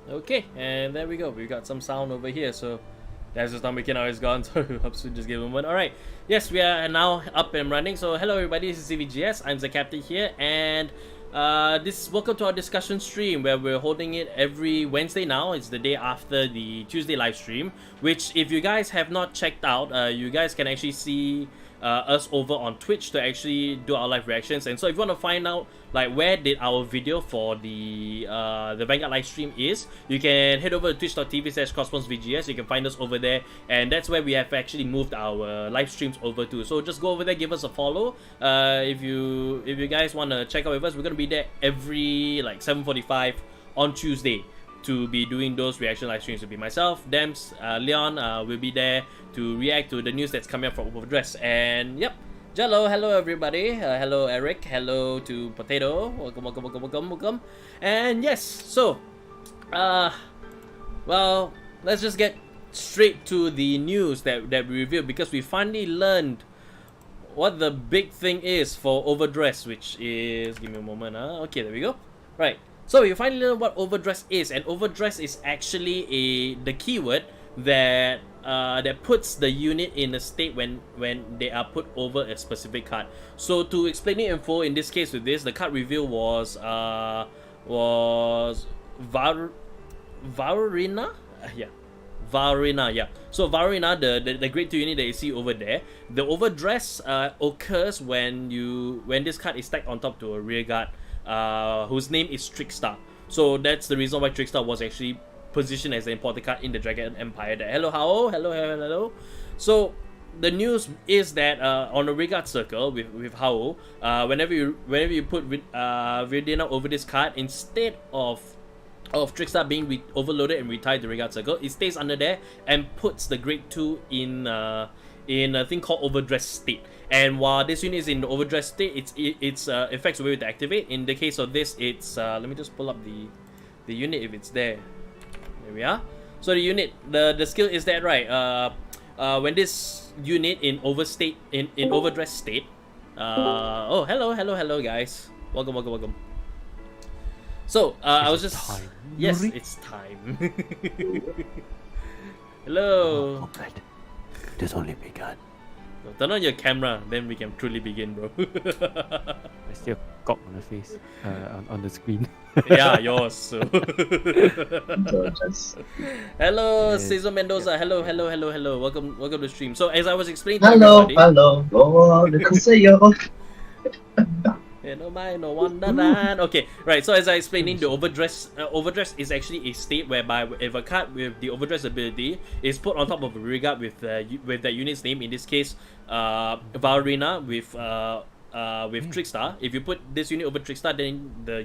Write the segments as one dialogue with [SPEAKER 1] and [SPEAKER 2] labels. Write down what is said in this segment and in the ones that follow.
[SPEAKER 1] Okay, and there we go. We got some sound over here, so that's just not making out. It's gone. So perhaps we just give him one. All right. Yes, we are now up and running. So hello everybody. This is CVGS. I'm the captain here, and welcome to our discussion stream where we're holding it every Wednesday now. It's the day after the Tuesday live stream, which if you guys have not checked out, you guys can actually see us over on Twitch to actually do our live reactions. And so if you want to find out like where did our video for the Vanguard live stream is, you can head over to twitch.tv/CosmosVGS. You can find us over there, and that's where we have actually moved our live streams over to. So just go over there, give us a follow. If you guys want to check out with us, we're gonna be there every like 7:45 on Tuesday to be doing those reaction live streams. Will be myself, Dems, Leon will be there to react to the news that's coming up from Overdress. And yep, Jello, hello everybody, hello Eric, hello to Potato, welcome. And yes, so well, let's just get straight to the news that we reviewed, because we finally learned what the big thing is for Overdress, which is, give me a moment, okay, there we go. Right, so you finally learn what Overdress is, and Overdress is actually the keyword that that puts the unit in a state when they are put over a specific card. So to explain the info, in this case with this, the card reveal was Varina? Yeah. Varina, yeah. So Varina, the grade 2 unit that you see over there, the Overdress occurs when this card is stacked on top to a rear guard whose name is Trickstar. So that's the reason why Trickstar was actually positioned as the important card in the Dragon Empire. Hello, Hao. Hello. So the news is that on the rear guard circle with Hao, whenever you put Virdina over this card, instead of Trickstar being overloaded and retired the rear guard circle, it stays under there and puts the grade 2 in a thing called Overdress state. And while this unit is in the Overdress state, its effects will be able to activate. In the case of this, it's let me just pull up the unit if it's there. There we are. So the unit, the skill is that, right? When this unit in Overdress state, oh, hello guys, welcome. So I was just
[SPEAKER 2] time.
[SPEAKER 1] Yes, it's time. Hello.
[SPEAKER 2] Oh god, it has only begun.
[SPEAKER 1] Turn on your camera, then we can truly begin, bro.
[SPEAKER 2] I see a cock on the face, on the screen.
[SPEAKER 1] Yeah, yours. So. Hello,
[SPEAKER 2] Yes.
[SPEAKER 1] Cesar Mendoza. Hello. Welcome to the stream. So as I was explaining to
[SPEAKER 3] Hello,
[SPEAKER 1] everybody, okay, right. So as I explaining, the Overdress is actually a state whereby if a card with the Overdress ability is put on top of a rear guard with that unit's name, in this case, Valrina with Trickstar. If you put this unit over Trickstar, then the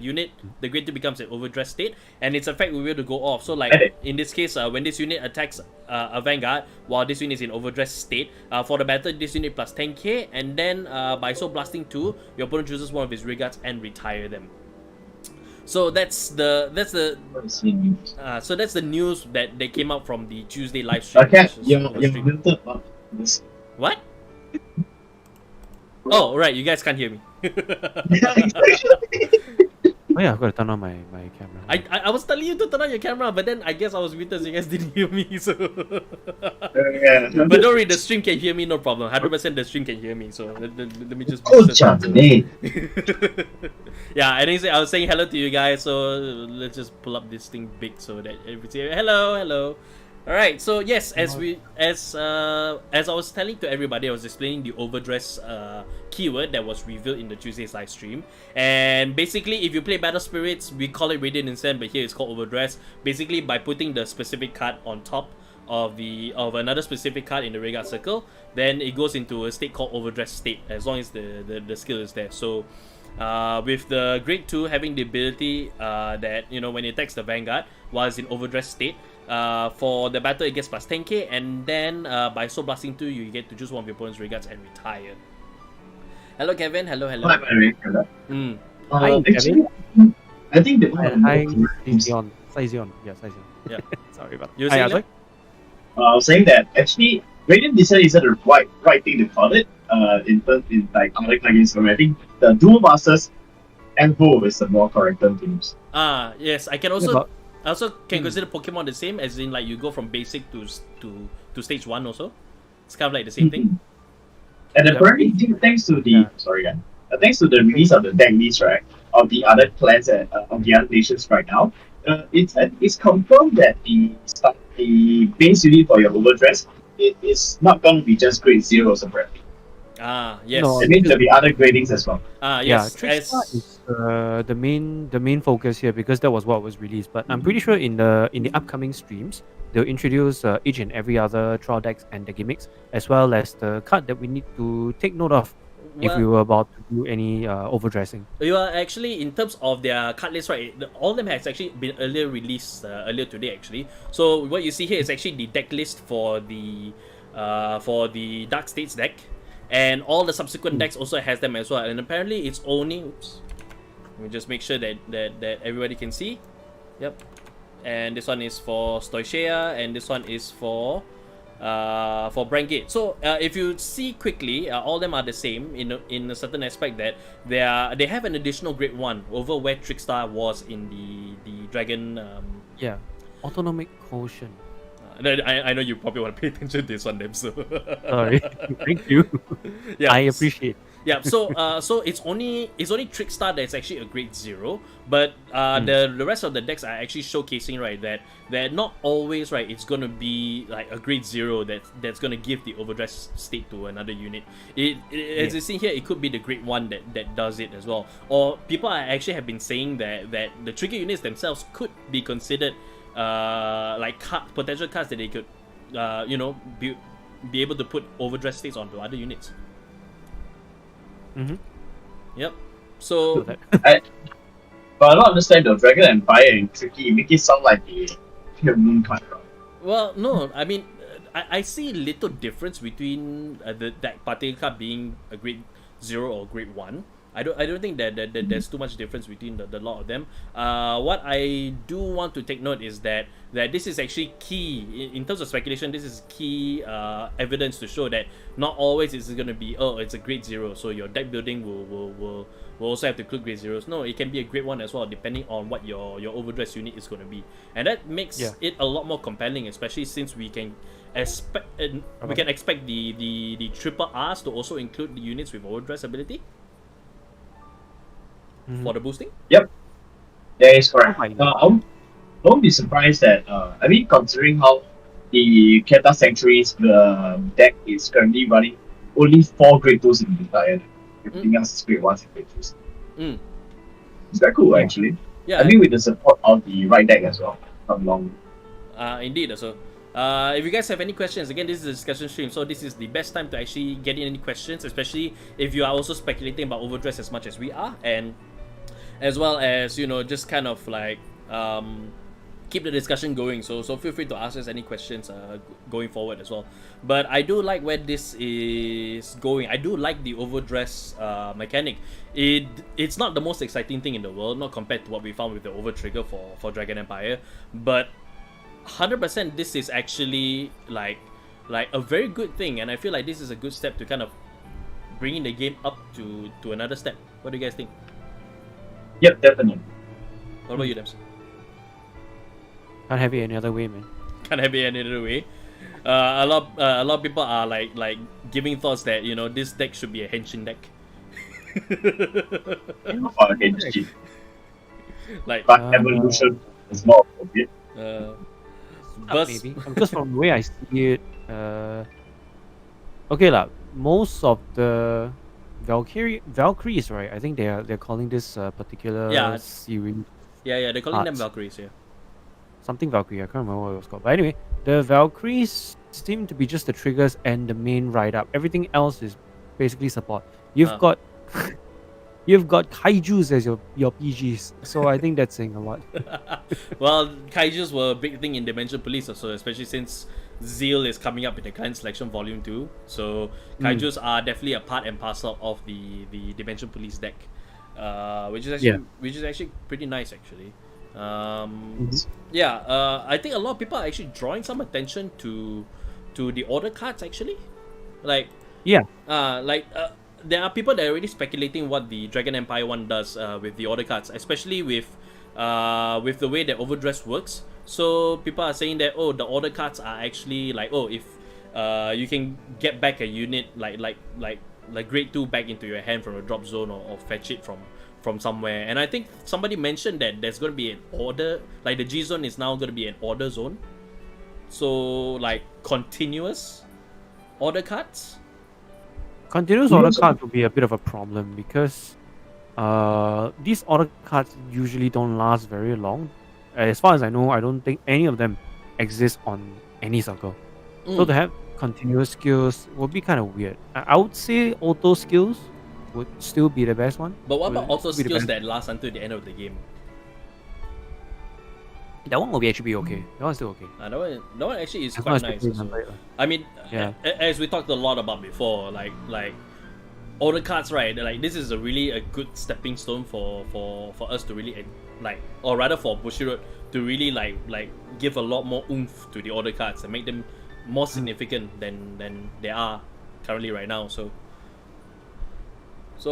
[SPEAKER 1] grade 2 becomes an Overdress state, and its effect will be able to go off. So like in this case, when this unit attacks a Vanguard while this unit is in Overdress state, for the battle, this unit plus 10k, and then by so blasting 2, your opponent chooses one of his rear guards and retire them. So that's the news that they came out from the Tuesday live stream.
[SPEAKER 3] Okay,
[SPEAKER 1] What? Oh, right, you guys can't hear me.
[SPEAKER 2] Oh yeah, I've got to turn on my camera.
[SPEAKER 1] I was telling you to turn on your camera, but then I guess I was muted, so you guys didn't hear me. So, but don't worry, the stream can hear me, no problem. 100% the stream can hear me. So let me just. Yeah, I didn't say. I was saying hello to you guys. So let's just pull up this thing big so that everybody. Hello. All right, so yes, as I was telling to everybody, I was explaining the Overdress keyword that was revealed in the Tuesday's live stream. And basically, if you play Battle Spirits, we call it Radiant Incense, but here it's called Overdress. Basically, by putting the specific card on top of another specific card in the rear guard circle, then it goes into a state called Overdress state, as long as the skill is there. So with the grade 2 having the ability that, you know, when it attacks the Vanguard while it's in Overdress state, for the battle it gets plus 10k, and then by Soul Blasting 2 you get to choose one of your opponent's rear guards and retire. Hello Kevin, hello.
[SPEAKER 3] Hi,
[SPEAKER 2] Kevin.
[SPEAKER 3] I think the
[SPEAKER 2] Hi, Zion. Yeah. Sorry about that.
[SPEAKER 1] You were saying that?
[SPEAKER 3] I was saying that actually Radiant Descent isn't the right thing to call it. In like other plugins, I think the Dual Masters and Vo is the more correct term to use.
[SPEAKER 1] Yes, I can also I also can consider Pokemon the same, as in like you go from basic to stage 1 also. It's kind of like the same thing.
[SPEAKER 3] And apparently, thanks to the thanks to the release of the deck list, right, of the other clans of the other nations right now, it's confirmed that the base unit for your overdress is not going to be just grade 0s apparently.
[SPEAKER 1] Yes.
[SPEAKER 2] No,
[SPEAKER 3] It means there'll be other gradings as well.
[SPEAKER 1] Yes.
[SPEAKER 2] Trickstar is the main focus here because that was what was released. But I'm pretty sure in the upcoming streams they'll introduce each and every other trial decks and the gimmicks, as well as the card that we need to take note of if we were about to do any overdressing.
[SPEAKER 1] You are actually, in terms of their card list, right? All of them has actually been earlier released earlier today, actually. So what you see here is actually the deck list for the Dark States deck, and all the subsequent decks also has them as well. And apparently, it's only. Oops, let me just make sure that everybody can see. Yep. And this one is for Stoichea, and this one is for Brangate. So if you see quickly, all of them are the same in a certain aspect that they have an additional grade 1 over where Trickstar was in the Dragon.
[SPEAKER 2] Autonomic quotient.
[SPEAKER 1] I know you probably want to pay attention to this one, them. So
[SPEAKER 2] sorry, thank you.
[SPEAKER 1] Yeah,
[SPEAKER 2] I appreciate.
[SPEAKER 1] Yeah, so it's only Trickstar that's actually a grade 0, but the rest of the decks are actually showcasing, right, that not always, right, it's gonna be like a grade 0 that's gonna give the overdress state to another unit. As you see here, it could be the grade 1 that does it as well. Or people actually have been saying that the trigger units themselves could be considered like potential cards that they could be able to put overdress states onto other units. Yep. So,
[SPEAKER 3] but I don't understand the Dragon Empire and Tricky. Make it sound like the pure moon card.
[SPEAKER 1] Well, no, I mean, I see little difference between that particular card being a grade 0 or grade 1. I don't think that there's too much difference between the lot of them. What I do want to take note is that this is actually key in terms of speculation. This is key evidence to show that not always is it going to be it's a grade 0, so your deck building will also have to include grade 0s. No, it can be a grade 1 as well, depending on what your overdress unit is going to be, and that makes it a lot more compelling, especially since we can expect the triple R's to also include the units with overdress ability. For the boosting?
[SPEAKER 3] Yep. That is correct. I won't be surprised that, considering how the Keta Sanctuary's deck is currently running only 4 grade 2s in the entire deck. Everything else is grade 1s and grade 2s. It's very cool, actually.
[SPEAKER 1] Yeah.
[SPEAKER 3] With the support of the right deck as well. Come along.
[SPEAKER 1] Indeed, also. If you guys have any questions, again, this is a discussion stream, so this is the best time to actually get in any questions, especially if you are also speculating about overdress as much as we are, and as well as, just kind of like keep the discussion going. So feel free to ask us any questions going forward as well. But I do like where this is going. I do like the overdress mechanic. It's not the most exciting thing in the world, not compared to what we found with the overtrigger for Dragon Empire, but 100% this is actually like a very good thing, and I feel like this is a good step to kind of bringing the game up to another step. What do you guys think?
[SPEAKER 3] Yep, definitely.
[SPEAKER 1] What about you, Dems?
[SPEAKER 2] Can't have it any other way, man.
[SPEAKER 1] Can't have it any other way. A lot of people are like giving thoughts that this deck should be a henshin deck. Like
[SPEAKER 3] evolution is more appropriate.
[SPEAKER 2] Maybe because from the way I see it, okay lah. Most of the Valkyries, right? I think they're calling this particular series.
[SPEAKER 1] Yeah, they're calling them Valkyries. Yeah,
[SPEAKER 2] something Valkyrie. I can't remember what it was called. But anyway, the Valkyries seem to be just the triggers and the main write-up. Everything else is basically support. You've got kaijus as your PGs, so I think that's saying a lot.
[SPEAKER 1] Well, kaijus were a big thing in Dimension Police also, especially since Zeal is coming up in the Clan Selection Volume 2. So kaijus are definitely a part and parcel of the Dimension Police deck, which is actually pretty nice actually. I think a lot of people are actually drawing some attention to the order cards actually, there are people that are already speculating what the Dragon Empire one does with the order cards, especially with with the way that Overdress works. So people are saying that, oh, the order cards are actually like, oh, if you can get back a unit like grade 2 back into your hand from a drop zone, or fetch it from somewhere. And I think somebody mentioned that there's going to be an order, like the G zone is now going to be an order zone. So like continuous order cards.
[SPEAKER 2] Continuous order cards will be a bit of a problem because these order cards usually don't last very long. As far as I know, I don't think any of them exist on any circle. So to have continuous skills would be kind of weird. I would say auto skills would still be the best one.
[SPEAKER 1] But what about
[SPEAKER 2] Would
[SPEAKER 1] auto
[SPEAKER 2] still be the
[SPEAKER 1] skills
[SPEAKER 2] best.
[SPEAKER 1] that last until the end of the game?
[SPEAKER 2] That one will be actually be okay. That one's still okay.
[SPEAKER 1] That one actually is
[SPEAKER 2] As long
[SPEAKER 1] quite
[SPEAKER 2] as
[SPEAKER 1] nice.
[SPEAKER 2] people
[SPEAKER 1] Also.
[SPEAKER 2] remember it,
[SPEAKER 1] I mean,
[SPEAKER 2] Yeah.
[SPEAKER 1] as we talked a lot about before, like order cards, right? Like this is a really a good stepping stone for us to really like, or rather for Bushiroad to really like give a lot more oomph to the order cards and make them more significant than they are currently right now. So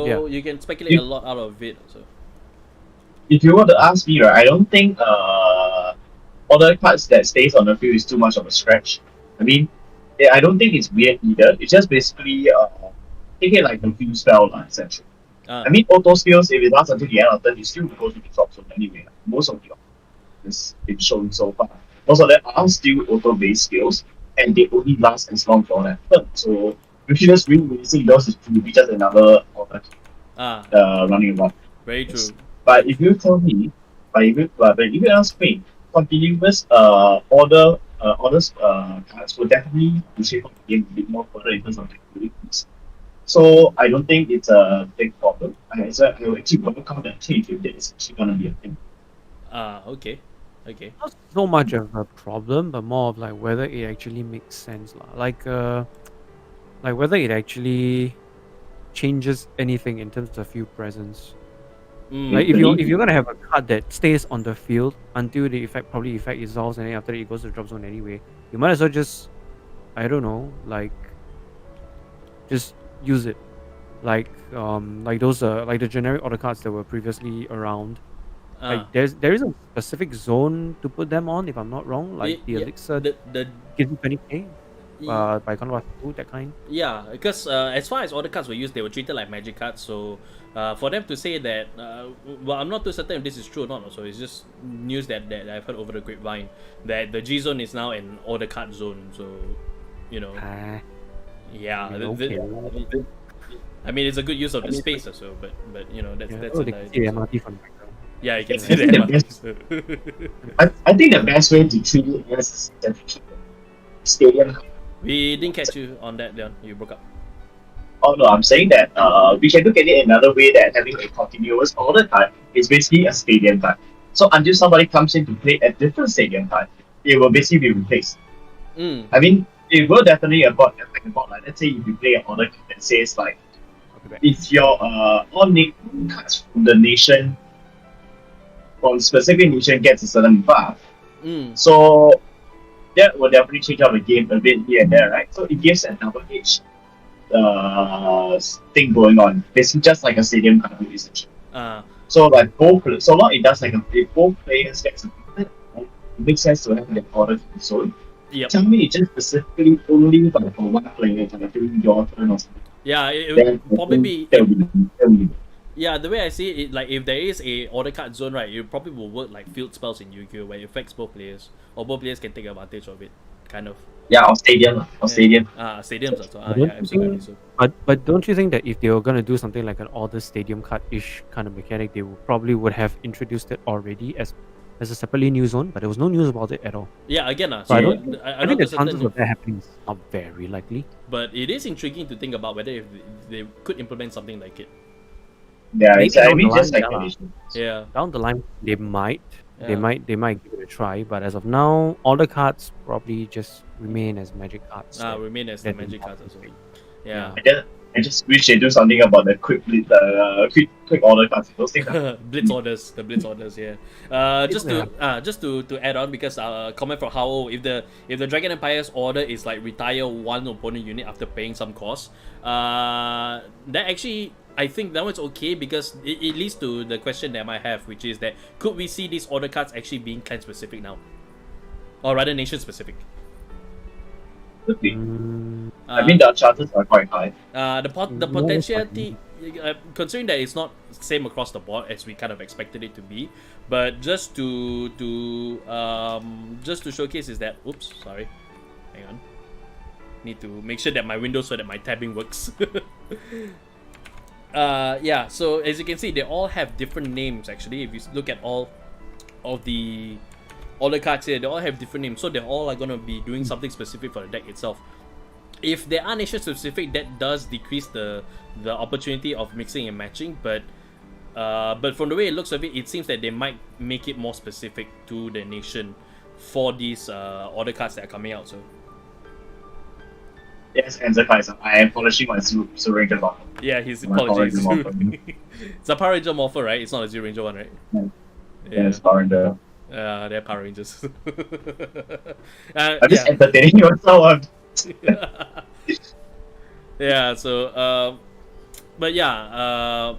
[SPEAKER 2] Yeah.
[SPEAKER 1] you can speculate a lot out of it. So
[SPEAKER 3] If you were to ask me, right, I don't think order cards that stays on the field is too much of a stretch. I mean, I don't think it's weird either. It's just basically take it like the field spell, essentially. I mean, auto skills, if it lasts until the end of the turn, you still go to the drop zone anyway. Most of the has been shown so far. Most of them are still auto-based skills, and they only last as long for that turn. So you should just releasing those is to be just another order running around.
[SPEAKER 1] very true.
[SPEAKER 3] But if you tell me, but if you ask me, continuous orders cards will definitely shape up the game a bit more further in terms of capabilities. So I don't think it's a big problem. I will actually welcome that change if that is actually gonna be a thing.
[SPEAKER 1] Okay.
[SPEAKER 2] Not so much of a problem, but more of like whether it actually makes sense, lah. Like whether it actually changes anything in terms of field presence. Like if you're gonna have a card that stays on the field until the effect resolves, and then after that it goes to the drop zone anyway, you might as well just, I don't know, like just use it. Like those like the generic order cards that were previously around. Like there is a specific zone to put them on, if I'm not wrong. Like the elixir
[SPEAKER 1] the
[SPEAKER 2] gives you 20k by Convert 2, that kind.
[SPEAKER 1] Yeah, because as far as order cards were used, they were treated like magic cards. So for them to say that, well, I'm not too certain if this is true or not. So it's just news that I've heard over the grapevine that the G zone is now an order card zone. So, you know, yeah. I mean, it's a good use of the space also, but you know, that's
[SPEAKER 2] they can see the MRT from the background.
[SPEAKER 1] Yeah, you can see that.
[SPEAKER 3] I think the best way to treat it is stadium.
[SPEAKER 1] We didn't catch you on that, Leon. You broke up.
[SPEAKER 3] Oh no, I'm saying that we can look at it another way, that having a continuous order card is basically a stadium card. So until somebody comes in to play a different stadium card, it will basically be replaced. I mean, it will definitely affect like, let's say if you play an order card that says like, if your all cards from the nation, from specific nation gets a certain buff, so that will definitely change up the game a bit here and there, right? So it gives a double edge thing going on. Basically just like a stadium card essentially. So like so long it does like if both players get supported, it makes sense to have an order zone. Tell me it's just specifically only for one player during your turn or something.
[SPEAKER 1] Yeah, it would probably be. Yeah, the way I see it, like if there is a order card zone, right, it probably will work like field spells in Yu-Gi-Oh, where it affects both players, or both players can take advantage of it, kind of.
[SPEAKER 3] Yeah, or stadium.
[SPEAKER 1] Stadiums also. Yeah, absolutely. So.
[SPEAKER 2] But don't you think that if they were gonna do something like an order stadium card-ish kind of mechanic, they would have introduced it already as a separately new zone, but there was no news about it at all.
[SPEAKER 1] Yeah, again,
[SPEAKER 2] so I think the chances of that happening is not very likely.
[SPEAKER 1] But it is intriguing to think about whether if they could implement something like it.
[SPEAKER 3] Yeah, I mean just like
[SPEAKER 2] down the line they might give it a try, but as of now, all the cards probably just remain as magic cards.
[SPEAKER 1] Remain as the magic cards as well. Yeah.
[SPEAKER 3] I just wish they do something about the quick order cards. Those things.
[SPEAKER 1] Blitz orders, the blitz orders. Yeah. Just to add on, because comment from Hao, if the Dragon Empire's order is like retire one opponent unit after paying some cost, that actually I think that one's okay because it leads to the question that I might have, which is that could we see these order cards actually being clan specific now, or rather nation specific?
[SPEAKER 3] Could be. I mean, the chances are quite high.
[SPEAKER 1] The potentiality, considering that it's not same across the board as we kind of expected it to be, but just to showcase is that, oops, sorry, hang on, need to make sure that my window so that my tabbing works. Yeah, so as you can see, they all have different names actually. If you look at all of the cards here, they all have different names, so they all are going to be doing something specific for the deck itself. If they are nation specific, that does decrease the opportunity of mixing and matching, but from the way it looks of it, it seems that they might make it more specific to the nation for these order cards that are coming out. So
[SPEAKER 3] Yes, and Zephyr, I am polishing my Zero Ranger Morpher.
[SPEAKER 1] yeah, he's apologizing. It's a Power Ranger Morpher, right? It's not a Zero Ranger one, right?
[SPEAKER 3] Yeah, it's Power Ranger.
[SPEAKER 1] They're Power Rangers.
[SPEAKER 3] I'm just entertaining yourself.
[SPEAKER 1] Yeah, so but yeah,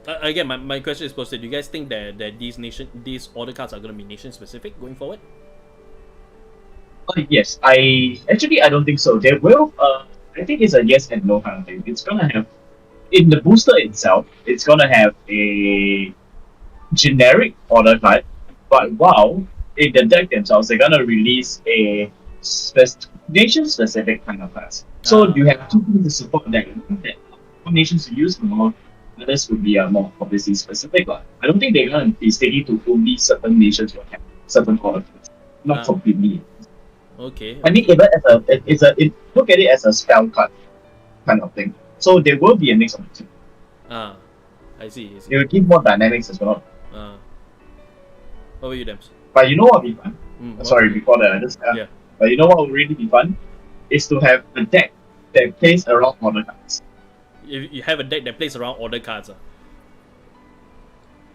[SPEAKER 1] again, my question is posted. Do you guys think that these order cards are going to be nation specific going forward?
[SPEAKER 3] Yes, I don't think so. There will. I think it's a yes and no kind of thing. It's gonna have in the booster itself. It's gonna have a generic order card, but wow, in the deck themselves, they're gonna release a nation specific kind of class. So you have two things to support that. One nations to use, more others would be more obviously specific. But I don't think they're gonna be sticking to only certain nations will have certain order cards. Not completely.
[SPEAKER 1] Okay.
[SPEAKER 3] I mean, even as look at it as a spell card kind of thing. So there will be a mix of the two.
[SPEAKER 1] I see.
[SPEAKER 3] It will give more dynamics as well.
[SPEAKER 1] What were you, Dems?
[SPEAKER 3] But you know what would be fun? Sorry, before that,
[SPEAKER 1] yeah.
[SPEAKER 3] But you know what would really be fun? Is to have a deck that plays around order cards.
[SPEAKER 1] You have a deck that plays around order cards.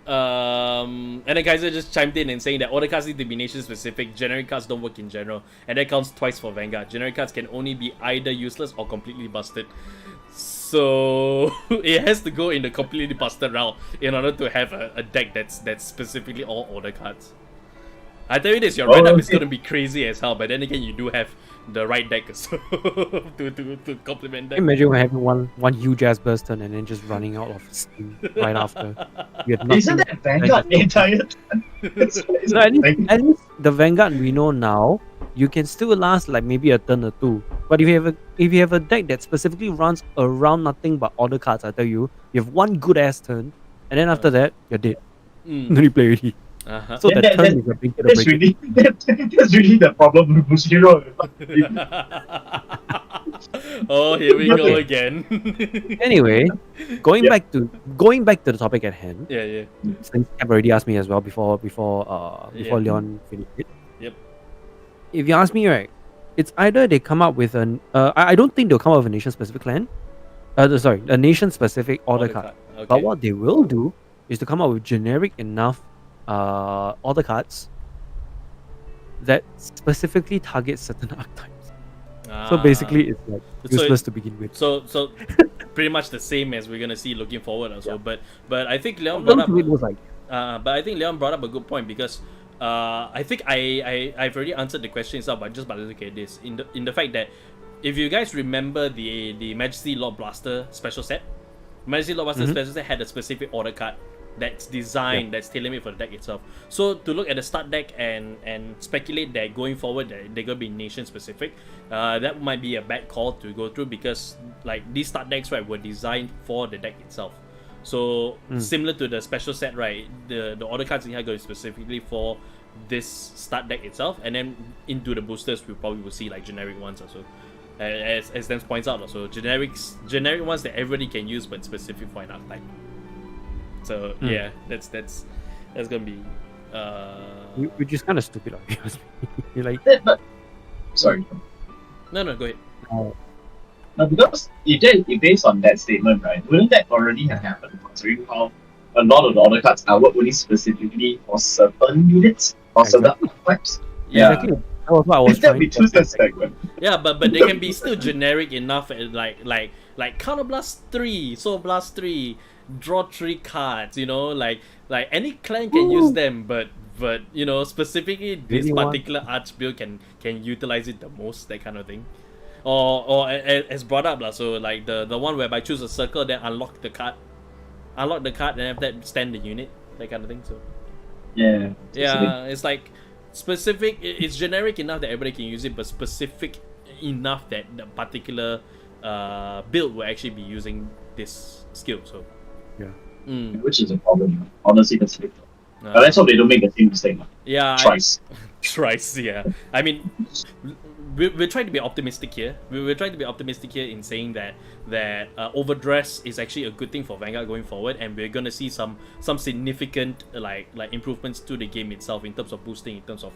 [SPEAKER 1] And then Kaiser just chimed in and saying that order cards need to be nation specific, generic cards don't work in general, and that counts twice for Vanguard. Generic cards can only be either useless or completely busted. So it has to go in the completely busted route in order to have a deck that's specifically all order cards. I tell you this, your write-up is going to be crazy as hell, but then again, you do have the right deck so to complement that.
[SPEAKER 2] Imagine having one huge ass burst turn and then just running out of steam right after.
[SPEAKER 3] Isn't that Vanguard the entire time?
[SPEAKER 2] No, at least the Vanguard we know now, you can still last like maybe a turn or two. But if you have a deck that specifically runs around nothing but order cards, I tell you, you have one good ass turn, and then after that, you're dead. No replay already. So the turn is a big
[SPEAKER 3] that's really the problem with Bushiro.
[SPEAKER 1] Oh, here we go again.
[SPEAKER 2] Anyway, going back to the topic at hand.
[SPEAKER 1] Yeah.
[SPEAKER 2] Since Cap already asked me as well before Leon finished it.
[SPEAKER 1] Yep.
[SPEAKER 2] If you ask me, right, it's either they come up with an I don't think they'll come up with a nation specific clan. Sorry, a nation specific order card.
[SPEAKER 1] Okay.
[SPEAKER 2] But what they will do is to come up with generic enough order cards that specifically target certain archetypes. So basically, it's like useless to begin with.
[SPEAKER 1] So pretty much the same as we're gonna see looking forward also. Yeah. But I think Leon brought up. But I think Leon brought up a good point because I think I've already answered the question itself. But just by looking at this, in the fact that if you guys remember the Majesty Lord Blaster special set, Majesty Lord Blaster special set had a specific order card that's designed, that's tailor-made for the deck itself. So to look at the start deck and speculate that going forward that they're gonna be nation specific, that might be a bad call to go through because like these start decks, right, were designed for the deck itself. So similar to the special set, right, the order cards in here go specifically for this start deck itself, and then into the boosters we probably will see like generic ones also. As Dan points out, also generic ones that everybody can use but specific for an archetype. So yeah, that's gonna be
[SPEAKER 2] which is kind of stupid, you're like
[SPEAKER 3] sorry.
[SPEAKER 1] No, go ahead.
[SPEAKER 3] No, because if based on that statement, right, wouldn't that already have happened considering how a lot of the order cards are work only specifically for certain units or certain archetypes?
[SPEAKER 2] Yeah. Exactly. That was what I was
[SPEAKER 3] Is that
[SPEAKER 2] trying
[SPEAKER 3] be too suspect, man?
[SPEAKER 1] Yeah, but they can be still generic enough, like Counter Blast 3, Soul Blast 3, draw 3 cards, you know, like any clan can use them, but you know, specifically this
[SPEAKER 2] Really want-
[SPEAKER 1] particular arch build can utilize it the most, that kind of thing. Or as brought up lah, so like the one whereby choose a circle, then unlock the card, and after that stand the unit, that kind of thing. So
[SPEAKER 3] Yeah.
[SPEAKER 1] yeah, it's like specific. It's generic enough that everybody can use it, but specific enough that the particular build will actually be using this skill. So
[SPEAKER 2] Yeah.
[SPEAKER 3] Which is a problem. Honestly, that's it.
[SPEAKER 1] Uh,
[SPEAKER 3] But let's hope they don't make the same mistake.
[SPEAKER 1] yeah,
[SPEAKER 3] Twice.
[SPEAKER 1] Thrice, yeah. I mean, we're trying to be optimistic here. We're trying to be optimistic here in saying that overdress is actually a good thing for Vanguard going forward, and we're gonna see some significant like improvements to the game itself in terms of boosting, in terms of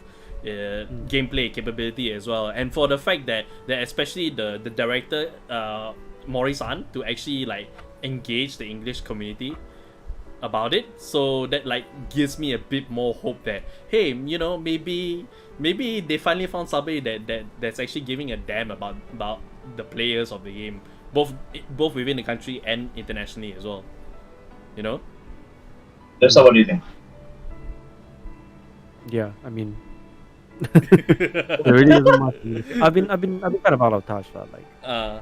[SPEAKER 1] gameplay capability as well. And for the fact that especially the director Mori-san to actually like engage the English community about it, so that like gives me a bit more hope that, hey, you know, maybe they finally found somebody that's actually giving a damn about the players of the game, both within the country and internationally as well, you know.
[SPEAKER 3] That's what do you think?
[SPEAKER 2] Yeah, I mean, there really isn't much. I've been kind of out of touch, like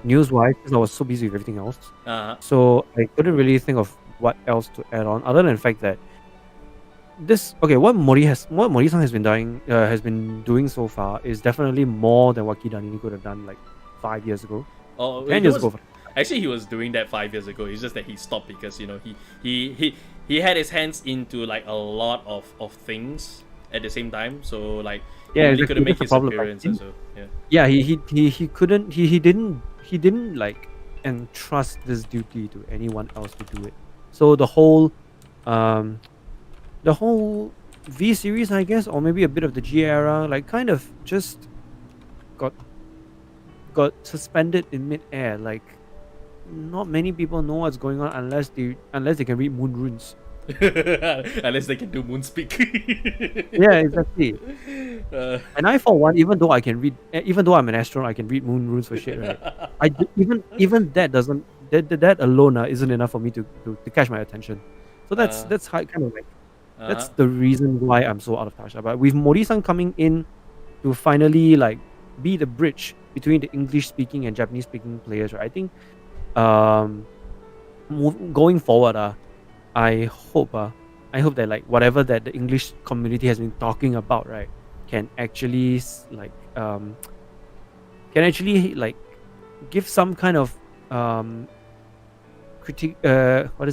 [SPEAKER 2] news-wise, because I was so busy with everything else. So I couldn't really think of what else to add on, other than the fact that what Mori-san has been doing so far is definitely more than what Kidani could have done like 5 years ago. 10 years ago.
[SPEAKER 1] Actually, he was doing that 5 years ago. It's just that he stopped because, you know, he had his hands into like a lot of things at the same time. So like he couldn't make his appearance. So yeah.
[SPEAKER 2] He couldn't. He didn't like entrust this duty to anyone else to do it. So the whole V series, I guess, or maybe a bit of the G era, like kind of just got suspended in mid-air. Like not many people know what's going on unless they can read moon runes.
[SPEAKER 1] Unless they can do moon speak.
[SPEAKER 2] Yeah, exactly. And I, for one, even though I'm an astronaut, I can read moon runes for shit, right? Even that doesn't. That alone isn't enough for me to catch my attention. So that's how kind of like that's the reason why I'm so out of touch. But with Mori-san coming in to finally like be the bridge between the English speaking and Japanese speaking players, right? I think going forward, I hope that like whatever that the English community has been talking about, right, can actually give some kind of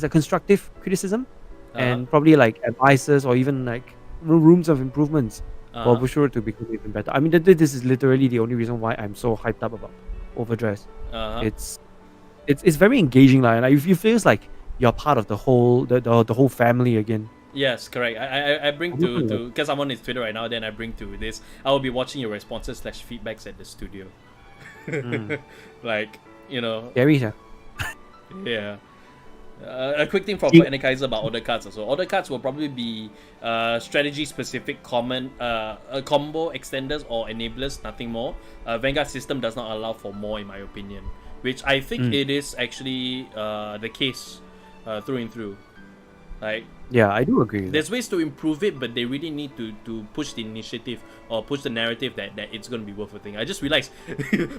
[SPEAKER 2] constructive criticism, and probably like advices or even like rooms of improvements for Bushiro to become even better. I mean, this is literally the only reason why I'm so hyped up about Overdress. It's very engaging, like it feels like you're part of the whole whole family again.
[SPEAKER 1] Yes, correct. I bring to because I'm on his Twitter right now. Then I bring to this. I will be watching your responses / feedbacks at the studio. Like, you know.
[SPEAKER 2] Scary, yeah.
[SPEAKER 1] Yeah. A quick thing from Kaiser about order cards also. Order cards will probably be strategy specific combo extenders or enablers, nothing more. Vanguard system does not allow for more, in my opinion, which I think it is actually the case through and through. Like,
[SPEAKER 2] yeah, I do agree.
[SPEAKER 1] There's ways to improve it, but they really need to push the initiative or push the narrative that it's going to be worth a thing. I just realized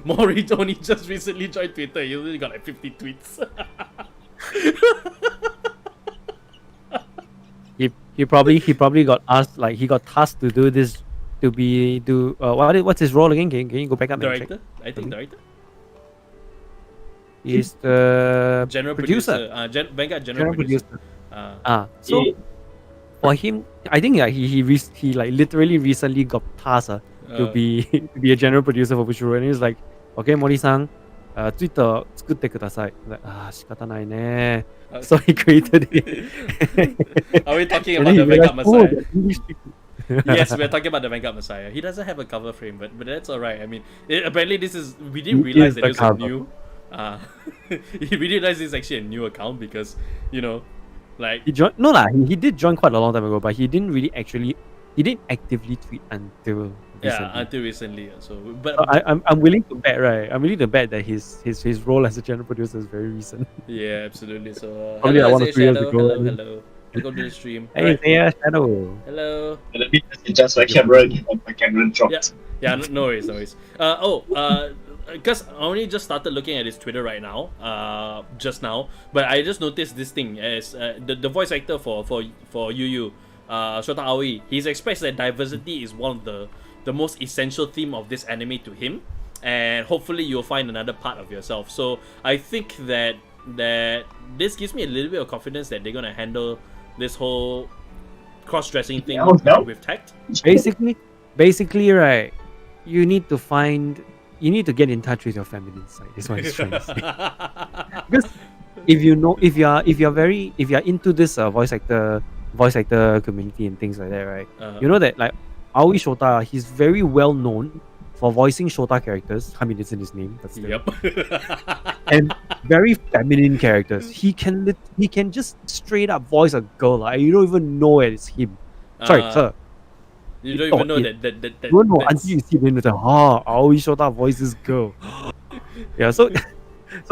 [SPEAKER 1] Mori Tony just recently joined Twitter. He only got like 50 tweets.
[SPEAKER 2] he probably got asked, like he got tasked to do this, what's his role again? Can you go back up?
[SPEAKER 1] Director? I think director.
[SPEAKER 2] He's the
[SPEAKER 1] general
[SPEAKER 2] producer.
[SPEAKER 1] Vanguard general producer.
[SPEAKER 2] So for him, I think he like literally recently got tasked to be a general producer for Bushiro, and he's like, okay, Mori-san, Twitter 作ってください. Like, 仕方ないね. So he created it.
[SPEAKER 1] Are we talking about the Vanguard Messiah? Yes, we're talking about the Vanguard Messiah. He doesn't have a cover frame, but that's alright. I mean, apparently we didn't realize that it was a new. We didn't realize it's actually a new account because, you know, like
[SPEAKER 2] he did join quite a long time ago, but he he didn't actively tweet until recently.
[SPEAKER 1] until recently. So, but
[SPEAKER 2] So I'm willing to bet, right? I'm willing to bet that his role as a general producer is very recent.
[SPEAKER 1] yeah, absolutely. So,
[SPEAKER 2] Probably
[SPEAKER 1] hello,
[SPEAKER 2] like 1 or
[SPEAKER 1] Say
[SPEAKER 2] 2 years
[SPEAKER 1] Shadow.
[SPEAKER 2] ago,
[SPEAKER 1] Hello,
[SPEAKER 2] I mean.
[SPEAKER 1] hello. Welcome to the stream.
[SPEAKER 2] Hey,
[SPEAKER 1] Alright.
[SPEAKER 2] yeah, Shadow.
[SPEAKER 1] Hello.
[SPEAKER 3] Let me just my camera again. My camera dropped.
[SPEAKER 1] Yeah, no worries, no worries. Because I only just started looking at his Twitter right now, just now. But I just noticed this thing as the voice actor for Yu, Shota Aoi. He's expressed that diversity is one of the most essential theme of this anime to him, and hopefully you'll find another part of yourself. So I think that this gives me a little bit of confidence that they're gonna handle this whole cross-dressing thing with tact.
[SPEAKER 2] Basically, right? You need to get in touch with your feminine side. Is what he's trying to say. Because if you're into this voice actor community and things like that, right? You know that like Aoi Shota, he's very well known for voicing Shota characters. I mean, it's in his name, but still.
[SPEAKER 1] Yep.
[SPEAKER 2] And very feminine characters. He can just straight up voice a girl. Like, you don't even know it's him. Sorry, sir.
[SPEAKER 1] You don't even know that.
[SPEAKER 2] You don't know until you see him. It's like, Aoi Shota voices girl. Yeah. So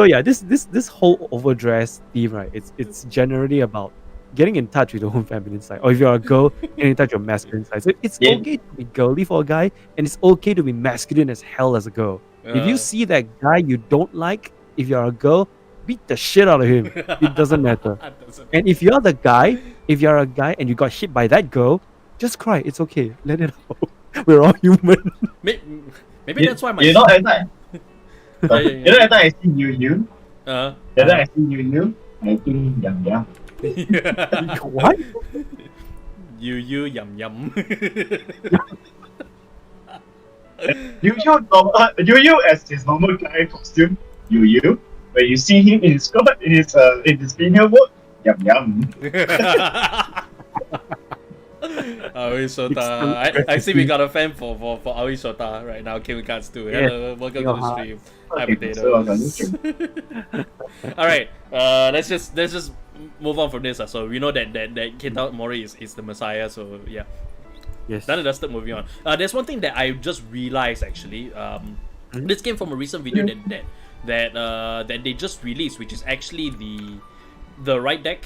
[SPEAKER 2] yeah, this whole overdress theme, right? It's generally about getting in touch with your own feminine side, or if you're a girl, getting in touch with your masculine side. So it's okay to be girly for a guy, and it's okay to be masculine as hell as a girl. If you see that guy you don't like, if you're a girl, beat the shit out of him. It doesn't matter. And if you're a guy and you got hit by that girl, just cry. It's okay. Let it out. We're all human.
[SPEAKER 1] Maybe that's why my
[SPEAKER 3] you know every time I see you I think yum.
[SPEAKER 2] What?
[SPEAKER 1] You yum yum.
[SPEAKER 3] Yu as his normal guy costume. Yu. When you see him in his skirt, in his female mode, yum.
[SPEAKER 1] Aoi Shota. I see we got a fan for Aoi Shota right now. Kim Cards too. Hello, welcome to the stream. Hi potatoes. Alright, let's just move on from this. So we know that Keita Mori is the Messiah, so yeah.
[SPEAKER 2] Yes.
[SPEAKER 1] Done and dusted, moving on. There's one thing that I just realized actually. This came from a recent video that they just released, which is actually the right deck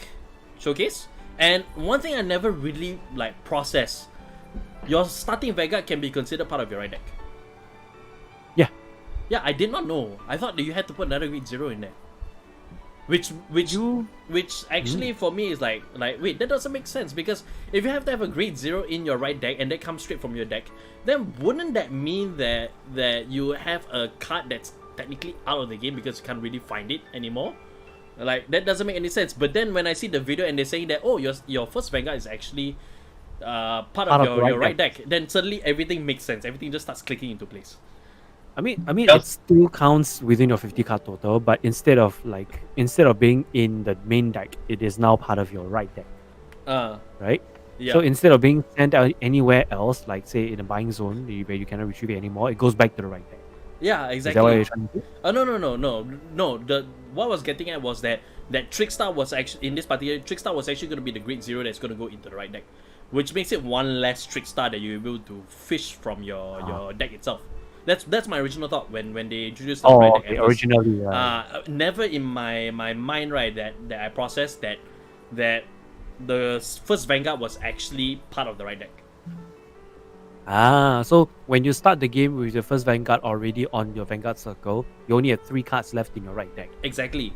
[SPEAKER 1] showcase. And one thing I never really like processed, your starting Vanguard can be considered part of your right deck. Yeah, I did not know. I thought that you had to put another grade 0 in there. Which actually for me is like wait, that doesn't make sense, because if you have to have a grade 0 in your right deck and that comes straight from your deck, then wouldn't that mean that you have a card that's technically out of the game because you can't really find it anymore? Like, that doesn't make any sense. But then when I see the video and they're saying that, oh, your first Vanguard is actually part of your right deck, then suddenly everything makes sense. Everything just starts clicking into place.
[SPEAKER 2] I mean, it still counts within your 50 card total, but instead of being in the main deck, it is now part of your right deck. Right? Yeah. So instead of being sent out anywhere else, like say in a buying zone where you cannot retrieve it anymore, it goes back to the right deck.
[SPEAKER 1] Yeah, exactly.
[SPEAKER 2] Is that what you're trying to do?
[SPEAKER 1] No. What I was getting at was that Trickstar was actually, in this particular, Trickstar was actually going to be the grade 0 that's going to go into the right deck, which makes it one less Trickstar that you're able to fish from your deck itself. That's my original thought when they introduced the right deck.
[SPEAKER 2] Okay, originally,
[SPEAKER 1] never in my mind, right, that I processed that the first Vanguard was actually part of the right deck.
[SPEAKER 2] So when you start the game with your first Vanguard already on your Vanguard circle, you only have 3 cards left in your right deck.
[SPEAKER 1] Exactly.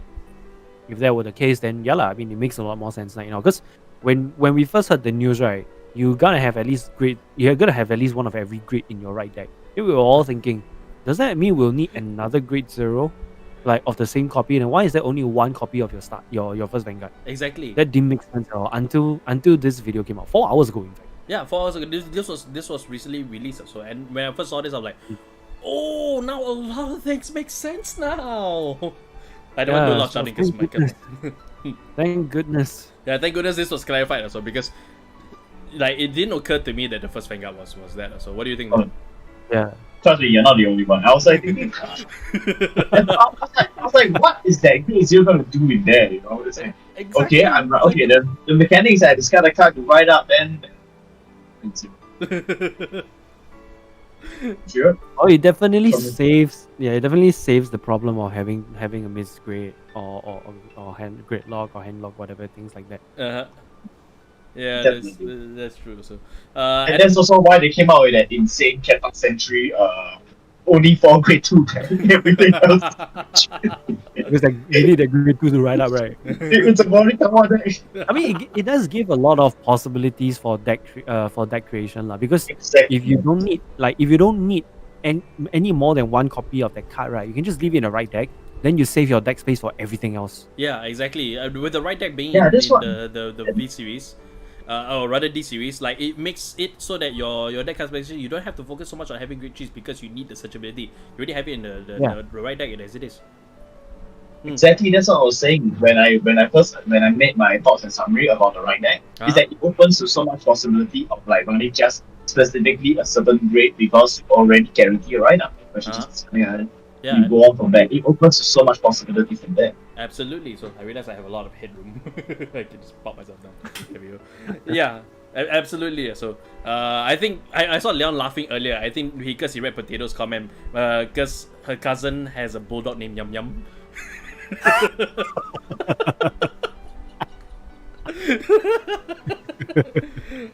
[SPEAKER 2] If that were the case, then yeah, I mean, it makes a lot more sense now, because when we first heard the news, right, you're gonna have at least one of every grade in your right deck. We were all thinking, does that mean we'll need another grade 0, like of the same copy? And why is there only one copy of your first Vanguard?
[SPEAKER 1] Exactly.
[SPEAKER 2] That didn't make sense at all until this video came out 4 hours ago, in fact.
[SPEAKER 1] Yeah, 4 hours ago. This was recently released. So, and when I first saw this, I was like, oh, now a lot of things make sense now. I don't want to do a lot of shouting because my
[SPEAKER 2] Thank goodness.
[SPEAKER 1] Yeah, thank goodness this was clarified also, because like it didn't occur to me that the first Vanguard was that. So what do you think?
[SPEAKER 2] Yeah.
[SPEAKER 3] Trust me, you're not the only one. I was like thinking, I was like, what is that grade 0 going to do in there? You know, it's like,
[SPEAKER 1] exactly.
[SPEAKER 3] okay, I'm okay. The mechanics I discard a card to write up, then Sure.
[SPEAKER 2] Oh, it definitely
[SPEAKER 3] From-
[SPEAKER 2] saves. Yeah, it definitely saves the problem of having a misgrade or hand gridlock or handlock, whatever things like that.
[SPEAKER 1] Uh-huh. Yeah,
[SPEAKER 3] Definitely.
[SPEAKER 1] that's true. So,
[SPEAKER 3] And that's also why they came out with that insane Cat Century, only for grade 2. Everything else.
[SPEAKER 2] Because like you need a grade 2 to ride up, right?
[SPEAKER 3] It's a boring come on.
[SPEAKER 2] I mean, it does give a lot of possibilities for deck creation, lah. Because
[SPEAKER 3] Exactly.
[SPEAKER 2] if you don't need any more than one copy of that card, right, you can just leave it in the right deck. Then you save your deck space for everything else.
[SPEAKER 1] Yeah, exactly. With the right deck being
[SPEAKER 3] Yeah,
[SPEAKER 1] in
[SPEAKER 3] that's what-
[SPEAKER 1] the V series, or rather D series, like it makes it so that your deck customization, you don't have to focus so much on having great cheese because you need the searchability. You already have it in the right deck as it is.
[SPEAKER 3] Exactly, that's what I was saying when I made my thoughts and summary about the right deck. Is that it opens to so much possibility of like running just specifically a certain grade because you already guarantee a write up.
[SPEAKER 1] Yeah,
[SPEAKER 3] You go on from there. It opens to so much possibility from there.
[SPEAKER 1] absolutely. So I realize I have a lot of headroom. I can just pop myself down. There we go. Yeah, absolutely. So I think I saw Leon laughing earlier. I think because he read Potato's comment, because her cousin has a bulldog named Yum Yum.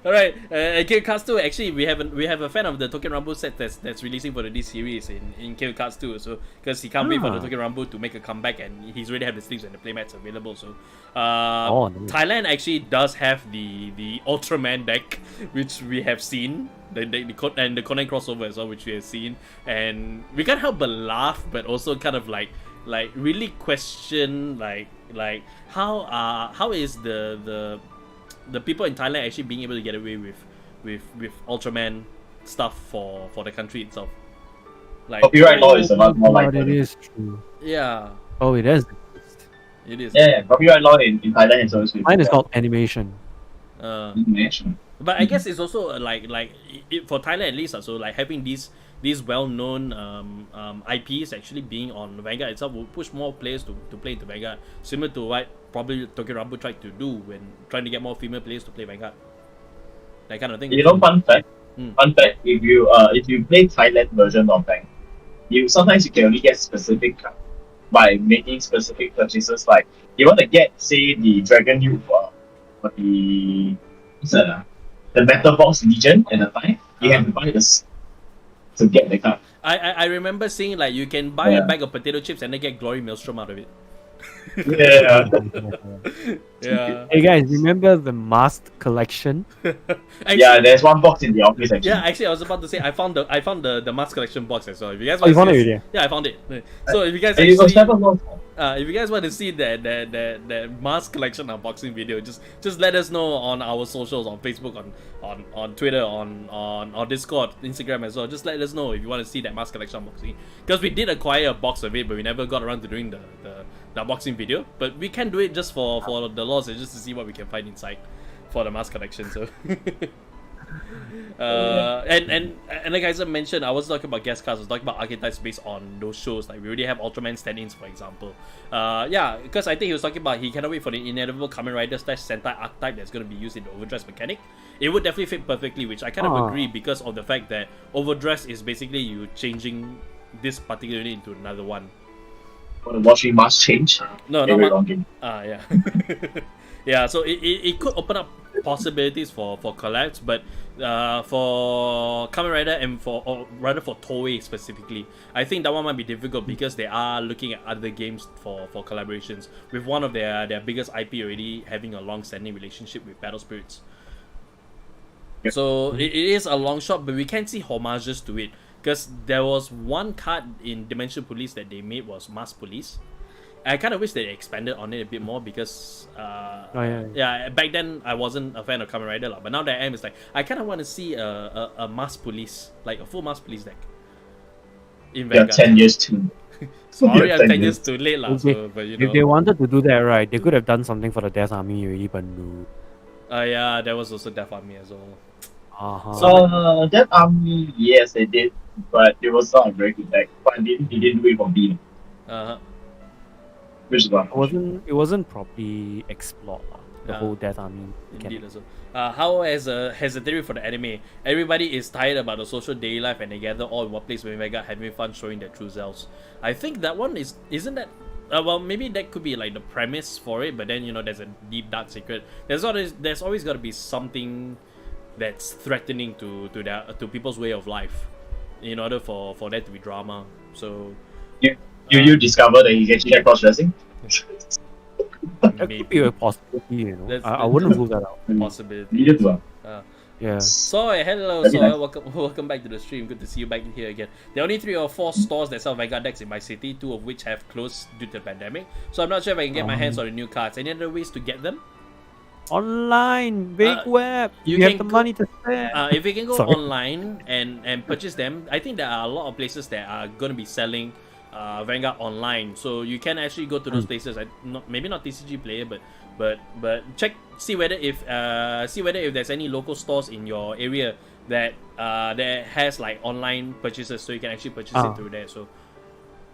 [SPEAKER 1] All right, Kill Cards 2. Actually, we have a fan of the Token Rumble set that's releasing for the D series in Kill Cards 2. So because he can't wait for the Token Rumble to make a comeback, and he's already have the sleeves and the playmats available. So
[SPEAKER 2] Nice.
[SPEAKER 1] Thailand actually does have the Ultraman deck, which we have seen. And the Conan crossover as well, which we have seen, and we can't help but laugh, but also kind of like really question like how is the people in Thailand actually being able to get away with Ultraman stuff for the country itself. Like
[SPEAKER 3] Copyright law is a lot more like
[SPEAKER 2] it is true.
[SPEAKER 1] Yeah,
[SPEAKER 2] Oh, it is.
[SPEAKER 1] it is.
[SPEAKER 3] Yeah, copyright law in Thailand is always
[SPEAKER 2] Mine is called animation.
[SPEAKER 3] animation.
[SPEAKER 1] But I guess it's also for Thailand at least. So like having these well-known IPs actually being on Vanguard itself will push more players to play into Vanguard, similar to what probably Tokyo Rumble tried to do when trying to get more female players to play Vanguard. That kind of thing.
[SPEAKER 3] You know, fun fact. If you play Thailand version of Vanguard, you sometimes you can only get specific by making specific purchases. Like you want to get, say, the Dragon Youth or the the Metal Box Legion at the time, you have to buy this to get the card.
[SPEAKER 1] I remember seeing like you can buy a bag of potato chips and then get Glory Maelstrom out of it.
[SPEAKER 3] Yeah.
[SPEAKER 1] Yeah.
[SPEAKER 2] Hey guys, remember the masked collection?
[SPEAKER 1] Actually,
[SPEAKER 3] Yeah, there's one box in the office actually.
[SPEAKER 1] yeah, actually, I was about to say I found the mask collection box as well. If you guys
[SPEAKER 2] Oh, you
[SPEAKER 1] want
[SPEAKER 2] found
[SPEAKER 1] to
[SPEAKER 2] it
[SPEAKER 1] see
[SPEAKER 2] already?
[SPEAKER 1] yeah, I found it. So if you guys
[SPEAKER 3] And it was
[SPEAKER 1] actually,
[SPEAKER 3] never lost.
[SPEAKER 1] if you guys want to see that mask collection unboxing video, just let us know on our socials, on Facebook, on Twitter, on Discord, Instagram as well. Just let us know if you want to see that mask collection unboxing, because we did acquire a box of it, but we never got around to doing the unboxing video. But we can do it just for the laws and just to see what we can find inside for the mask collection. So. And like I mentioned, I was talking about guest cards. I was talking about archetypes based on those shows. Like we already have Ultraman stand-ins, for example. Yeah, because I think he was talking about he cannot wait for the inevitable Kamen Rider / Sentai archetype that's going to be used in the Overdress mechanic. It would definitely fit perfectly, which I kind of agree because of the fact that Overdress is basically you changing this particular unit into another one.
[SPEAKER 3] For the watching mask change.
[SPEAKER 1] No,
[SPEAKER 3] Very
[SPEAKER 1] not
[SPEAKER 3] long game.
[SPEAKER 1] yeah. Yeah, so it could open up possibilities for collabs, but for Kamen Rider and or rather for Toei specifically, I think that one might be difficult because they are looking at other games for collaborations, with one of their biggest IP already having a long-standing relationship with Battle Spirits.
[SPEAKER 3] Yep.
[SPEAKER 1] So it is a long shot, but we can see homages to it, because there was one card in Dimension Police that they made was Mass Police. I kind of wish they expanded on it a bit more because yeah, back then I wasn't a fan of Kamen Rider, but now that I am, it's like I kind of want to see a Mass Police, like a full Mass Police deck in
[SPEAKER 3] You're
[SPEAKER 1] Vanguard.
[SPEAKER 3] 10 years too.
[SPEAKER 1] Sorry,
[SPEAKER 3] You're
[SPEAKER 1] I'm 10
[SPEAKER 3] 10
[SPEAKER 1] years too late, lah. So, but you know.
[SPEAKER 2] If they wanted to do that, right, they could have done something for the Death Army already, but no.
[SPEAKER 1] Yeah, there was also Death Army as well.
[SPEAKER 2] Uh-huh.
[SPEAKER 3] That army, yes, they did, but it was not a very good deck. But they didn't do it for B.
[SPEAKER 1] Uh-huh.
[SPEAKER 3] Which is one.
[SPEAKER 2] It wasn't properly explored. the whole Death Army
[SPEAKER 1] Indeed,
[SPEAKER 2] mechanic.
[SPEAKER 1] also. How has a theory for the anime? Everybody is tired about the social daily life, and they gather all in one place when Vanguard having fun showing their true selves. I think that one isn't that. Well, maybe that could be like the premise for it, but then there's a deep dark secret. There's always got to be something that's threatening to people's way of life, in order for that to be drama. So
[SPEAKER 3] You discover that he's actually cross dressing.
[SPEAKER 2] That could be a possibility, I wouldn't rule that out.
[SPEAKER 1] Possibility.
[SPEAKER 3] Needed to.
[SPEAKER 2] Yeah.
[SPEAKER 1] Soy, hello,
[SPEAKER 3] That'd be
[SPEAKER 1] Soy.
[SPEAKER 3] nice.
[SPEAKER 1] Welcome back to the stream. Good to see you back here again. There are only 3 or 4 stores that sell Vanguard decks in my city, 2 of which have closed due to the pandemic. So I'm not sure if I can get my hands on the new cards. Any other ways to get them?
[SPEAKER 2] Online, big web.
[SPEAKER 1] you
[SPEAKER 2] You have
[SPEAKER 1] can
[SPEAKER 2] the
[SPEAKER 1] go-
[SPEAKER 2] money to spend.
[SPEAKER 1] If you can go
[SPEAKER 2] Sorry.
[SPEAKER 1] online and purchase them, I think there are a lot of places that are going to be selling Vanguard online. So you can actually go to those places. Maybe not TCG player, but see whether if there's any local stores in your area that has like online purchases, so you can actually purchase it through there. So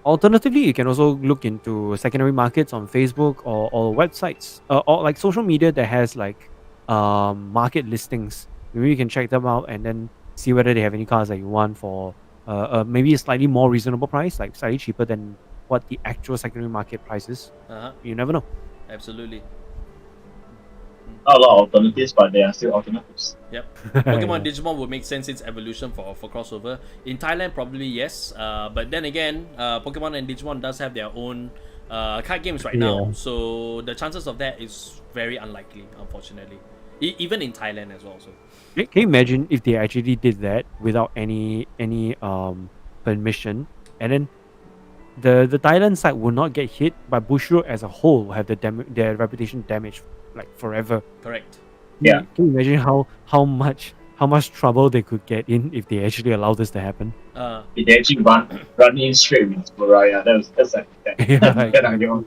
[SPEAKER 2] Alternatively, you can also look into secondary markets on Facebook or websites or like social media that has like market listings. Maybe you can check them out and then see whether they have any cards that you want for maybe a slightly more reasonable price, like slightly cheaper than what the actual secondary market price is. You never know.
[SPEAKER 1] absolutely.
[SPEAKER 3] Not a lot of alternatives, but there are still alternatives.
[SPEAKER 1] Yep. Pokemon Digimon would make sense its evolution for crossover. In Thailand, probably yes. But then again, Pokemon and Digimon does have their own card games right now.
[SPEAKER 2] Yeah.
[SPEAKER 1] So the chances of that is very unlikely, unfortunately. Even in Thailand as well. So
[SPEAKER 2] Can you imagine if they actually did that without any permission, and then the Thailand side will not get hit, but Bushiroad as a whole will have their reputation damaged like forever.
[SPEAKER 1] correct.
[SPEAKER 3] Yeah.
[SPEAKER 2] Can you imagine how much trouble they could get in if they actually allow this to happen?
[SPEAKER 3] They actually run in straight with Mariah. That's like that.
[SPEAKER 2] Yeah,
[SPEAKER 3] That argument.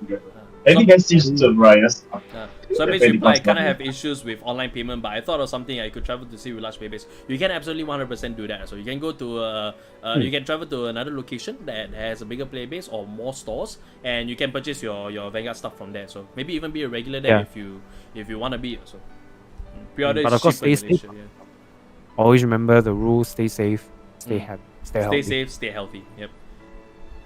[SPEAKER 3] I think that's just to Mariah's.
[SPEAKER 1] So
[SPEAKER 3] Yeah,
[SPEAKER 1] basically,
[SPEAKER 3] very
[SPEAKER 1] I kind
[SPEAKER 3] possible.
[SPEAKER 1] of have issues with online payment, but I thought of something I could travel to see with large babies. You can absolutely 100% do that. So you can go to you can travel to another location that has a bigger player base or more stores, and you can purchase your Vanguard stuff from there. So maybe even be a regular there if you want to be. So pre-order
[SPEAKER 2] But
[SPEAKER 1] is
[SPEAKER 2] of course,
[SPEAKER 1] cheaper
[SPEAKER 2] stay
[SPEAKER 1] than
[SPEAKER 2] safe.
[SPEAKER 1] Asia,
[SPEAKER 2] Always remember the rules. Stay safe. Stay happy. Stay healthy.
[SPEAKER 1] Stay safe, stay healthy. Yep.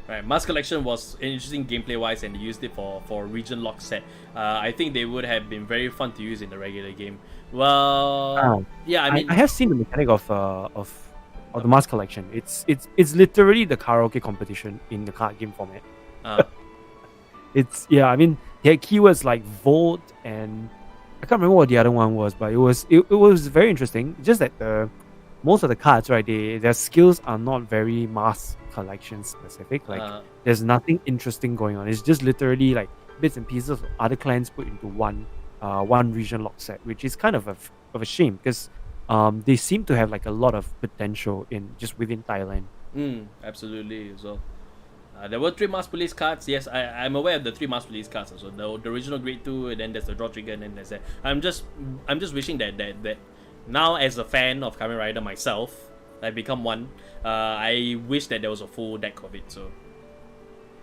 [SPEAKER 1] Right, Mask Collection was interesting gameplay wise, and they used it for region lock set. I think they would have been very fun to use in the regular game. Well, yeah, I mean,
[SPEAKER 2] I have seen the mechanic of the mask collection. It's literally the karaoke competition in the card game format. I mean, they had keywords like vote and I can't remember what the other one was, but it was very interesting. Just that most of the cards, right, their skills are not very mask collection specific. Like there's nothing interesting going on. It's just literally like bits and pieces of other clans put into one region lock set, which is kind of a shame because they seem to have like a lot of potential within Thailand.
[SPEAKER 1] Absolutely. So there were 3 Mask Police cards. Yes, I'm aware of the 3 Mask Police cards. So the original Grade 2, and then there's the Draw Trigger, and then there's that. I'm just wishing that now, as a fan of Kamen Rider myself, I become one. I wish that there was a full deck of it. So,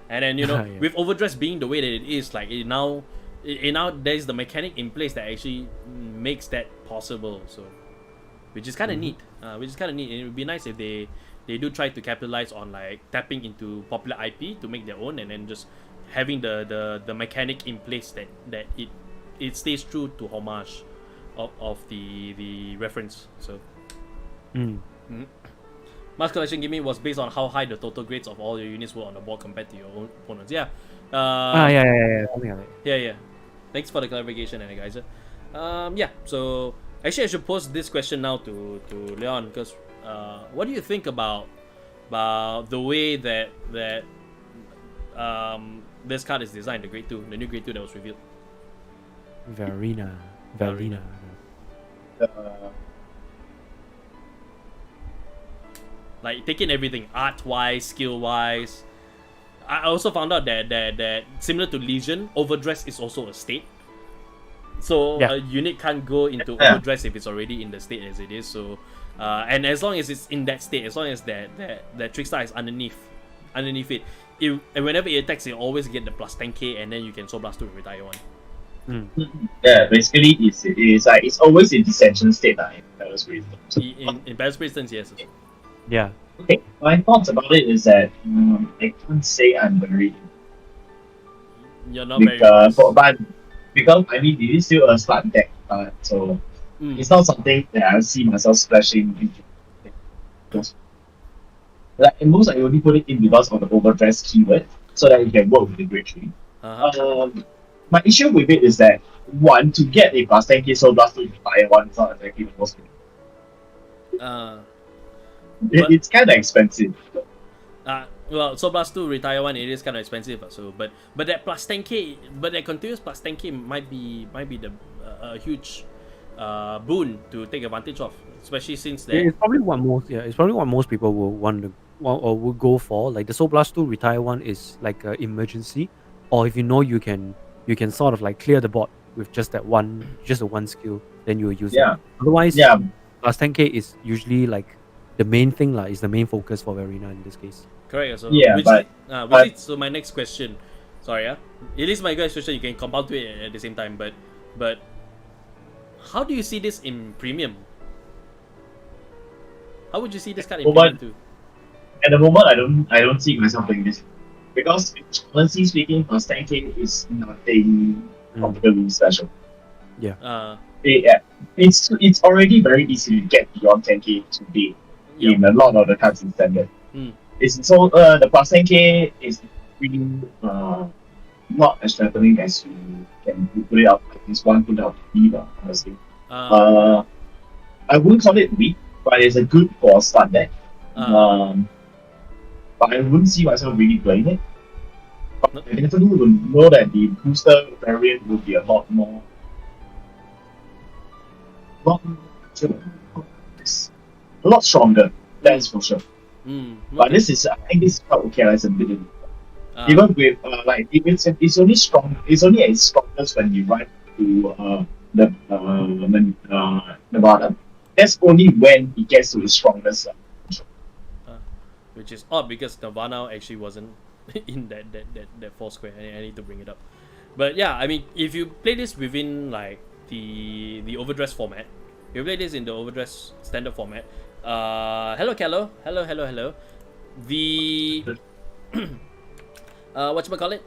[SPEAKER 1] and then
[SPEAKER 2] Yeah.
[SPEAKER 1] with Overdress being the way that it is, like it now there's the mechanic in place that actually makes that possible. So, which is kind of neat. And it would be nice if they do try to capitalize on like tapping into popular IP to make their own, and then just having the mechanic in place that it stays true to homage of the reference. So Mask Collection Gaming was based on how high the total grades of all your units were on the board compared to your own opponents. Yeah.
[SPEAKER 2] Something like that.
[SPEAKER 1] Yeah. Thanks for the clarification, Energizer. Yeah. So actually, I should pose this question now to Leon, because what do you think about the way that this card is designed, the Grade 2, the new Grade 2 that was revealed?
[SPEAKER 2] Varina.
[SPEAKER 1] Like taking everything, art-wise, skill-wise. I also found out that similar to Legion, Overdress is also a state. So
[SPEAKER 2] Yeah.
[SPEAKER 1] a unit can't go into Overdress if it's already in the state as it is. So and as long as it's in that state, as long as that Trickstar is underneath it, and whenever it attacks, you always get the plus 10k, and then you can Soul Blast to retire one.
[SPEAKER 3] Yeah, basically it's like it's always in dissension state in Paris Prism.
[SPEAKER 1] In Paris Pristons, yes.
[SPEAKER 2] Yeah.
[SPEAKER 3] Okay, my thoughts about it is that I can't say I'm very
[SPEAKER 1] You're not very impressed.
[SPEAKER 3] because I mean it is still a start deck card, so it's not something that I see myself splashing into. Like at most I only put it in because of the overdress keyword, so that it can work with the grade 3. My issue with it is that one, to get a plus 10k soul blast to fire one is not exactly the most it's kinda expensive.
[SPEAKER 1] Well, so plus 2 retire 1 it is kind of expensive, so but that plus 10k, but that continuous plus 10k might be the a huge boon to take advantage of, especially since that
[SPEAKER 2] It's probably what most people will want to or will go for. Like the Soul Blast 2 retire one is like an emergency, or if you know you can sort of like clear the board with just that one skill, then you will use it. Otherwise, plus 10k is usually like the main thing is the main focus for Arena in this case.
[SPEAKER 1] Correct. So
[SPEAKER 3] which
[SPEAKER 1] leads to my next question. Sorry, it is my next question. You can compound to it at the same time, but how do you see this in premium? How would you see this card in premium too?
[SPEAKER 3] At the moment, I don't see myself playing this because honestly speaking, plus 10k is nothing particularly special.
[SPEAKER 2] Yeah.
[SPEAKER 3] It's already very easy to get beyond 10k today in a lot of the cards in standard. It's so the plus 10k is really not as threatening as you can put it out. It's one put out either, honestly. I wouldn't call it weak, but it's a good for start deck. But I wouldn't see myself really playing it. But I definitely would know that the booster variant will be a lot more. A lot stronger, that's for sure. But this is, I think this is quite okay as a million. Even with like it's only strong. It's only as strongest when you run to Nevada. That's only when it gets to its strongest.
[SPEAKER 1] Which is odd because Nirvana actually wasn't in that 4 square. I need to bring it up. But yeah, I mean, if you play this within like the overdress format, if you play this in the overdress standard format. Hello, Kello. Hello. The whatchamacallit?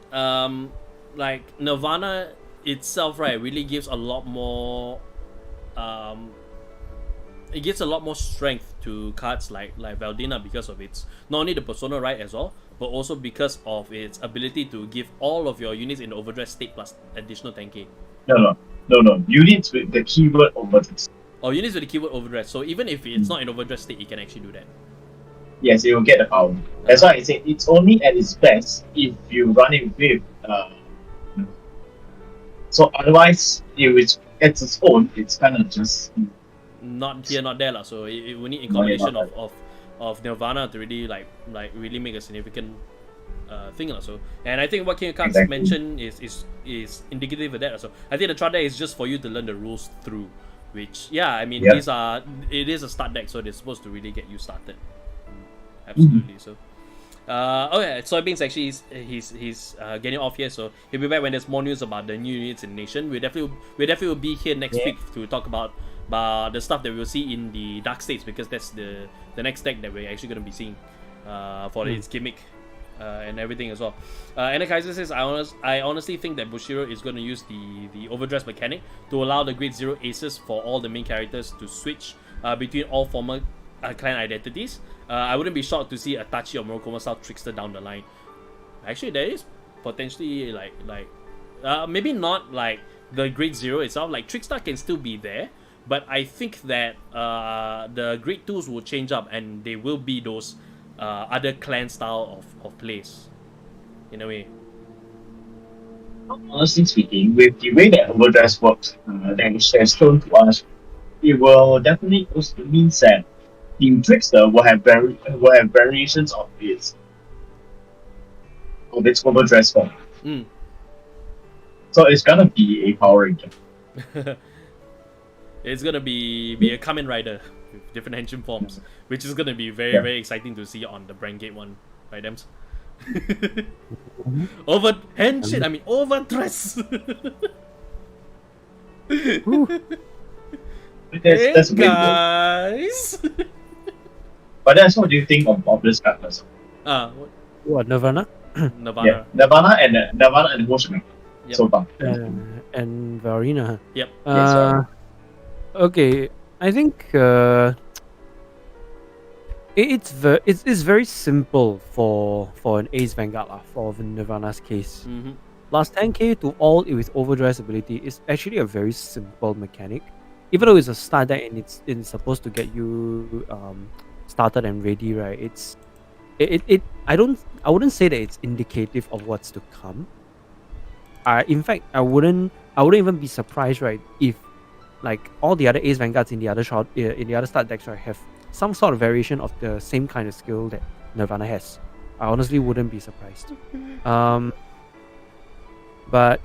[SPEAKER 1] Like Nirvana itself, right, really gives a lot more. It gives a lot more strength to cards like Valdina because of its not only the persona right as well, but also because of its ability to give all of your units in the overdress state plus additional 10k.
[SPEAKER 3] No. Units with the keyword overdress.
[SPEAKER 1] Oh, units with the keyword overdress. So even if it's not in overdress state, you can actually do that.
[SPEAKER 3] Yes, it will get the power. That's why I say it's only at its best if you run it with. So otherwise, if it's at its own, it's kind of just.
[SPEAKER 1] Not here, not there, lah. So it will need a combination of Nirvana to really really make a significant thing, lah. So and I think what King of Cards mentioned is indicative of that. So I think the trial deck is just for you to learn the rules through, which I mean it is a start deck, so they're supposed to really get you started. Absolutely. So Soybeans actually he's getting off here, so he'll be back when there's more news about the new units in the nation. We definitely will be here next week to talk about the stuff that we'll see in the Dark States, because that's the next deck that we're actually going to be seeing for its gimmick and everything as well. Anna Kaiser says, I honestly think that Bushiro is going to use the overdress mechanic to allow the grade 0 aces for all the main characters to switch between all former clan identities. I wouldn't be shocked to see a Tachi or Murokoma style trickster down the line. Actually, there is potentially maybe not like the grade 0 itself. Like trickster can still be there, but I think that the grade 2s will change up and they will be those other clan style of plays in a way.
[SPEAKER 3] Honestly speaking, with the way that overdress works, that is shown to us, it will definitely also means that the trickster will have variations of its overdress form. So it's gonna be a Power Ranger.
[SPEAKER 1] It's gonna be a Kamen Rider with different engine forms, which is gonna be very exciting to see on the Brandgate one, right, Dems? Overdress.
[SPEAKER 3] That's a win, though.
[SPEAKER 1] guys.
[SPEAKER 3] But that's what do you think of this card first?
[SPEAKER 1] What?
[SPEAKER 2] What, Nirvana?
[SPEAKER 1] Nirvana.
[SPEAKER 3] Yeah, Nirvana and Motion
[SPEAKER 1] Yep.
[SPEAKER 3] so far.
[SPEAKER 2] And Varina.
[SPEAKER 1] Yep.
[SPEAKER 3] Yes, sir.
[SPEAKER 2] Okay, I think it's very simple for an Ace Vanguard for Nirvana's case.
[SPEAKER 1] Mm-hmm.
[SPEAKER 2] Plus 10k to all with overdress ability is actually a very simple mechanic. Even though it's a start deck and it's supposed to get you started and ready, right? I wouldn't say that it's indicative of what's to come. In fact, I wouldn't even be surprised, right, if like all the other Ace Vanguards in the other start decks, right, have some sort of variation of the same kind of skill that Nirvana has. I honestly wouldn't be surprised. But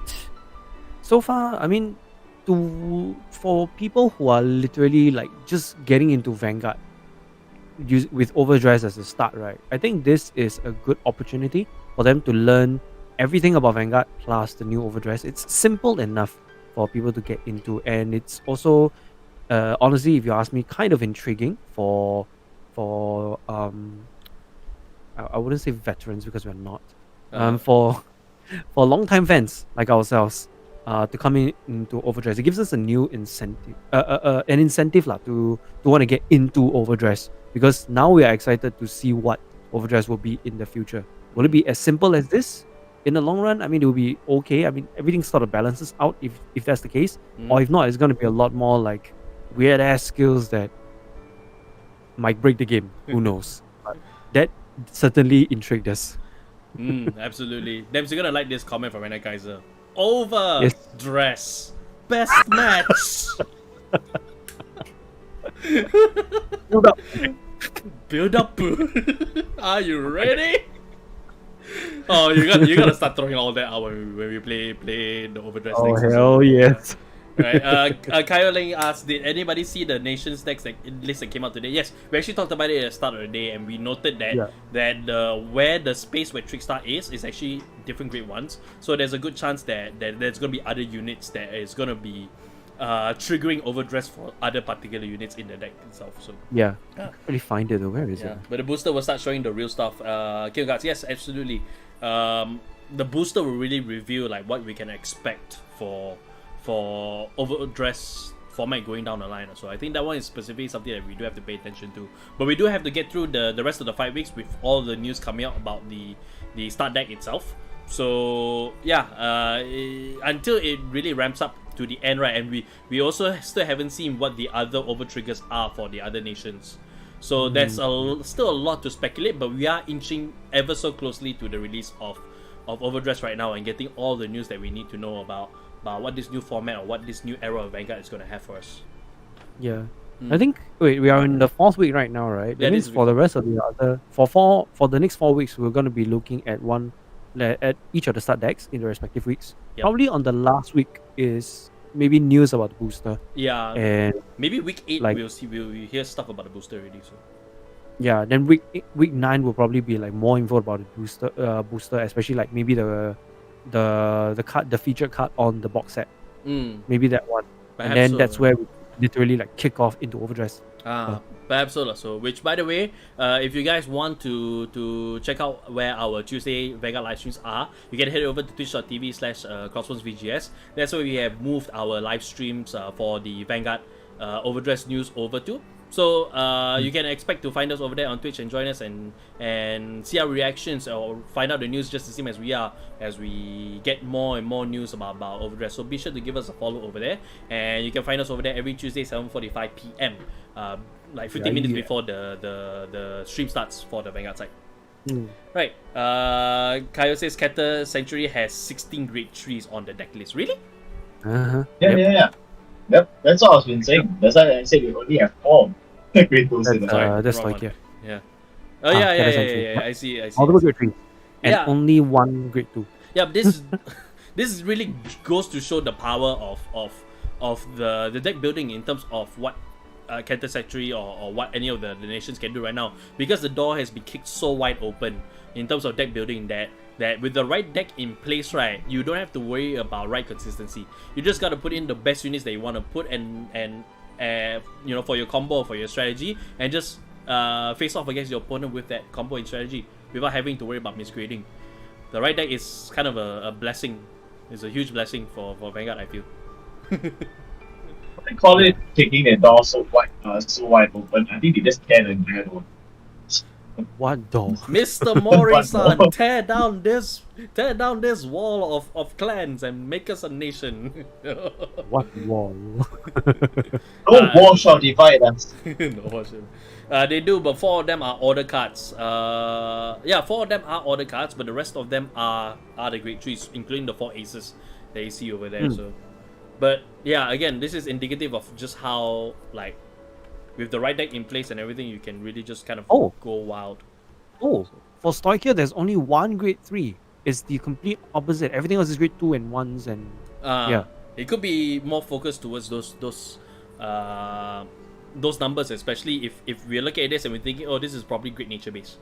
[SPEAKER 2] so far, I mean, for people who are literally like just getting into Vanguard with Overdress as a start, right? I think this is a good opportunity for them to learn everything about Vanguard plus the new Overdress. It's simple enough for people to get into, and it's also honestly, if you ask me, kind of intriguing for I wouldn't say veterans because we're not. For long-time fans like ourselves, to come into Overdress, it gives us a new incentive, an incentive to want to get into Overdress, because now we are excited to see what Overdress will be in the future. Will it be as simple as this in the long run? I mean, it will be okay. I mean, everything sort of balances out if that's the case, or if not, it's going to be a lot more like weird ass skills that might break the game. Who knows? But that certainly intrigued us.
[SPEAKER 1] Absolutely. Them's gonna like this comment from Anna Kaiser. Overdress. Best match. Build up. Are you ready? Oh, you gotta start throwing all that out when we play the Overdress
[SPEAKER 2] Oh
[SPEAKER 1] decks.
[SPEAKER 2] hell yes.
[SPEAKER 1] Right. Kyle Ling asked, did anybody see the Nations decks list that came out today? Yes, we actually talked about it at the start of the day, and we noted that where the space where Trickstar is actually different grade ones. So there's a good chance that there's gonna be other units that is gonna be triggering Overdress for other particular units in the deck itself. So
[SPEAKER 2] I can't really find it though. Where is it?
[SPEAKER 1] But the booster will start showing the real stuff. King of Guards, yes, absolutely. The booster will really reveal like what we can expect for Overdress format going down the line. So I think that one is specifically something that we do have to pay attention to. But we do have to get through the rest of the 5 weeks with all the news coming out about the start deck itself. So until it really ramps up to the end, right? And we also still haven't seen what the other over triggers are for the other nations. So there's still a lot to speculate, but we are inching ever so closely to the release of Overdress right now and getting all the news that we need to know about what this new format or what this new era of Vanguard is going to have for us.
[SPEAKER 2] I think we are in the 4th week right now, right? That means for the rest of the other for the next 4 weeks, we're going to be looking at at each of the start decks in the respective weeks. Probably on the last week is maybe news about the booster. And
[SPEAKER 1] maybe week 8 we'll hear stuff about the booster already. So
[SPEAKER 2] then week 9 will probably be like more info about the booster, especially like maybe the card, the featured card on the box set. Maybe that one.
[SPEAKER 1] Perhaps
[SPEAKER 2] and then that's where we literally like kick off into Overdress.
[SPEAKER 1] Perhaps so. So, which by the way, if you guys want to check out where our Tuesday Vanguard live streams are, you can head over to twitch.tv/CVGS. That's where we have moved our live streams for the Vanguard Overdress news over to. So you can expect to find us over there on Twitch and join us and see our reactions or find out the news just the same as we are as we get more and more news about Overdress. So be sure to give us a follow over there, and you can find us over there every Tuesday 7:45 PM, like 15 minutes before the stream starts for the Vanguard side. Right. Kaio says Scatter Sanctuary has 16 grade 3s on the deck list. Really?
[SPEAKER 3] Yep, that's what I've been saying. That's why I said we only have 4 grade 2s in the deck.
[SPEAKER 2] That's like
[SPEAKER 1] I see.
[SPEAKER 2] All the grade 3 and only 1 grade 2.
[SPEAKER 1] Yeah, this is really goes to show the power of the deck building in terms of what Cantor Secretary or what any of the nations can do right now, because the door has been kicked so wide open in terms of deck building that with the right deck in place, right, you don't have to worry about right consistency. You just gotta put in the best units that you want to put and you know, for your combo or for your strategy, and just face off against your opponent with that combo and strategy without having to worry about miscreating. The right deck is kind of a blessing. It's a huge blessing for Vanguard, I feel.
[SPEAKER 3] I call it kicking the door so wide open. I think they just tear the entire door.
[SPEAKER 2] What door?
[SPEAKER 1] Mr. Morrison, tear down this wall of clans and make us a nation.
[SPEAKER 2] What wall?
[SPEAKER 3] No wall shall divide us.
[SPEAKER 1] No wall shall. They do, but 4 of them are order cards. Yeah, 4 of them are order cards, but the rest of them are the great trees, including the 4 aces that you see over there. So, but yeah, again, this is indicative of just how, like, with the right deck in place and everything, you can really just kind of go wild.
[SPEAKER 2] Oh, for Stoichia, there's only one grade 3. It's the complete opposite. Everything else is grade 2 and 1s, and yeah.
[SPEAKER 1] It could be more focused towards those numbers, especially if we're looking at this and we're thinking, oh, this is probably great nature based.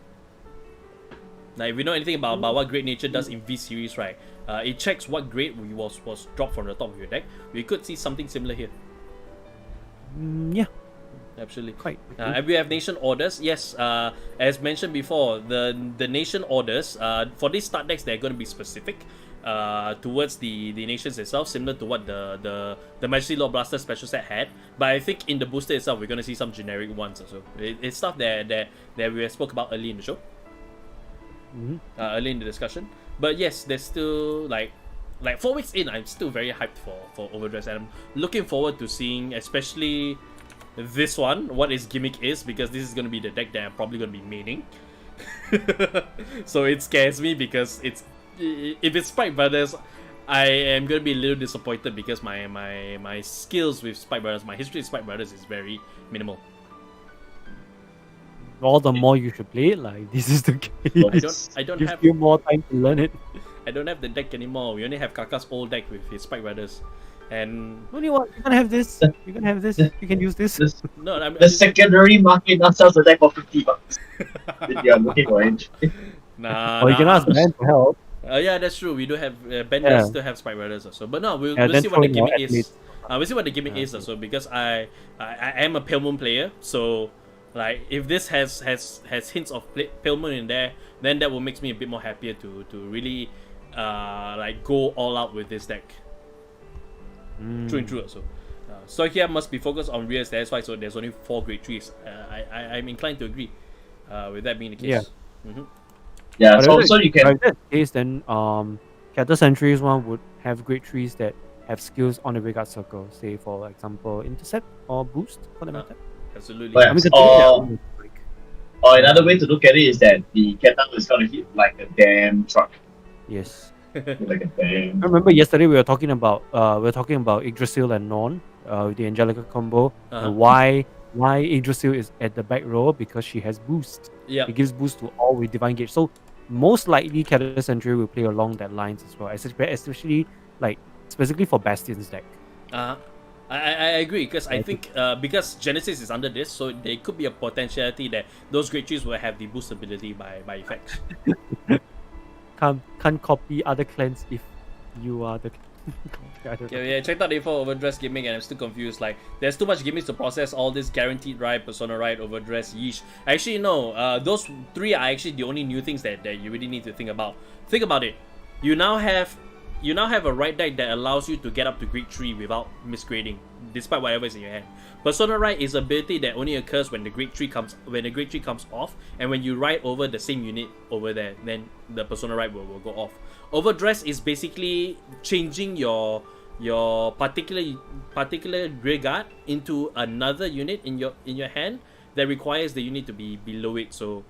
[SPEAKER 1] Now, if we know anything about what great nature does in V series, right? It checks what grade was dropped from the top of your deck. We could see something similar here.
[SPEAKER 2] Yeah.
[SPEAKER 1] Absolutely.
[SPEAKER 2] Quite.
[SPEAKER 1] And we have nation orders. Yes, as mentioned before, the nation orders, for these start decks, they're going to be specific towards the nations itself, similar to what the Majesty Lord Blaster special set had. But I think in the booster itself, we're going to see some generic ones also. It's stuff that we spoke about early in the show, early in the discussion. But yes, there's still like 4 weeks in, I'm still very hyped for Overdress, and I'm looking forward to seeing, especially this one, what its gimmick is, because this is going to be the deck that I'm probably going to be maining. So it scares me, because if it's Spike Brothers, I am going to be a little disappointed, because my skills with Spike Brothers, my history with Spike Brothers is very minimal.
[SPEAKER 2] All the more you should play it, like this is the case.
[SPEAKER 1] I don't
[SPEAKER 2] Gives
[SPEAKER 1] have
[SPEAKER 2] you more time to learn it.
[SPEAKER 1] I don't have the deck anymore. We only have Kaka's old deck with his Spike Brothers. And
[SPEAKER 2] only what? You can have this. You can have this. You can use this.
[SPEAKER 1] No,
[SPEAKER 3] the secondary market now sells the deck for $50. If you are looking for it.
[SPEAKER 2] Or you can ask Ben to help.
[SPEAKER 1] Yeah, that's true. We do have Ben does still have Spike Brothers also. But no, we'll see what the gimmick is. We'll see what the gimmick is also, because I am a Pale Moon player, so like if this has hints of Pale Moon in there, then that will make me a bit more happier to really like go all out with this deck. True and true also. So here must be focused on rears, that's why there's only 4 grade 3s. I'm inclined to agree with that being the case.
[SPEAKER 3] Yeah, so you can...
[SPEAKER 2] If that's the case, then Cantor Sentries one would have grade 3s that have skills on the Vanguard circle, say for example Intercept or Boost for the matter.
[SPEAKER 1] Absolutely.
[SPEAKER 3] But, or another way to look at it is that the Cantor is going to hit like a damn truck.
[SPEAKER 2] Yes.
[SPEAKER 3] Like a damn...
[SPEAKER 2] I remember yesterday we were talking about Yggdrasil and Norn with the Angelica combo, and why Yggdrasil is at the back row, because she has boost.
[SPEAKER 1] Yeah.
[SPEAKER 2] It gives boost to all with Divine Gauge. So most likely Cantor Sentry will play along that lines as well, especially like specifically for Bastion's deck.
[SPEAKER 1] I agree, because I think because Genesis is under this, so there could be a potentiality that those great trees will have the boost ability by effects.
[SPEAKER 2] Can't copy other clans if you are the...
[SPEAKER 1] Yeah, checked out the info Overdress gimmick, and I'm still confused. Like, there's too much gimmicks to process. All this guaranteed ride, persona ride, Overdress, yeesh. Actually, no. Those 3 are actually the only new things that you really need to think about. Think about it. You now have a right deck that allows you to get up to grade 3 without misgrading, despite whatever is in your hand. Persona Ride is an ability that only occurs when the grade 3 comes off, and when you ride over the same unit over there, then the Persona Ride will go off. Overdress is basically changing your particular rear guard into another unit in your hand that requires the unit to be below it. So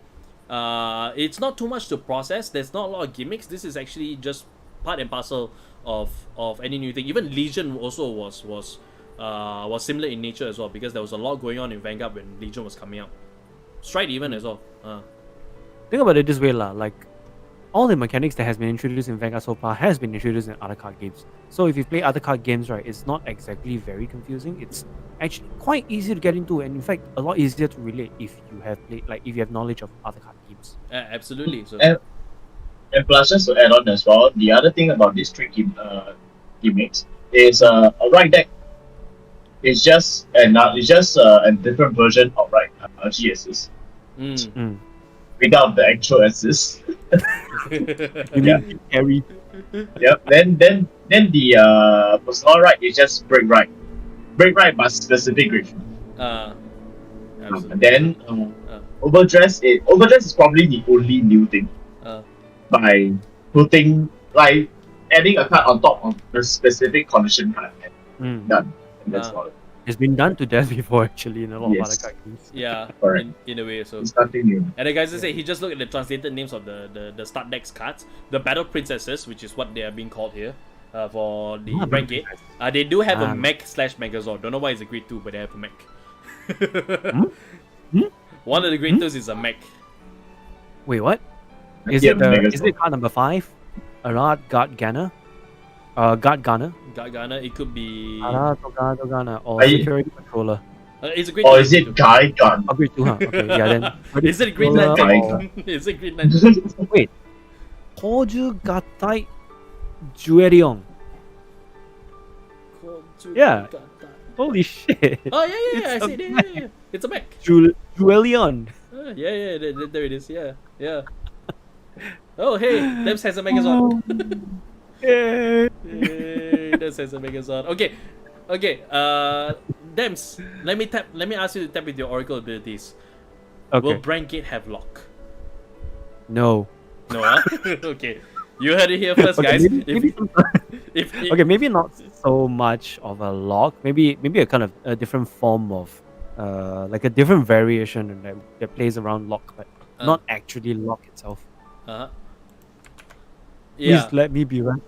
[SPEAKER 1] it's not too much to process. There's not a lot of gimmicks. This is actually just part and parcel of any new thing. Even Legion also was similar in nature as well, because there was a lot going on in Vanguard when Legion was coming out. Stride even as well.
[SPEAKER 2] Think about it this way, like all the mechanics that has been introduced in Vanguard so far has been introduced in other card games. So if you play other card games, right, it's not exactly very confusing. It's actually quite easy to get into, and in fact, a lot easier to relate if you have played, like if you have knowledge of other card games.
[SPEAKER 1] Absolutely. So
[SPEAKER 3] And plus, just to add on as well, the other thing about these three gimmicks is a right deck. It's just a different version of GSs without the actual assist.
[SPEAKER 2] You mean carry?
[SPEAKER 3] Yep. Then the personal right is just break right but specific grade.
[SPEAKER 1] Absolutely.
[SPEAKER 3] Then overdress is probably the only new thing by putting adding a card on top of the specific condition card. Done. And that's all.
[SPEAKER 2] It's been done to death before, actually, in a lot of other card games.
[SPEAKER 1] Yeah,
[SPEAKER 3] Correct.
[SPEAKER 1] in a way. So
[SPEAKER 3] It's nothing new.
[SPEAKER 1] and the guys say he just looked at the translated names of the start decks cards, the battle princesses, which is what they are being called here. For the rank 8. They do have a mech / Megazord. Don't know why it's a grade 2, but they have a mech. One of the grade 2s is a mech.
[SPEAKER 2] Wait, what? Is it card number 5? Arad Guard Gunner? Guard Gunner?
[SPEAKER 1] Guard Gunner, it could be...
[SPEAKER 2] Guard Gunner, or Security Controller.
[SPEAKER 1] It's a grade 2.
[SPEAKER 3] Or is it Guy Gun?
[SPEAKER 2] Oh, grade 2, huh? Okay, yeah, then...
[SPEAKER 1] Is it grade 9? Is it grade 9?
[SPEAKER 2] Wait. Koju Gatai Juerion. Yeah. Holy shit.
[SPEAKER 1] Oh, yeah, I see it. Yeah. It's a mech.
[SPEAKER 2] Juelion.
[SPEAKER 1] Yeah, there it is. Yeah. Oh, hey, Debs has a Megazord.
[SPEAKER 2] Yay.
[SPEAKER 1] Debs has a Megazord. Okay. Dems, let me ask you to tap with your Oracle abilities.
[SPEAKER 2] Okay.
[SPEAKER 1] Will Brandgate have lock?
[SPEAKER 2] No.
[SPEAKER 1] No, huh? Okay. You heard it here first, guys.
[SPEAKER 2] Okay, maybe not so much of a lock. Maybe a kind of a different form of, like a different variation that plays around lock, but not actually lock itself.
[SPEAKER 1] Yeah.
[SPEAKER 2] Please let me be right.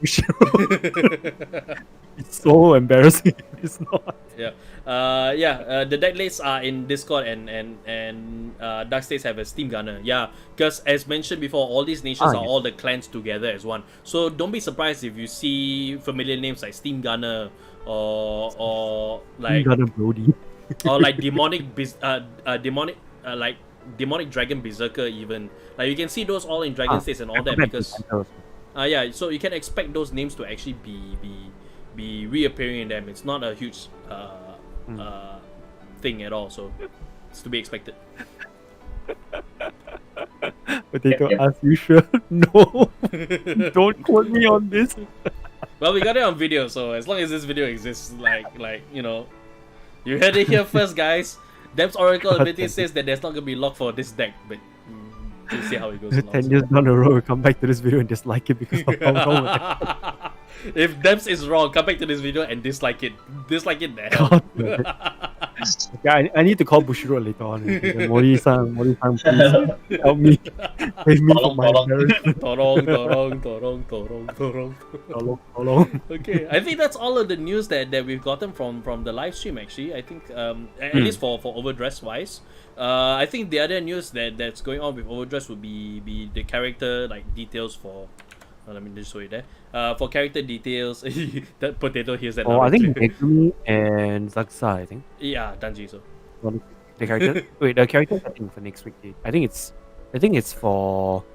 [SPEAKER 2] It's so embarrassing. It's not.
[SPEAKER 1] Yeah. The deck lists are in Discord and Dark States have a Steam Gunner. Yeah, because as mentioned before, all these nations are all the clans together as one. So don't be surprised if you see familiar names like Steam Gunner or like
[SPEAKER 2] Gunner Brody.
[SPEAKER 1] or like demonic dragon berserker even. Like you can see those all in Dragon States and all that because yeah, so you can expect those names to actually be reappearing in them. It's not a huge thing at all, so it's to be expected.
[SPEAKER 2] Potato, are you sure? No. Don't quote me on this.
[SPEAKER 1] Well, we got it on video, so as long as this video exists, like you know, you heard it here first, guys. Deb's Oracle ability says that there's not gonna be lock for this deck, but we'll see how it goes.
[SPEAKER 2] 10 years down the road, we'll come back to this video and dislike it because of how wrong it is.
[SPEAKER 1] If Debs is wrong, come back to this video and dislike it. Dislike it the hell.
[SPEAKER 2] Yeah, I need to call Bushiro later on. Mori-san, please help me. Save me from my embarrassment.
[SPEAKER 1] Okay, I think that's all of the news that we've gotten from the live stream actually. I think at least for Overdress wise. I think the other news that's going on with Overdress would be the character details for let me just show you there. For character details, that Potato hears that.
[SPEAKER 2] I think Megumi and Zaksa, I think.
[SPEAKER 1] Yeah, Danji. So
[SPEAKER 2] the character. Wait, the character I think for next week. I think it's for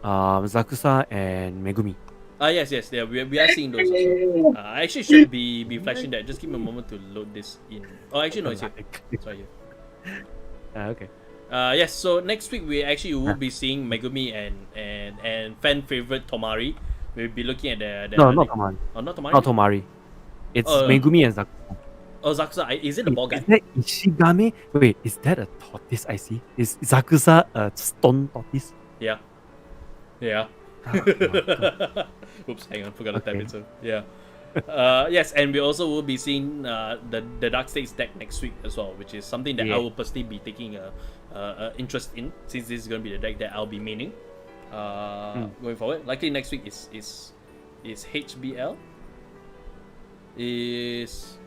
[SPEAKER 2] Zakusa and Megumi.
[SPEAKER 1] Yes, yeah, we are seeing those also. I actually should be flashing that. Just give me a moment to load this in. Oh, actually no, it's here. It's right here.
[SPEAKER 2] Okay.
[SPEAKER 1] Yes, so next week we actually will be seeing Megumi and fan favorite Tomari. We'll be looking at the
[SPEAKER 2] No, not Tomari.
[SPEAKER 1] Oh, not Tomari?
[SPEAKER 2] Not Tomari. It's Megumi and Zakusa.
[SPEAKER 1] Oh, Zakusa. Is it the ball guy?
[SPEAKER 2] Is that Ishigame? Wait, is that a tortoise I see? Is Zakusa a stone tortoise?
[SPEAKER 1] Yeah. Oops, hang on, forgot to type it. So yeah. Yes, and we also will be seeing the Dark States deck next week as well, which is something that I will personally be taking a interest in, since this is going to be the deck that I'll be maining going forward. Likely next week is HBL is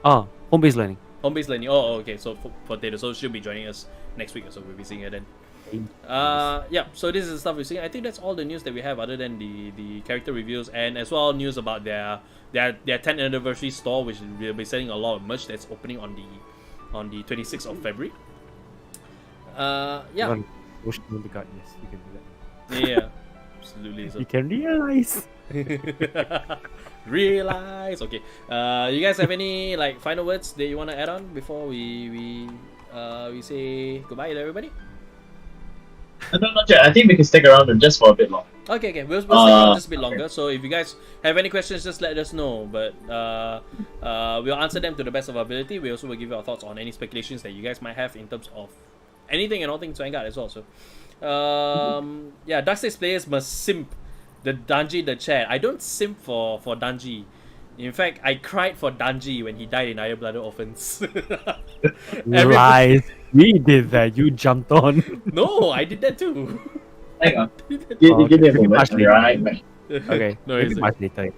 [SPEAKER 2] home-based learning.
[SPEAKER 1] Home-based learning. Oh, okay. So for Potato, so she'll be joining us next week, so we'll be seeing her then. Yeah, so this is the stuff we're seeing. I think that's all the news that we have other than the character reviews, and as well news about their 10th anniversary store, which will be selling a lot of merch that's opening on the 26th of February. Yeah.
[SPEAKER 2] Push down the card, yes, you can do that.
[SPEAKER 1] Yeah, absolutely. So.
[SPEAKER 2] You can realize.
[SPEAKER 1] Realize. Okay. You guys have any like final words that you want to add on before we say goodbye to everybody?
[SPEAKER 3] No, not yet. I think we can stick around just for a bit longer.
[SPEAKER 1] Okay. We'll stick around just a bit longer. So if you guys have any questions, just let us know. But we'll answer them to the best of our ability. We also will give you our thoughts on any speculations that you guys might have in terms of anything and all things Vanguard as well. So, yeah, Dark Stage players must simp the Danji the chat. I don't simp for Danji. In fact, I cried for Danji when he died in Iron Blooded Orphans.
[SPEAKER 2] Lies. We did that. You jumped on.
[SPEAKER 1] No, I did that too.
[SPEAKER 3] Hang on.
[SPEAKER 2] Okay.
[SPEAKER 3] Give me a moment.
[SPEAKER 2] Much later.
[SPEAKER 3] Right?
[SPEAKER 2] Okay.
[SPEAKER 1] No,
[SPEAKER 2] Maybe
[SPEAKER 1] it's
[SPEAKER 2] much later.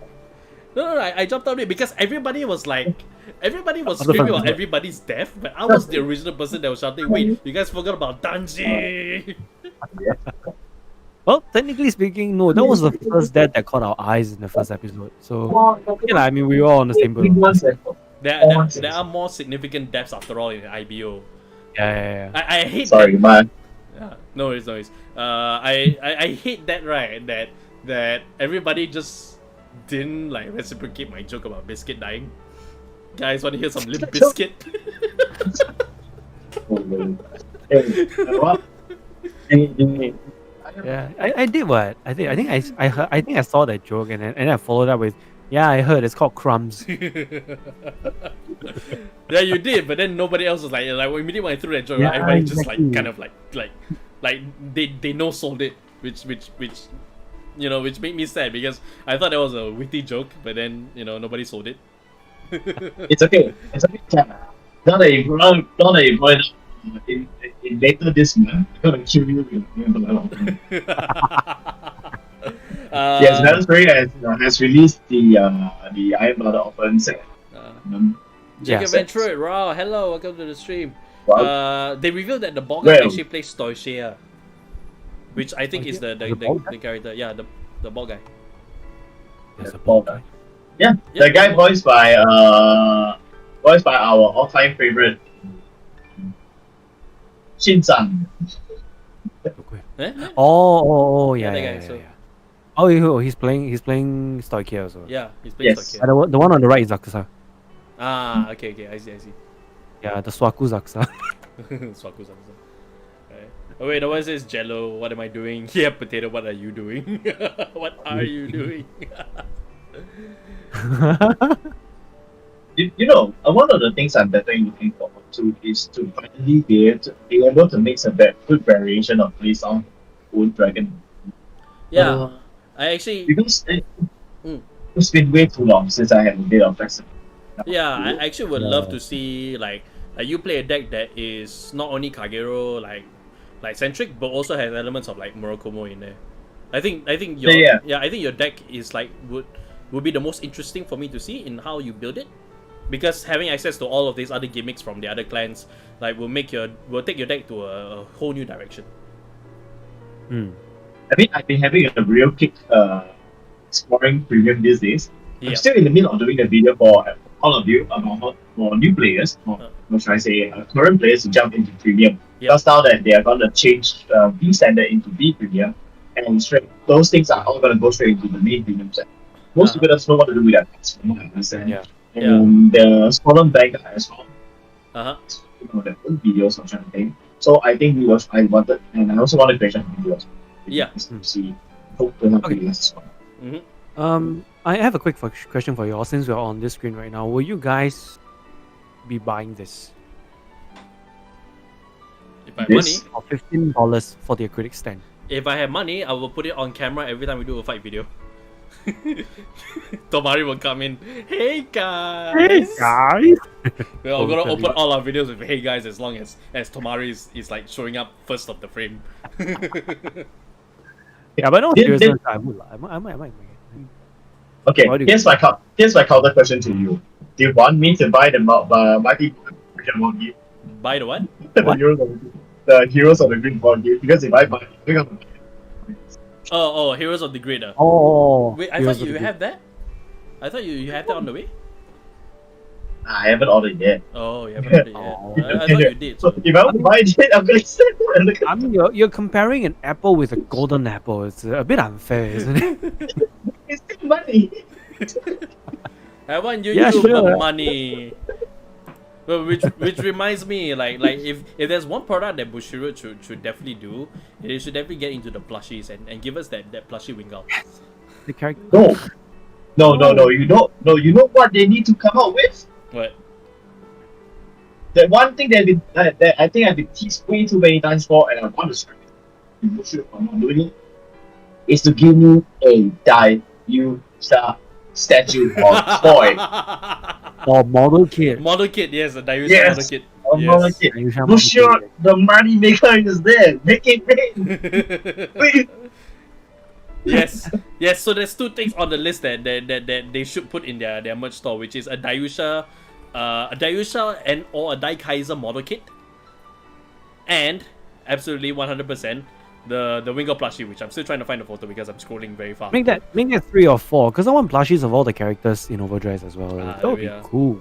[SPEAKER 1] No, I jumped on it because everybody was screaming
[SPEAKER 2] fun.
[SPEAKER 1] about everybody's death, but I was the original person that was shouting, wait, you guys forgot about Danji!
[SPEAKER 2] Well, technically speaking, no, that was the first death that caught our eyes in the first episode. So, yeah, I mean, we were all on the same boat.
[SPEAKER 1] There are more significant deaths after all in IBO.
[SPEAKER 2] Yeah.
[SPEAKER 1] I hate
[SPEAKER 3] Sorry,
[SPEAKER 1] that.
[SPEAKER 3] man.
[SPEAKER 1] Yeah, no worries. I hate that, right? That everybody just didn't like reciprocate my joke about Biscuit dying. Guys, want to hear some Limp Biscuit?
[SPEAKER 3] What?
[SPEAKER 2] Yeah, I did what? I think I saw that joke and then I followed up with, yeah, I heard it's called crumbs.
[SPEAKER 1] Yeah, you did, but then nobody else was like immediately when I threw that joke,
[SPEAKER 2] Yeah,
[SPEAKER 1] everybody just
[SPEAKER 2] exactly.
[SPEAKER 1] like kind of like they no sold it, which which made me sad because I thought that was a witty joke, but then nobody sold it.
[SPEAKER 3] It's okay. It's okay. Now that you brought it up in later this month, I'm gonna kill you with Yes, Raspberry has released the Iron Blooded Orphans.
[SPEAKER 1] Jacob
[SPEAKER 2] Yes.
[SPEAKER 1] Ventura, wow, hello, welcome to the stream.
[SPEAKER 3] Wow.
[SPEAKER 1] They revealed that the ball guy
[SPEAKER 3] Well.
[SPEAKER 1] actually plays Stoichea, which I think is the
[SPEAKER 2] ball guy?
[SPEAKER 1] character. Yeah, the ball guy.
[SPEAKER 2] There's a
[SPEAKER 3] ball
[SPEAKER 2] ball guy.
[SPEAKER 3] Yeah,
[SPEAKER 1] Yeah,
[SPEAKER 3] the guy
[SPEAKER 1] the-
[SPEAKER 3] voiced by our all-time favorite Shin-san.
[SPEAKER 1] Eh?
[SPEAKER 2] Oh,
[SPEAKER 1] Yeah,
[SPEAKER 2] yeah,
[SPEAKER 1] that
[SPEAKER 2] yeah,
[SPEAKER 1] guy,
[SPEAKER 2] yeah,
[SPEAKER 1] so-
[SPEAKER 2] yeah. Oh, he's playing Stoichia also.
[SPEAKER 1] Yeah, he's playing
[SPEAKER 3] Yes.
[SPEAKER 1] Stoichea.
[SPEAKER 2] The one on the right is Zakusa.
[SPEAKER 1] Ah, okay, I see.
[SPEAKER 2] Yeah, the Swaku Zakusa.
[SPEAKER 1] Swaku. Right. Oh wait, the one says Jello. What am I doing? Yeah, potato. What are you doing? What are you doing?
[SPEAKER 3] One of the things I'm definitely looking forward to is to finally be able to make some good variation of plays on own dragon.
[SPEAKER 1] Yeah, I actually.
[SPEAKER 3] Because
[SPEAKER 1] Mm.
[SPEAKER 3] it's been way too long since I had a bit of flexibility.
[SPEAKER 1] Yeah, I actually would love to see like you play a deck that is not only Kagero like centric, but also has elements of like Murakumo in there. I think your
[SPEAKER 3] Yeah.
[SPEAKER 1] I think your deck is like would be the most interesting for me to see in how you build it, because having access to all of these other gimmicks from the other clans like will take your deck to a whole new direction.
[SPEAKER 2] Hmm.
[SPEAKER 3] I mean, I've been having a real kick exploring premium these days.
[SPEAKER 1] Yeah.
[SPEAKER 3] I'm still in the middle of doing a video for all of you about for new players, or what should I say, current players to jump into premium.
[SPEAKER 1] Yeah.
[SPEAKER 3] Because now that they are going to change B standard into B premium, and those things are all going to go straight into the main premium set. Most people don't know what to do with that. From what I understand.
[SPEAKER 2] Yeah.
[SPEAKER 3] And the Scotland Vanguard as well. Their own videos or something. So I think I wanted, and I also wanted to create some videos.
[SPEAKER 1] Yeah.
[SPEAKER 3] To see, hope to help
[SPEAKER 2] Okay.
[SPEAKER 3] you guys as well.
[SPEAKER 2] I have a quick question for you all since we're on this screen right now. Will you guys be buying this
[SPEAKER 1] If I have money,
[SPEAKER 3] This-
[SPEAKER 2] for $15 for the acrylic stand?
[SPEAKER 1] if I have money, I will put it on camera every time we do a fight video. Tomari will come in. Hey guys.
[SPEAKER 2] guys!
[SPEAKER 1] We're all gonna open all our videos with "Hey guys" as long as Tomari is like showing up first of the frame.
[SPEAKER 2] Yeah, but no,
[SPEAKER 3] Did-
[SPEAKER 2] seriously, I would. I might.
[SPEAKER 3] Okay,
[SPEAKER 2] What do you-
[SPEAKER 3] here's my counter question to you. Do you want me to buy the mighty version one gift?
[SPEAKER 1] Buy the what?
[SPEAKER 2] What?
[SPEAKER 3] the Heroes of the Green board game because if I buy it, I think
[SPEAKER 1] Oh, Heroes of the Grid.
[SPEAKER 2] Oh,
[SPEAKER 1] Wait, I
[SPEAKER 2] Heroes
[SPEAKER 1] thought
[SPEAKER 2] of
[SPEAKER 1] you
[SPEAKER 2] the
[SPEAKER 1] have that? I thought you had that on the way?
[SPEAKER 3] I haven't ordered yet.
[SPEAKER 1] Oh, you haven't ordered it yet.
[SPEAKER 2] Oh.
[SPEAKER 1] I thought you did.
[SPEAKER 3] So
[SPEAKER 1] So.
[SPEAKER 3] if I want to buy it, I'm gonna send it.
[SPEAKER 2] I mean, you're comparing an apple with a golden apple. It's a bit unfair, isn't it?
[SPEAKER 3] It's still money.
[SPEAKER 1] I want you
[SPEAKER 2] Yeah,
[SPEAKER 1] the
[SPEAKER 2] sure.
[SPEAKER 1] money. Well, which reminds me, like if there's one product that Bushiroad should definitely do, it should definitely get into the plushies and give us that plushie Wingull.
[SPEAKER 2] The character.
[SPEAKER 3] No. You don't. No, you know what they need to come out with?
[SPEAKER 1] What?
[SPEAKER 3] That one thing that I think I've been teased way too many times for, and I want to scream it. Bullshit for not doing it. Is to give me a Dayusa statue or toy.
[SPEAKER 2] Or model kit.
[SPEAKER 1] Model kit, yes, a Dayusa
[SPEAKER 3] Yes.
[SPEAKER 1] model kit.
[SPEAKER 3] Or
[SPEAKER 1] Yes.
[SPEAKER 3] model kit. Bullshit, the money maker is there. Make it rain. Please.
[SPEAKER 1] Yes. So there's two things on the list that they should put in their merch store, which is a Dayusa and or a Daikaiser model kit, and absolutely 100% the Wingull plushie, which I'm still trying to find a photo because I'm scrolling very far.
[SPEAKER 2] Make that 3 or 4, because I want plushies of all the characters in Overdress as well. That
[SPEAKER 1] there
[SPEAKER 2] would
[SPEAKER 1] we
[SPEAKER 2] be
[SPEAKER 1] are.
[SPEAKER 2] cool.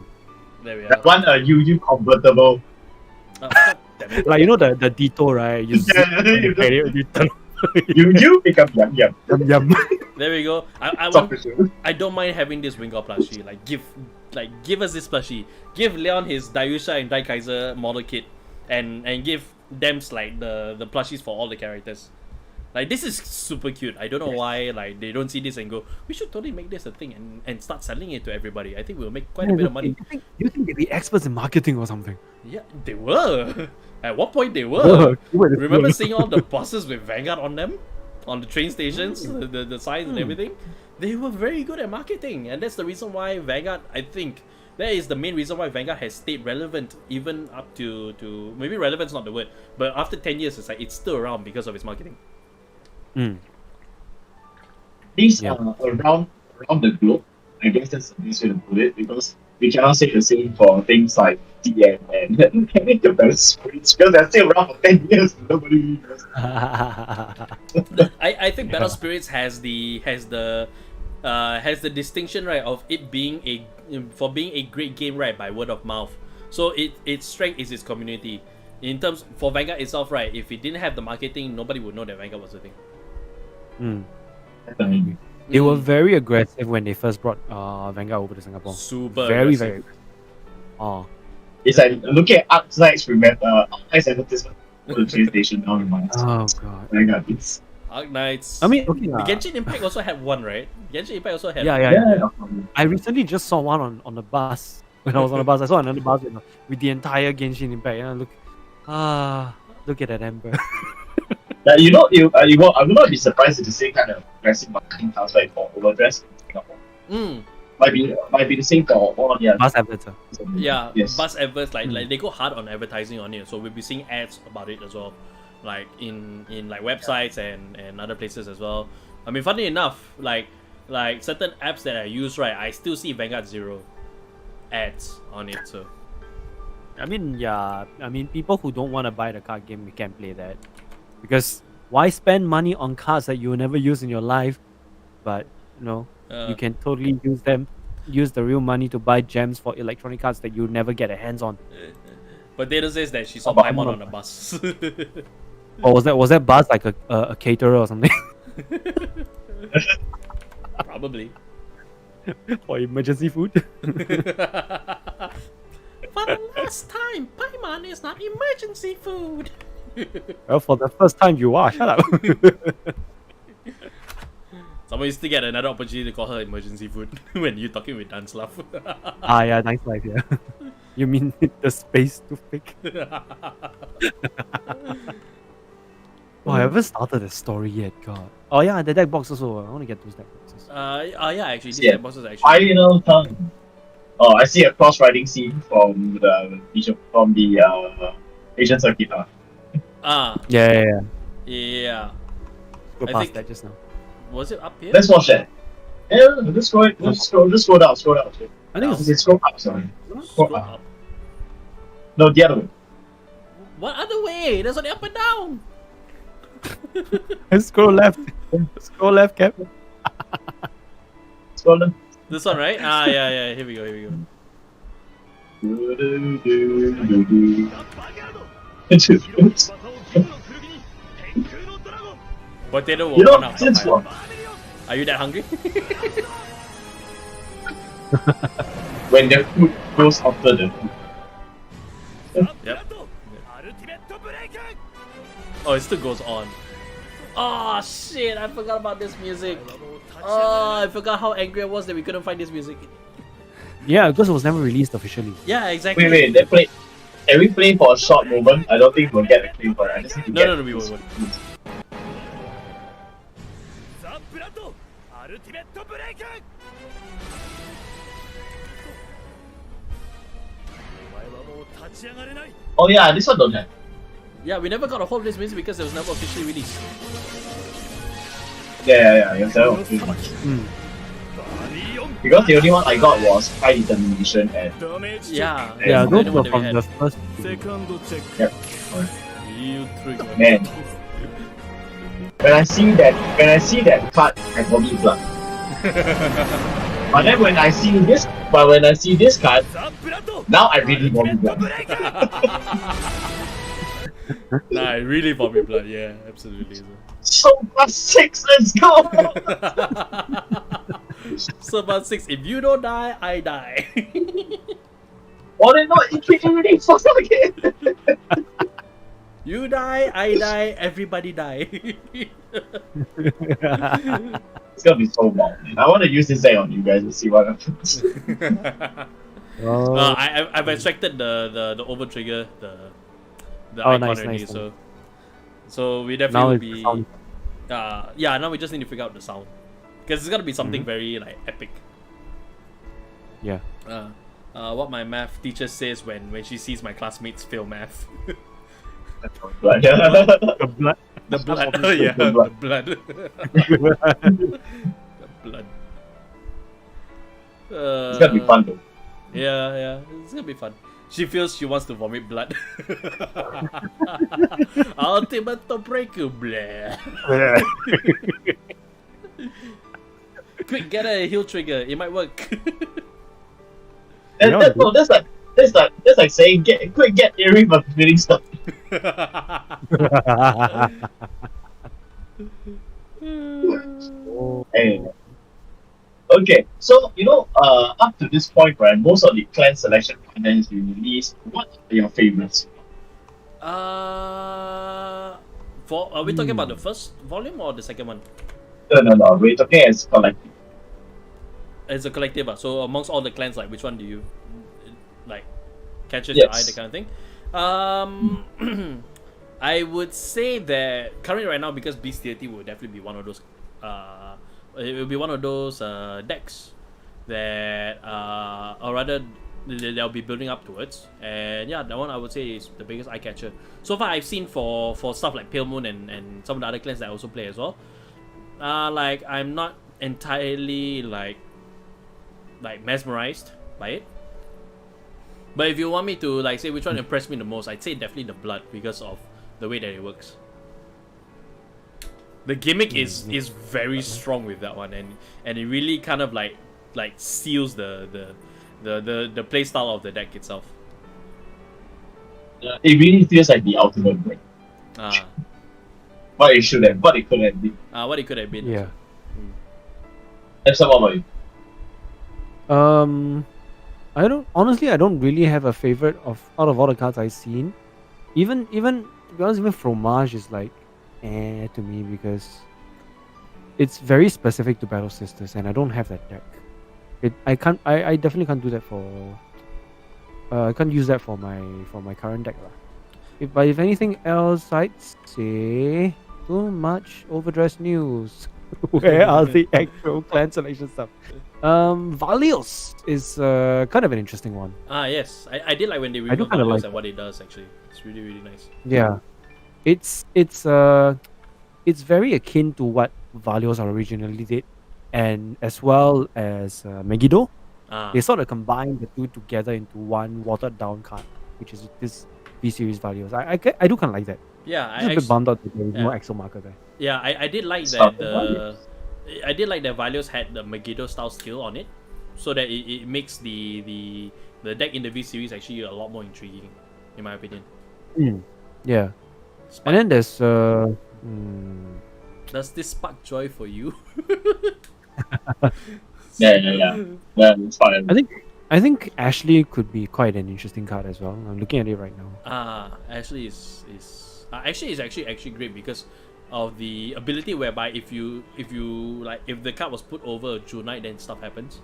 [SPEAKER 1] There we are.
[SPEAKER 3] That one UU convertible.
[SPEAKER 1] God damn it.
[SPEAKER 2] Like, you know the Ditto, right? You zip
[SPEAKER 3] Yeah,
[SPEAKER 2] and you carry it, you turn.
[SPEAKER 3] You pick up yum.
[SPEAKER 2] Yum, yum.
[SPEAKER 1] There we go.
[SPEAKER 3] Stop it.
[SPEAKER 1] I don't mind having this Wingull plushie. Give us this plushie. Give Leon his Dayusa and Daikaiser model kit, and give them like the plushies for all the characters. Like, this is super cute. I don't know why like they don't see this and go, we should totally make this a thing and start selling it to everybody. I think we'll make quite a bit of money.
[SPEAKER 2] You think they'd be experts in marketing or something?
[SPEAKER 1] Yeah, they were. At what point they were.
[SPEAKER 2] Remember
[SPEAKER 1] Remember seeing all the buses with Vanguard on them? On the train stations, the signs and everything? They were very good at marketing, and that's the reason why Vanguard, I think, that is the main reason why Vanguard has stayed relevant even up to maybe relevant's not the word, but after 10 years it's like it's still around because of its marketing.
[SPEAKER 3] These
[SPEAKER 2] Yeah.
[SPEAKER 3] are around the globe. I guess that's the best way to put it because we cannot say the same for things like DM and the best spirits because they're still around for 10 years. Nobody really knows.
[SPEAKER 1] I think Battle Spirits has the distinction, right, of it being being a great game, right, by word of mouth. So its strength is its community. In terms for Vanguard itself, right, if it didn't have the marketing, nobody would know that Vanguard was a thing.
[SPEAKER 2] They were very aggressive when they first brought Vanguard over to Singapore.
[SPEAKER 1] Super
[SPEAKER 2] Very,
[SPEAKER 1] aggressive.
[SPEAKER 2] very aggressive. Oh.
[SPEAKER 3] It's like looking at Arknight's advertisement for the train station now in my
[SPEAKER 2] Oh god.
[SPEAKER 3] my god, it's
[SPEAKER 1] Arknights.
[SPEAKER 2] I mean, okay.
[SPEAKER 1] Genshin Impact also had one, right? Genshin Impact also had
[SPEAKER 2] Yeah. I recently just saw one on the bus. When I was on the bus, I saw another bus with the entire Genshin Impact. And I look at that Ember.
[SPEAKER 3] Like, you know, I will not be surprised if the same kind of aggressive marketing sounds like for Overdress in Singapore. Might be the same for all the other
[SPEAKER 2] Bus adverts.
[SPEAKER 1] Yeah,
[SPEAKER 3] Yes.
[SPEAKER 1] bus adverts like they go hard on advertising on it, so we'll be seeing ads about it as well, like in like websites and other places as well. I mean, funny enough, like certain apps that I use, right, I still see Vanguard Zero ads on it. So
[SPEAKER 2] I mean, people who don't want to buy the card game, we can play that. Because why spend money on cards that you will never use in your life? But, you can totally use the real money to buy gems for electronic cards that you'll never get a hands on.
[SPEAKER 1] But Data says that she saw Paimon on a bus.
[SPEAKER 2] Or was that bus like a caterer or something?
[SPEAKER 1] Probably.
[SPEAKER 2] Or emergency food?
[SPEAKER 1] For the last time, Paimon is not emergency food.
[SPEAKER 2] Well, for the first time you are, shut up.
[SPEAKER 1] Someone used to get another opportunity to call her emergency food when you're talking with Danslav.
[SPEAKER 2] Yeah, nice life, yeah. You mean the space toothpick? Oh, I haven't started the story yet, god. Oh yeah, the deck box also. I want to get those deck boxes.
[SPEAKER 1] Yeah, actually, this
[SPEAKER 3] Yeah.
[SPEAKER 1] boss is actually.
[SPEAKER 3] final time. Oh, I see a cross riding scene from the Asian circuit.
[SPEAKER 2] Yeah.
[SPEAKER 1] Yeah.
[SPEAKER 2] Go
[SPEAKER 1] I
[SPEAKER 2] past
[SPEAKER 1] think-
[SPEAKER 2] that just now.
[SPEAKER 1] Was it up here?
[SPEAKER 3] Let's watch that. Yeah, let's scroll down.
[SPEAKER 2] I think
[SPEAKER 3] Scroll up, sorry.
[SPEAKER 1] Scroll
[SPEAKER 3] up. No, the other way.
[SPEAKER 1] What other way? There's only up and down.
[SPEAKER 2] Scroll left. Scroll left, Cap.
[SPEAKER 3] Scroll.
[SPEAKER 1] This one, right? Ah, yeah. Here we go. Potato will
[SPEAKER 3] You know,
[SPEAKER 1] run out
[SPEAKER 3] since
[SPEAKER 1] of fire. Are you that hungry?
[SPEAKER 3] when the food goes after the food.
[SPEAKER 1] Yep. Oh, it still goes on. Oh shit! I forgot about this music. Oh, I forgot how angry I was that we couldn't find this music.
[SPEAKER 2] Yeah, because it was never released officially.
[SPEAKER 1] Yeah, exactly.
[SPEAKER 3] Wait, they play. Can we play for a short moment? I don't think we'll get a claim for it. I just need to get
[SPEAKER 1] No, we won't.
[SPEAKER 3] Oh yeah, this one don't have.
[SPEAKER 1] Yeah, we never got a hold of this music because it was never officially released.
[SPEAKER 3] Yeah, you're saying okay.
[SPEAKER 2] Mm.
[SPEAKER 3] Because the only one I got was high determination and
[SPEAKER 1] Yeah.
[SPEAKER 2] Yeah,
[SPEAKER 1] that's
[SPEAKER 2] those
[SPEAKER 1] the
[SPEAKER 2] were
[SPEAKER 1] one that we
[SPEAKER 2] from
[SPEAKER 1] had.
[SPEAKER 2] the first.
[SPEAKER 3] yep.
[SPEAKER 1] You trigger.
[SPEAKER 3] Man. When I see that card, I vomit blood. But then when I see this card, now I really vomit blood.
[SPEAKER 1] Nah, I really vomit blood. Yeah, absolutely.
[SPEAKER 3] So +6, let's go!
[SPEAKER 1] So about 6. If you don't die, I die.
[SPEAKER 3] Or they not really fuck again.
[SPEAKER 1] You die, I die, everybody die.
[SPEAKER 3] It's gonna be so long, man. I want to use this deck on you guys to see what happens.
[SPEAKER 1] I've extracted the over trigger, the
[SPEAKER 2] Oh,
[SPEAKER 1] icon
[SPEAKER 2] nice,
[SPEAKER 1] already,
[SPEAKER 2] nice.
[SPEAKER 1] so we
[SPEAKER 2] Now
[SPEAKER 1] definitely will
[SPEAKER 2] it's
[SPEAKER 1] be
[SPEAKER 2] the sound.
[SPEAKER 1] yeah, now we just need to figure out the sound because it's gonna be something very like epic.
[SPEAKER 2] Yeah.
[SPEAKER 1] What my math teacher says when she sees my classmates fail math.
[SPEAKER 3] But,
[SPEAKER 2] The blood.
[SPEAKER 1] The blood.
[SPEAKER 3] Some
[SPEAKER 1] Oh yeah,
[SPEAKER 3] the
[SPEAKER 1] the
[SPEAKER 3] blood.
[SPEAKER 1] blood. The blood.
[SPEAKER 3] it's gonna be fun though.
[SPEAKER 1] Yeah, it's gonna be fun. She feels she wants to vomit blood. Ultimate breaker, blah. Quick, get a heal trigger. It might work.
[SPEAKER 3] That's like saying get Erin from feeling stuff. Hey. Okay, so up to this point, right? Most of the clan selection contents you released. What are your favorites?
[SPEAKER 1] Are we talking about the first volume or the second one?
[SPEAKER 3] No. We're talking as collective.
[SPEAKER 1] It's a collective, so amongst all the clans, like which one do you like catches your eye, that kind of thing? I would say that currently right now, because bestiality will definitely be one of those. It will be one of those decks that, or rather, they'll be building up towards. And yeah, that one I would say is the biggest eye catcher so far I've seen for stuff like Pale Moon and some of the other clans that I also play as well. Like I'm not entirely like mesmerized by it. But if you want me to like say which one impressed me the most, I'd say definitely the blood because of the way that it works. The gimmick is very strong with that one, and it really kind of like seals the play style of the deck itself.
[SPEAKER 3] It really feels like the ultimate break. What it could have been.
[SPEAKER 1] What it could have been.
[SPEAKER 2] Yeah.
[SPEAKER 3] And so what about you?
[SPEAKER 2] I don't really have a favorite out of all the cards I've seen. Even to be honest, even Fromage is like to me because it's very specific to Battle Sisters and I don't have that deck. I definitely can't do that for I can't use that for my current deck lah. But if anything else, I'd say too much Overdress news. Where are the actual clan selection stuff? Valios is kind of an interesting one.
[SPEAKER 1] Yes, I did like when they revealed
[SPEAKER 2] kinda
[SPEAKER 1] Valios
[SPEAKER 2] like
[SPEAKER 1] and what it does. Actually, it's really, really nice.
[SPEAKER 2] Yeah, it's very akin to what Valios originally did, and as well as Megiddo. They sort of combined the two together into one watered down card, which is this B series values. I do kind of like that.
[SPEAKER 1] Yeah,
[SPEAKER 2] I'm a bit bummed out that there is no
[SPEAKER 1] yeah.
[SPEAKER 2] Axel marker there.
[SPEAKER 1] Yeah, I did like
[SPEAKER 3] Stop
[SPEAKER 1] that I did like that Valios had the Megiddo style skill on it, so that it makes the deck in the V series actually a lot more intriguing, in my opinion.
[SPEAKER 2] Yeah.
[SPEAKER 1] Spark,
[SPEAKER 2] And then there's
[SPEAKER 1] does this spark joy for you?
[SPEAKER 3] Yeah, it's fine.
[SPEAKER 2] I think Ashley could be quite an interesting card as well. I'm looking at it right now.
[SPEAKER 1] Ashley is actually is actually great because of the ability whereby if you like if the card was put over a Jewel Knight, then stuff happens,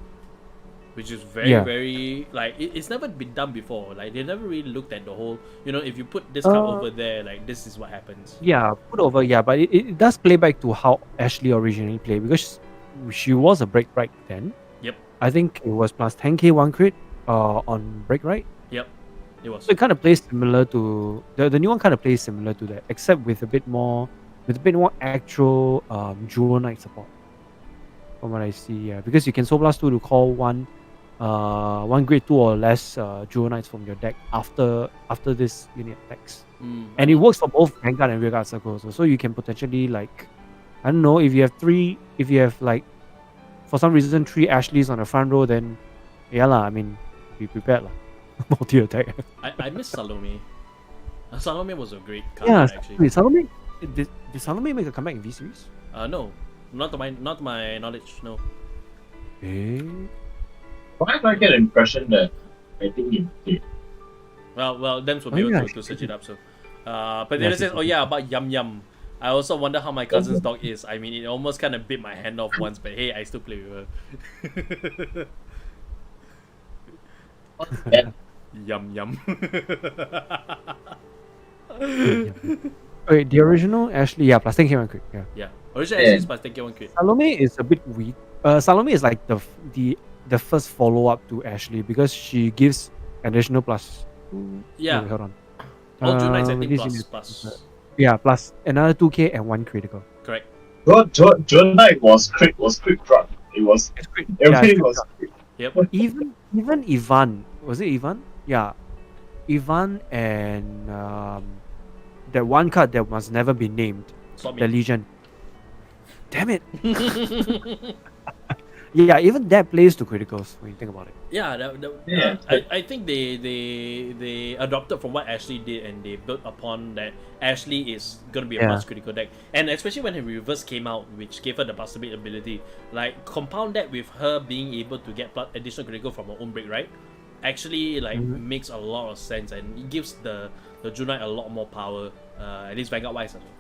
[SPEAKER 1] which is very like it's never been done before. Like they never really looked at the whole, if you put this card over there, like this is what happens.
[SPEAKER 2] Yeah, put over, but it does play back to how Ashley originally played because she was a break right then.
[SPEAKER 1] Yep.
[SPEAKER 2] I think it was plus 10k one crit on break right.
[SPEAKER 1] Yep. It was.
[SPEAKER 2] So it kind of plays similar to the new one. Kind of plays similar to that, except with a bit more actual Jewel Knight support. From what I see, yeah, because you can Soul Blast 2 to call one grade 2 or less Jewel Knights from your deck after this unit attacks. And it works for both Vanguard and Rearguard circles. So you can potentially, like, I don't know, if you have like for some reason 3 Ashleys on the front row, then yeah lah, I mean, be prepared lah. Multi attack.
[SPEAKER 1] I miss Salome. Salome was a great card actually.
[SPEAKER 2] Wait, Salome, did Salome make a comeback in V series?
[SPEAKER 1] No, not to my knowledge. No.
[SPEAKER 3] Why do I get the impression that I think it did?
[SPEAKER 1] Well, them will be able to search it up. So, but then it says, about Yum Yum. I also wonder how my cousin's dog is. I mean, it almost kind of bit my hand off once, but hey, I still play with her.
[SPEAKER 3] Yeah.
[SPEAKER 1] Yum Yum.
[SPEAKER 2] Wait, the original Ashley, plus 10k one crit.
[SPEAKER 1] Yeah. Original Ashley is plus 10k one crit.
[SPEAKER 2] Salome is a bit weak. Salome is like the first follow up to Ashley because she gives additional plus.
[SPEAKER 1] Yeah.
[SPEAKER 2] Wait, hold on.
[SPEAKER 1] All Jewel Knights I think plus.
[SPEAKER 2] Yeah, plus another 2k and 1 critical.
[SPEAKER 1] Correct.
[SPEAKER 3] Jewel Knight was crit drop. It was
[SPEAKER 2] crit.
[SPEAKER 3] Everything was crit.
[SPEAKER 1] Yep.
[SPEAKER 2] Even Ivan, was it Ivan? Yeah, Ivan and that one card that must never be named, the Legion. Damn it! Yeah, even that plays to criticals when you think about it.
[SPEAKER 1] Yeah, I think they adopted from what Ashley did and they built upon that. Ashley is gonna be a plus critical deck, and especially when her reverse came out, which gave her the Bastard ability. Like compound that with her being able to get additional critical from her own break, right? Actually, makes a lot of sense, and it gives the Jewel Knight a lot more power, at least Vanguard wise as well.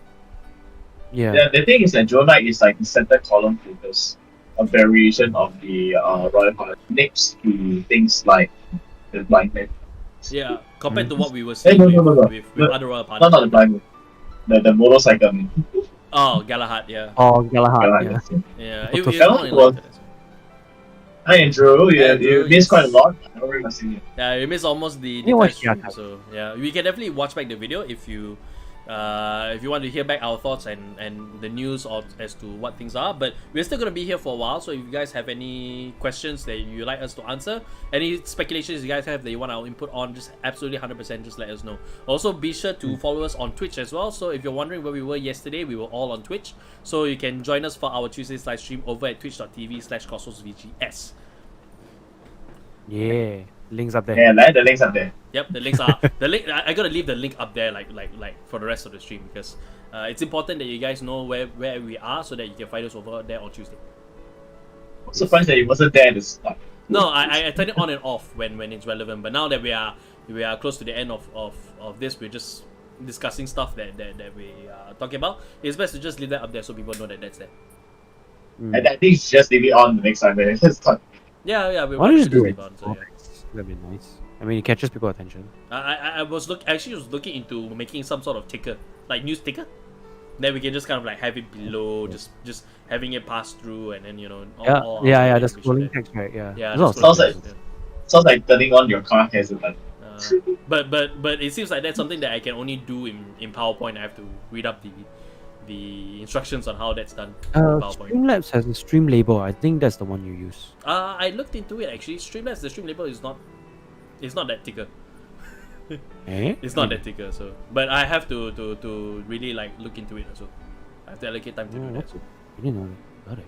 [SPEAKER 3] Yeah, the thing is that Jewel Knight is like the center column focus, a variation of the Royal Paladin next to things like the Blind Man.
[SPEAKER 1] Yeah, compared to what we were seeing with other Royal Paladins.
[SPEAKER 3] Not the Blind Man. The motorcycle man.
[SPEAKER 1] Oh, Galahad, yeah.
[SPEAKER 2] Oh, Galahad,
[SPEAKER 1] yeah.
[SPEAKER 3] It was hi Andrew, you missed quite a lot.
[SPEAKER 1] Yeah, you missed almost the stream, so yeah, we can definitely watch back the video if you want to hear back our thoughts and the news as to what things are. But we're still gonna be here for a while, so if you guys have any questions that you like us to answer, any speculations you guys have that you want our input on, just absolutely 100% just let us know. Also, be sure to follow us on Twitch as well. So if you're wondering where we were yesterday, we were all on Twitch, so you can join us for our Tuesday's live stream over at twitch.tv/CosmosVGS.
[SPEAKER 2] Yeah, links up there.
[SPEAKER 3] Yeah, the links up there.
[SPEAKER 1] Yep, the links are the link. I gotta leave the link up there, like for the rest of the stream, because it's important that you guys know where we are, so that you can find us over there on Tuesday.
[SPEAKER 3] I'm surprised that it wasn't there at the start.
[SPEAKER 1] No, I turn it on and off when it's relevant. But now that we are close to the end of this, we're just discussing stuff that we are talking about. It's best to just leave that up there so people know that that's there.
[SPEAKER 3] And I think it's just leave it on the next time.
[SPEAKER 1] Yeah, we
[SPEAKER 2] Why don't you just do
[SPEAKER 1] leave
[SPEAKER 2] it?
[SPEAKER 1] it on. So, yeah.
[SPEAKER 2] That'd be nice. I mean, it catches people's attention.
[SPEAKER 1] I was looking into making some sort of ticker, like news ticker. Then we can just kind of like have it below, just having it pass through, and then all
[SPEAKER 2] the scrolling text, right? Yeah.
[SPEAKER 3] Sounds like turning on your car hazard light.
[SPEAKER 1] But it seems like that's something that I can only do in PowerPoint. I have to read up the instructions on how that's done in PowerPoint.
[SPEAKER 2] Streamlabs has a stream label. I think that's the one you use.
[SPEAKER 1] I looked into it actually. Streamlabs, the stream label is not that thicker. It's not that thicker, so but I have to really like look into it also. I have to allocate time to do that.
[SPEAKER 2] You didn't know about it.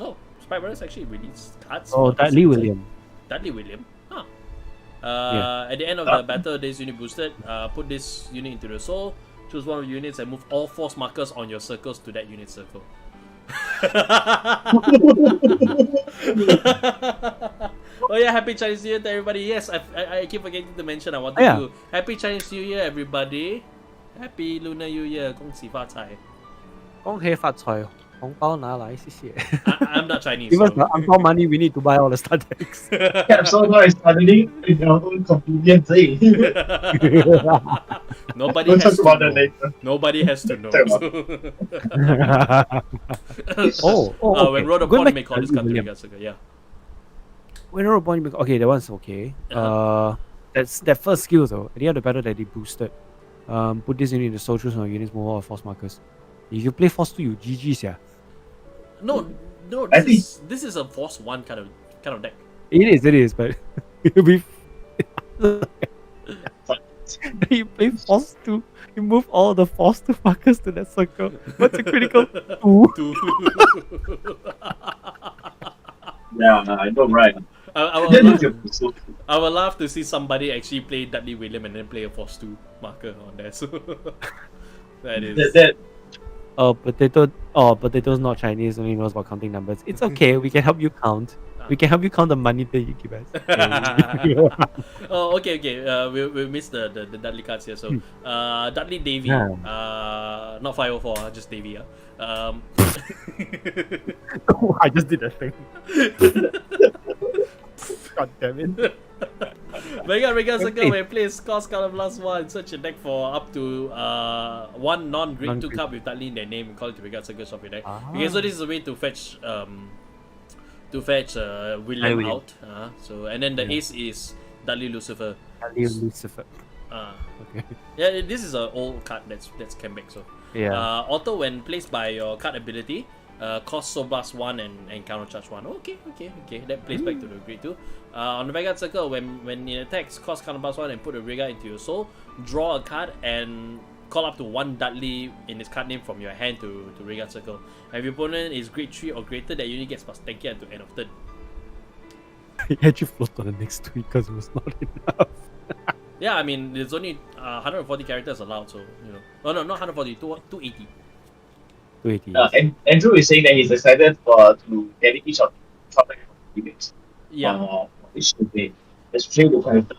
[SPEAKER 1] Oh, Spy Brothers actually released cards.
[SPEAKER 2] Oh,
[SPEAKER 1] for
[SPEAKER 2] Dudley
[SPEAKER 1] this
[SPEAKER 2] William.
[SPEAKER 1] Dudley William. Huh.
[SPEAKER 2] Yeah.
[SPEAKER 1] At the end of the battle, this unit boosted. Put this unit into the soul. Choose one of the units and move all force markers on your circles to that unit circle. Oh yeah, happy Chinese New Year to everybody. Yes, I keep forgetting to mention I wanted to. Happy Chinese New Year, everybody. Happy Lunar New Year. 恭喜发财.
[SPEAKER 2] 恭喜发财，红包拿来，谢谢。
[SPEAKER 1] I'm not Chinese.
[SPEAKER 2] Give us
[SPEAKER 1] So.
[SPEAKER 2] the Angpao money. We need to buy all the star decks.
[SPEAKER 3] So now it's suddenly in your own convenience.
[SPEAKER 1] Nobody
[SPEAKER 3] We'll
[SPEAKER 1] has
[SPEAKER 3] talk about
[SPEAKER 1] to
[SPEAKER 3] that
[SPEAKER 1] know.
[SPEAKER 3] later.
[SPEAKER 1] Nobody has to know. When Road
[SPEAKER 2] going
[SPEAKER 1] Upon
[SPEAKER 2] back
[SPEAKER 1] may
[SPEAKER 2] to
[SPEAKER 1] call this
[SPEAKER 2] Dudley
[SPEAKER 1] country,
[SPEAKER 2] William.
[SPEAKER 1] yeah.
[SPEAKER 2] When Road Upon, okay, that one's okay. That's that first skill though. At the end of the battle that they boosted. Put this unit in the soul, choose on units, move all force markers. If you play Force 2, you GG's, yeah.
[SPEAKER 1] No,
[SPEAKER 3] I
[SPEAKER 1] this is a Force 1 kind of deck.
[SPEAKER 2] It is, but it'll be. You play Force 2, you move all the Force 2 markers to that circle. What's a critical? 2.
[SPEAKER 3] Yeah, I know, right?
[SPEAKER 1] I
[SPEAKER 3] That
[SPEAKER 1] would
[SPEAKER 3] is your so
[SPEAKER 1] I would love to see somebody actually play Dudley William and then play a Force 2 marker on there. So that is.
[SPEAKER 3] that
[SPEAKER 2] Potato's not Chinese, only knows about counting numbers. It's okay, we can help you count. We can help you count the money that you give us.
[SPEAKER 1] Oh, okay. We missed the Dudley cards here. So, Dudley Davy. Not 504, just Davy.
[SPEAKER 2] I just did that thing. God damn it.
[SPEAKER 1] Vanguard Circle, where plays cost color plus 1. Search a deck for up to one non-grade 2 card with Dudley in their name and call it to Vanguard Circle shop your deck. Okay, so this is a way to fetch William out. So and then the ace is Dudley Lucifer.
[SPEAKER 2] Dudley Lucifer. Okay.
[SPEAKER 1] Yeah, this is an old card that's came back. So auto when placed by your card ability, cost soul blast 1 and counter charge 1. Okay. That plays back to the grade 2. On the Vanguard Circle, when it attacks, cost counter blast 1 and put a Rigger into your soul, draw a card and call up to 1 Dudley in his card name from your hand to Vanguard Circle. And if your opponent is grade 3 or greater, that unit gets plus 10k until end of turn.
[SPEAKER 2] He actually floated on the next tweet because it was not enough.
[SPEAKER 1] Yeah, I mean, there's only 140 characters allowed, so, you know. Oh, no, not 140, 280.
[SPEAKER 2] 280.
[SPEAKER 3] and Andrew is saying that he's excited to get each of the top units.
[SPEAKER 1] Yeah.
[SPEAKER 3] Which should be especially the character.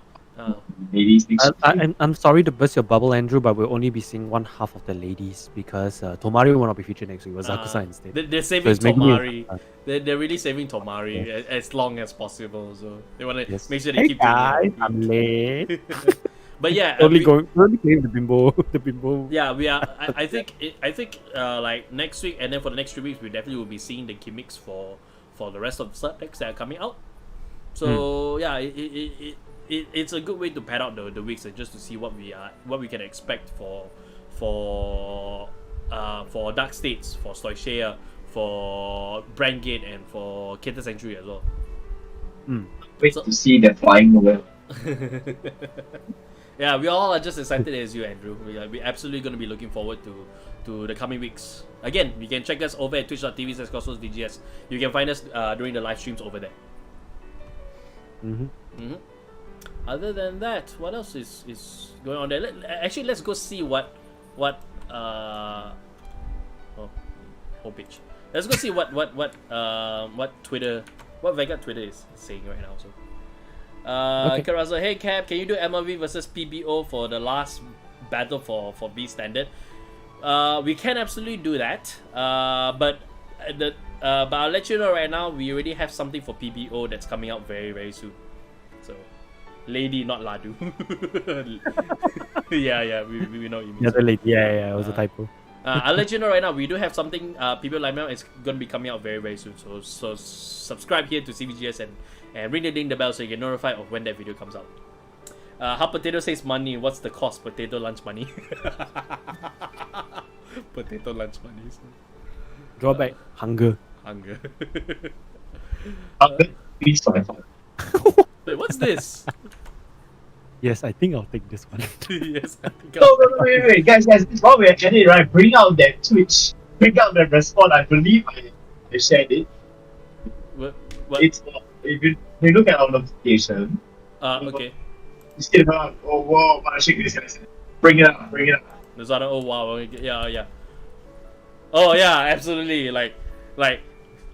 [SPEAKER 3] Ladies.
[SPEAKER 2] I'm sorry to burst your bubble, Andrew, but we'll only be seeing one half of the ladies because Tomari will not be featured next week. It was Zakusa instead.
[SPEAKER 1] They're saving
[SPEAKER 2] So it's
[SPEAKER 1] Tomari. They're really saving Tomari as long as possible. So they want to make sure they keep
[SPEAKER 2] guys,
[SPEAKER 1] doing it.
[SPEAKER 2] I'm late.
[SPEAKER 1] But yeah,
[SPEAKER 2] only playing the bimbo.
[SPEAKER 1] Yeah, we are. I think like next week and then for the next 3 weeks, we definitely will be seeing the gimmicks for the rest of the set decks that are coming out. So yeah, it's a good way to pad out the weeks and just to see what we can expect for Dark States, for Stoichea, for Brandgate, and for Cater Sanctuary as well.
[SPEAKER 3] Wait to see them flying away.
[SPEAKER 1] Yeah, we all are just excited as you, Andrew. We're absolutely going to be looking forward to the coming weeks. Again, you can check us over at twitch.tv/CosmosVGS. You can find us during the live streams over there. Other than that, what else is going on there? Let's go see what homepage. Let's go see what Twitter, what Vanguard Twitter is saying right now. So, Karazo, hey Cap, can you do MLV versus PBO for the last battle for B standard? We can absolutely do that. But I'll let you know right now. We already have something for PBO that's coming out very, very soon. So, lady, not Ladu. yeah, we know what you mean.
[SPEAKER 2] Yeah, the lady. Yeah, it was a typo.
[SPEAKER 1] I'll let you know right now. We do have something. PBO Live Mail is going to be coming out very, very soon. So subscribe here to CVGS and ring the bell so you get notified of when that video comes out. How Potato says money. What's the cost? Potato lunch money. Potato lunch money.
[SPEAKER 2] Drawback: hunger.
[SPEAKER 3] Please,
[SPEAKER 1] Wait, what's this?
[SPEAKER 2] Yes, I think I'll take this one.
[SPEAKER 1] Yes, I think
[SPEAKER 3] No, wait, guys, while we're at it, right, bring out that Twitch, bring out the response. I believe I shared it.
[SPEAKER 1] What?
[SPEAKER 3] It's if you look at our notification,
[SPEAKER 1] Okay.
[SPEAKER 3] you see the oh wow, shake this guys. Bring it up.
[SPEAKER 1] There's other. Oh wow. Yeah. Oh yeah, absolutely. Like,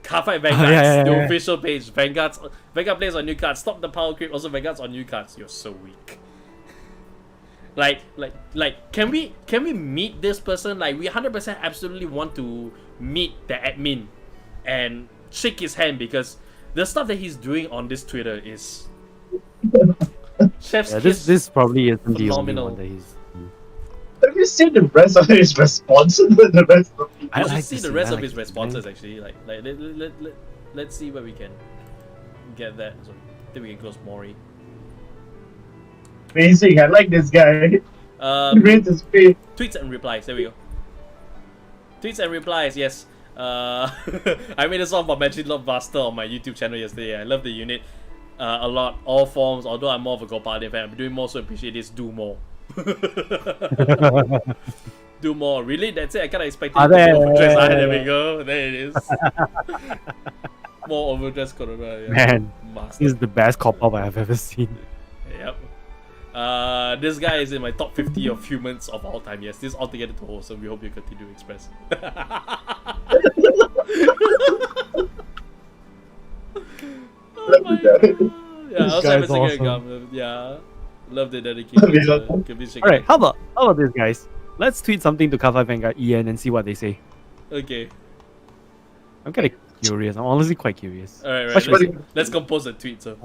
[SPEAKER 1] Cardfight Vanguard, the official page. Vanguard plays on new cards. Stop the power creep. Also, Vanguard's on new cards. You're so weak. Like, can we meet this person? Like, we 100% absolutely want to meet the admin and shake his hand, because the stuff that he's doing on this Twitter is chef's kiss.
[SPEAKER 2] This probably isn't the only
[SPEAKER 1] phenomenal.
[SPEAKER 2] one that he's.
[SPEAKER 3] Have you seen the rest of his responses? The rest of the
[SPEAKER 1] I should see the rest of his responses actually. Let's see where we can get that. So then we can close Mori.
[SPEAKER 3] amazing. I like this guy. He raised his face.
[SPEAKER 1] Tweets and replies. There we go. Tweets and replies. Yes. I made a song for Magic Love Buster on my YouTube channel yesterday. I love the unit a lot. All forms. Although I'm more of a Gopaldian fan, I'm doing more, so appreciate this. Do more. Do more. Really? That's it? I kind of expected it to be overdress. There we go. There it is. More overdress Corona. Yeah.
[SPEAKER 2] Man,
[SPEAKER 1] Master.
[SPEAKER 2] this is the best cop-up I have ever seen.
[SPEAKER 1] Yep. This guy is in my top 50 of humans of all time. Yes, this is altogether too wholesome. We hope you continue to express. Oh my God. Yeah, I also have a secret gum. Yeah. Love the dedication.
[SPEAKER 2] Alright, how about this, guys? Let's tweet something to Cardfight Vanguard EN and see what they say.
[SPEAKER 1] Okay.
[SPEAKER 2] I'm kind of curious. I'm honestly quite curious.
[SPEAKER 1] Alright, let's compose a tweet. So.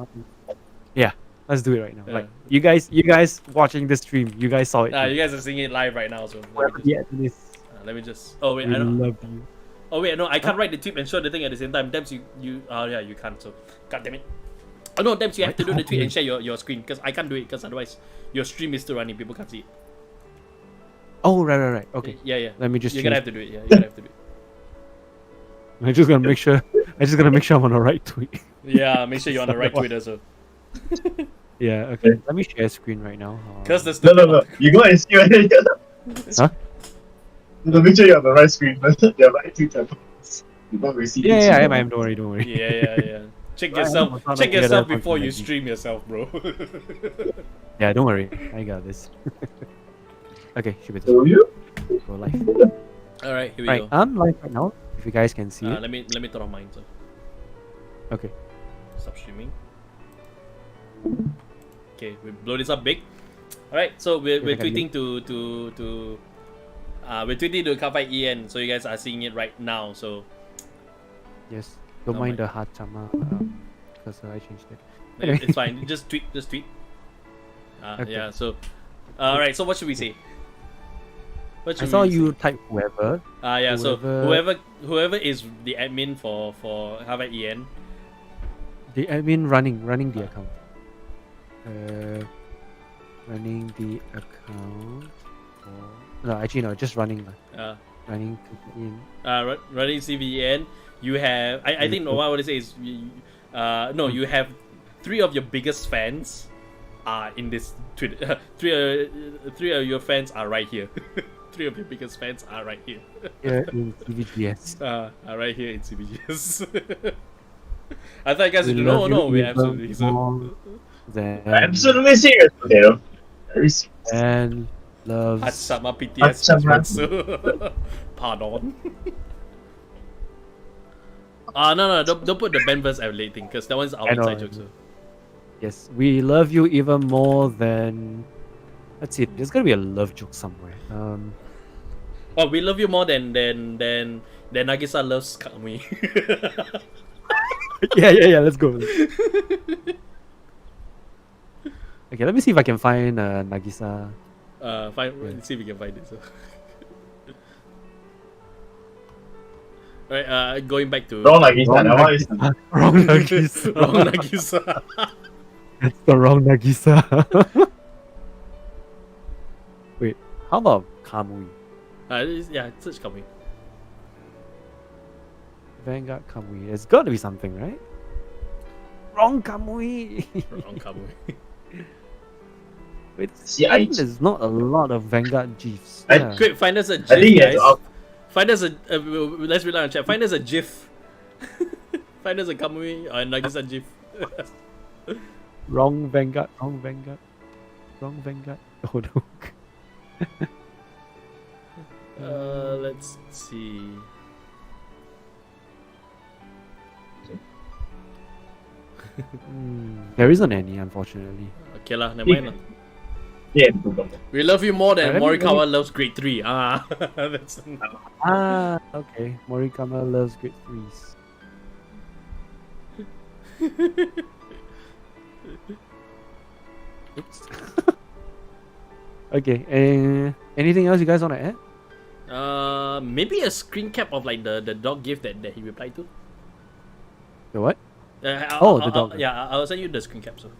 [SPEAKER 2] Yeah, let's do it right now.
[SPEAKER 1] Yeah.
[SPEAKER 2] Like you guys watching this stream, you guys saw it.
[SPEAKER 1] You guys are seeing it live right now. So let me just. Oh wait, I don't.
[SPEAKER 2] Love you.
[SPEAKER 1] Oh wait, no, I can't write the tweet and show the thing at the same time. Dems, you. Oh yeah, you can't. So, god damn it. Oh no, Dems, you have to do the tweet and share your screen, because I can't do it, because otherwise your stream is still running. People can't see it.
[SPEAKER 2] Oh right. Okay.
[SPEAKER 1] Yeah.
[SPEAKER 2] Let me just.
[SPEAKER 1] You're gonna have to do it. Yeah, you're gonna have to do it.
[SPEAKER 2] I'm just gonna make sure. I'm on the right tweet.
[SPEAKER 1] Yeah, make sure you're on the right tweet as well.
[SPEAKER 2] Yeah. Okay. Let me share screen right now.
[SPEAKER 1] Because there's
[SPEAKER 3] No. You go and see what it is.
[SPEAKER 2] Huh?
[SPEAKER 3] No, make sure you're on the right screen. You're right Twitter. You don't receive.
[SPEAKER 2] Yeah, I am. Don't worry.
[SPEAKER 1] Yeah. Check yourself before you stream yourself, bro.
[SPEAKER 2] Yeah, don't worry. I got this. Okay, should be this.
[SPEAKER 3] So you?
[SPEAKER 2] Go live.
[SPEAKER 1] Alright, here we
[SPEAKER 2] Right,
[SPEAKER 1] go.
[SPEAKER 2] I'm live right now. If you guys can see it.
[SPEAKER 1] Let me turn on mine. So
[SPEAKER 2] Okay.
[SPEAKER 1] stop streaming. Okay, we blow this up big. Alright, so we're tweeting to we're tweeting to Cardfight EN, so you guys are seeing it right now. So
[SPEAKER 2] Yes. Don't
[SPEAKER 1] Oh
[SPEAKER 2] mind
[SPEAKER 1] my-
[SPEAKER 2] the hard chama because I changed it. Anyway.
[SPEAKER 1] it's fine. Just tweet.
[SPEAKER 2] Okay.
[SPEAKER 1] Yeah. So, alright. So what should we say? What
[SPEAKER 2] I
[SPEAKER 1] should
[SPEAKER 2] saw
[SPEAKER 1] we
[SPEAKER 2] you
[SPEAKER 1] say?
[SPEAKER 2] type whoever.
[SPEAKER 1] Yeah. So
[SPEAKER 2] whoever-
[SPEAKER 1] whoever is the admin for Cardfight EN.
[SPEAKER 2] The admin running the account. Running the account. No, actually no, just running. Running in.
[SPEAKER 1] Running CVGN. You have. I think what I want to say is, no, you have 3 of your biggest fans are in this Twitter. Three of your fans are right here. 3 of your biggest fans are right here.
[SPEAKER 2] Here in CVGS.
[SPEAKER 1] Are right here in CVGS. I thought you guys would know. No, we absolutely. So.
[SPEAKER 3] Absolutely serious, Potato. Very serious.
[SPEAKER 2] And loves.
[SPEAKER 1] Sama PTS. Pardon. No, don't put the Ben vs. Adelaide thing, because that one's our inside joke. So.
[SPEAKER 2] Yes, we love you even more than. Let's see. There's gonna be a love joke somewhere.
[SPEAKER 1] Oh, we love you more than Nagisa loves Kamui.
[SPEAKER 2] Yeah. Let's go. Okay, let me see if I can find Nagisa.
[SPEAKER 1] Let's see if we can find it. So. Alright, going back to
[SPEAKER 3] Wrong Nagisa.
[SPEAKER 2] Wrong Nagisa.
[SPEAKER 1] wrong Nagisa.
[SPEAKER 2] That's the wrong Nagisa. Wait, how about Kamui?
[SPEAKER 1] Search Kamui.
[SPEAKER 2] Vanguard Kamui. There's got to be something, right? Wrong Kamui.
[SPEAKER 1] Wrong Kamui.
[SPEAKER 2] Wait,
[SPEAKER 3] See,
[SPEAKER 2] I think there's not a lot of Vanguard GIFs.
[SPEAKER 3] I-
[SPEAKER 2] Yeah.
[SPEAKER 1] Quick, find us a
[SPEAKER 3] I think
[SPEAKER 1] GIF,
[SPEAKER 3] you have to
[SPEAKER 1] guys.
[SPEAKER 3] up.
[SPEAKER 1] Find us a. Let's read out in chat. Find us a GIF. Find us a Kamui or Nagisa GIF.
[SPEAKER 2] Wrong Vanguard. Wrong Vanguard. Wrong Vanguard. Oh no.
[SPEAKER 1] Let's see.
[SPEAKER 2] There isn't any, unfortunately.
[SPEAKER 1] Okay lah, never mind lah.
[SPEAKER 3] Yeah,
[SPEAKER 1] We love you more than
[SPEAKER 2] Let me-
[SPEAKER 1] Morikawa loves grade 3. Ah, that's.
[SPEAKER 2] Okay. Morikama loves grade 3s. Oops. Okay. Anything else you guys want to add?
[SPEAKER 1] Maybe a screen cap of like the dog gift that he replied to.
[SPEAKER 2] The what?
[SPEAKER 1] The
[SPEAKER 2] dog.
[SPEAKER 1] Yeah, I'll send you the screen cap. So.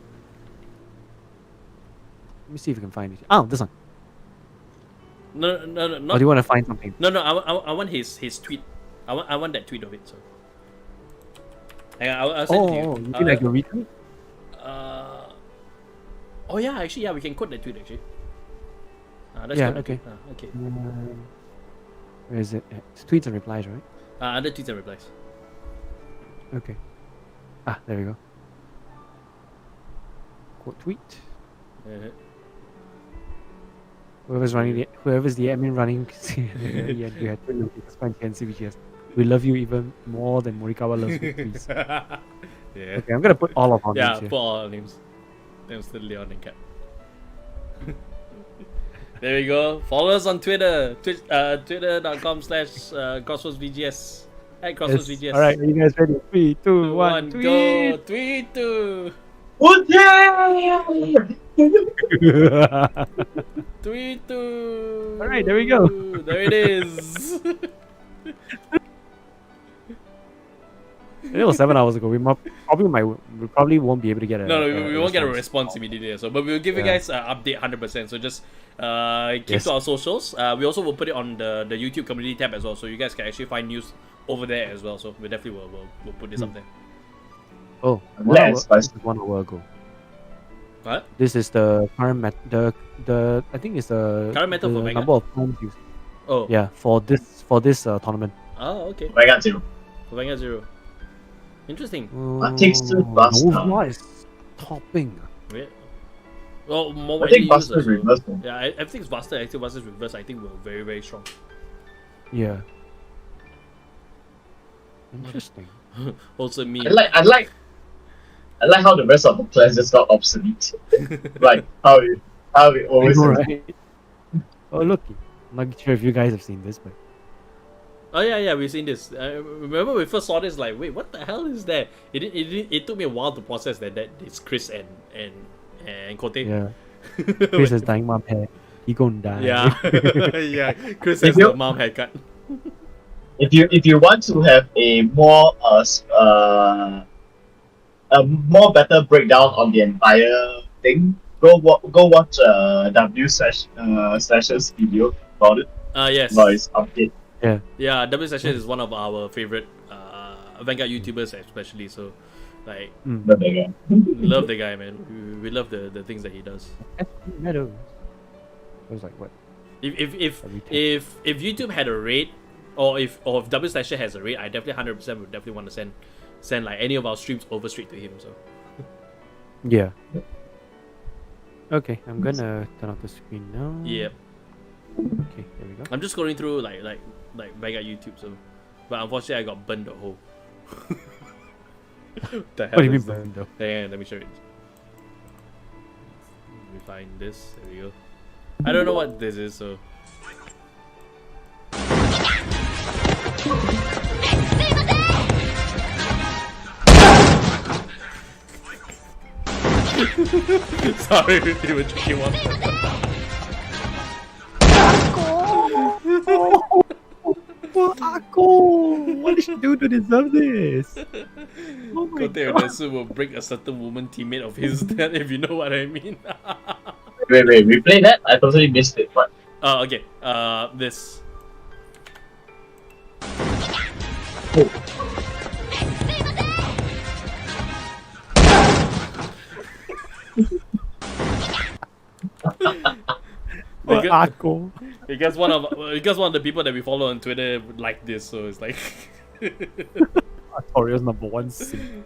[SPEAKER 2] Let me see if we can find it. Oh, this one.
[SPEAKER 1] No,
[SPEAKER 2] Or
[SPEAKER 1] not.
[SPEAKER 2] do you want to find something?
[SPEAKER 1] No, I want his tweet. I want that tweet of it. So. Hang on, I'll send it to you.
[SPEAKER 2] You feel like a retweet?
[SPEAKER 1] Oh yeah, actually yeah, we can quote that tweet actually. Let's
[SPEAKER 2] Yeah,
[SPEAKER 1] quote the
[SPEAKER 2] okay.
[SPEAKER 1] tweet. Okay.
[SPEAKER 2] Where is it? It's tweets and replies, right?
[SPEAKER 1] Under tweets and replies.
[SPEAKER 2] Okay. There we go. Quote tweet.
[SPEAKER 1] Uh-huh.
[SPEAKER 2] Whoever's the admin running yeah, you had to expand CVGS. We love you even more than Morikawa loves you, please.
[SPEAKER 1] Yeah.
[SPEAKER 2] Okay, I'm gonna put all of our
[SPEAKER 1] Yeah,
[SPEAKER 2] names here.
[SPEAKER 1] put all our names. Names to Leon and Cap. There we go. Follow us on Twitter. Twitter.com/CrossroadsVGS. At CrossroadsVGS.
[SPEAKER 2] Alright, are you guys ready? 3, 2, 1,
[SPEAKER 1] Go.
[SPEAKER 2] tweet!
[SPEAKER 1] Tweet to.
[SPEAKER 3] oh yeah!
[SPEAKER 1] Tweet to.
[SPEAKER 2] Alright, there we go.
[SPEAKER 1] There it is.
[SPEAKER 2] It was 7 hours ago. We probably won't be able to get a.
[SPEAKER 1] No, we won't get a response immediately. So, but we'll give you guys an update 100%. So just keep to our socials. We also will put it on the YouTube community tab as well, so you guys can actually find news over there as well. So we definitely will put this up there.
[SPEAKER 2] Oh,
[SPEAKER 3] Unless-
[SPEAKER 2] this is 1 hour ago.
[SPEAKER 1] What?
[SPEAKER 2] This is the current the I think it's the
[SPEAKER 1] Current meta for
[SPEAKER 2] the
[SPEAKER 1] Vanguard?
[SPEAKER 2] number of times used.
[SPEAKER 1] Oh.
[SPEAKER 2] Yeah, for this tournament.
[SPEAKER 1] Oh, okay.
[SPEAKER 3] Vanguard 0.
[SPEAKER 1] For Vanguard 0. Interesting.
[SPEAKER 3] That takes too fast now.
[SPEAKER 2] Nova is topping.
[SPEAKER 1] Yeah. Well, more
[SPEAKER 3] I
[SPEAKER 1] widely
[SPEAKER 3] think
[SPEAKER 1] used
[SPEAKER 3] Buster
[SPEAKER 1] as well.
[SPEAKER 3] reverse. though.
[SPEAKER 1] Yeah, I think it's Buster. Actually, Buster's reverse. I think we're very, very strong.
[SPEAKER 2] Yeah. Interesting.
[SPEAKER 1] Also me.
[SPEAKER 3] I like how the rest of the class just got obsolete. Like how it always
[SPEAKER 2] I know,
[SPEAKER 3] is.
[SPEAKER 2] right? Oh look, I'm not sure if you guys have seen this, but
[SPEAKER 1] Oh yeah, we've seen this. Remember we first saw this, like, wait, what the hell is that? It took me a while to process that it's Chris and Kote.
[SPEAKER 2] yeah, Chris is dying mom hair. He gonna die.
[SPEAKER 1] Yeah, yeah. Chris has
[SPEAKER 3] If you-
[SPEAKER 1] the mom haircut.
[SPEAKER 3] If you want to have a more better breakdown on the entire thing, go watch W/Slash's video about it,
[SPEAKER 1] Yes.
[SPEAKER 3] about his update.
[SPEAKER 1] Yeah, W-Session is one of our favorite Vanguard YouTubers, especially. So, like,
[SPEAKER 3] The bigger.
[SPEAKER 1] love the guy, man. We love the things that he does.
[SPEAKER 2] Meadows. I was like, what?
[SPEAKER 1] If YouTube had a rate, or if W-Session has a rate, I definitely 100% would definitely want to send like any of our streams over straight to him. So.
[SPEAKER 2] Yeah. Okay, I'm gonna turn off the screen now.
[SPEAKER 1] Yep.
[SPEAKER 2] Okay, there we go.
[SPEAKER 1] I'm just going through like Vanguard YouTube, so, but unfortunately I got burned a hole. The hell
[SPEAKER 2] What do you mean
[SPEAKER 1] is that?
[SPEAKER 2] burned though?
[SPEAKER 1] Hang on, let me show you. Let me find this. There we go. I don't know what this is, so. Sorry, it was a tricky one.
[SPEAKER 2] What did she do to deserve this? Oh my
[SPEAKER 1] Kote Onesu will break a certain woman teammate of his death, if you know what I mean.
[SPEAKER 3] Wait, replay that? I totally missed it. What?
[SPEAKER 1] Oh, okay. This.
[SPEAKER 2] Arco.
[SPEAKER 1] because one of the people that we follow on Twitter like this, so it's like
[SPEAKER 2] Artorial's #1 sim.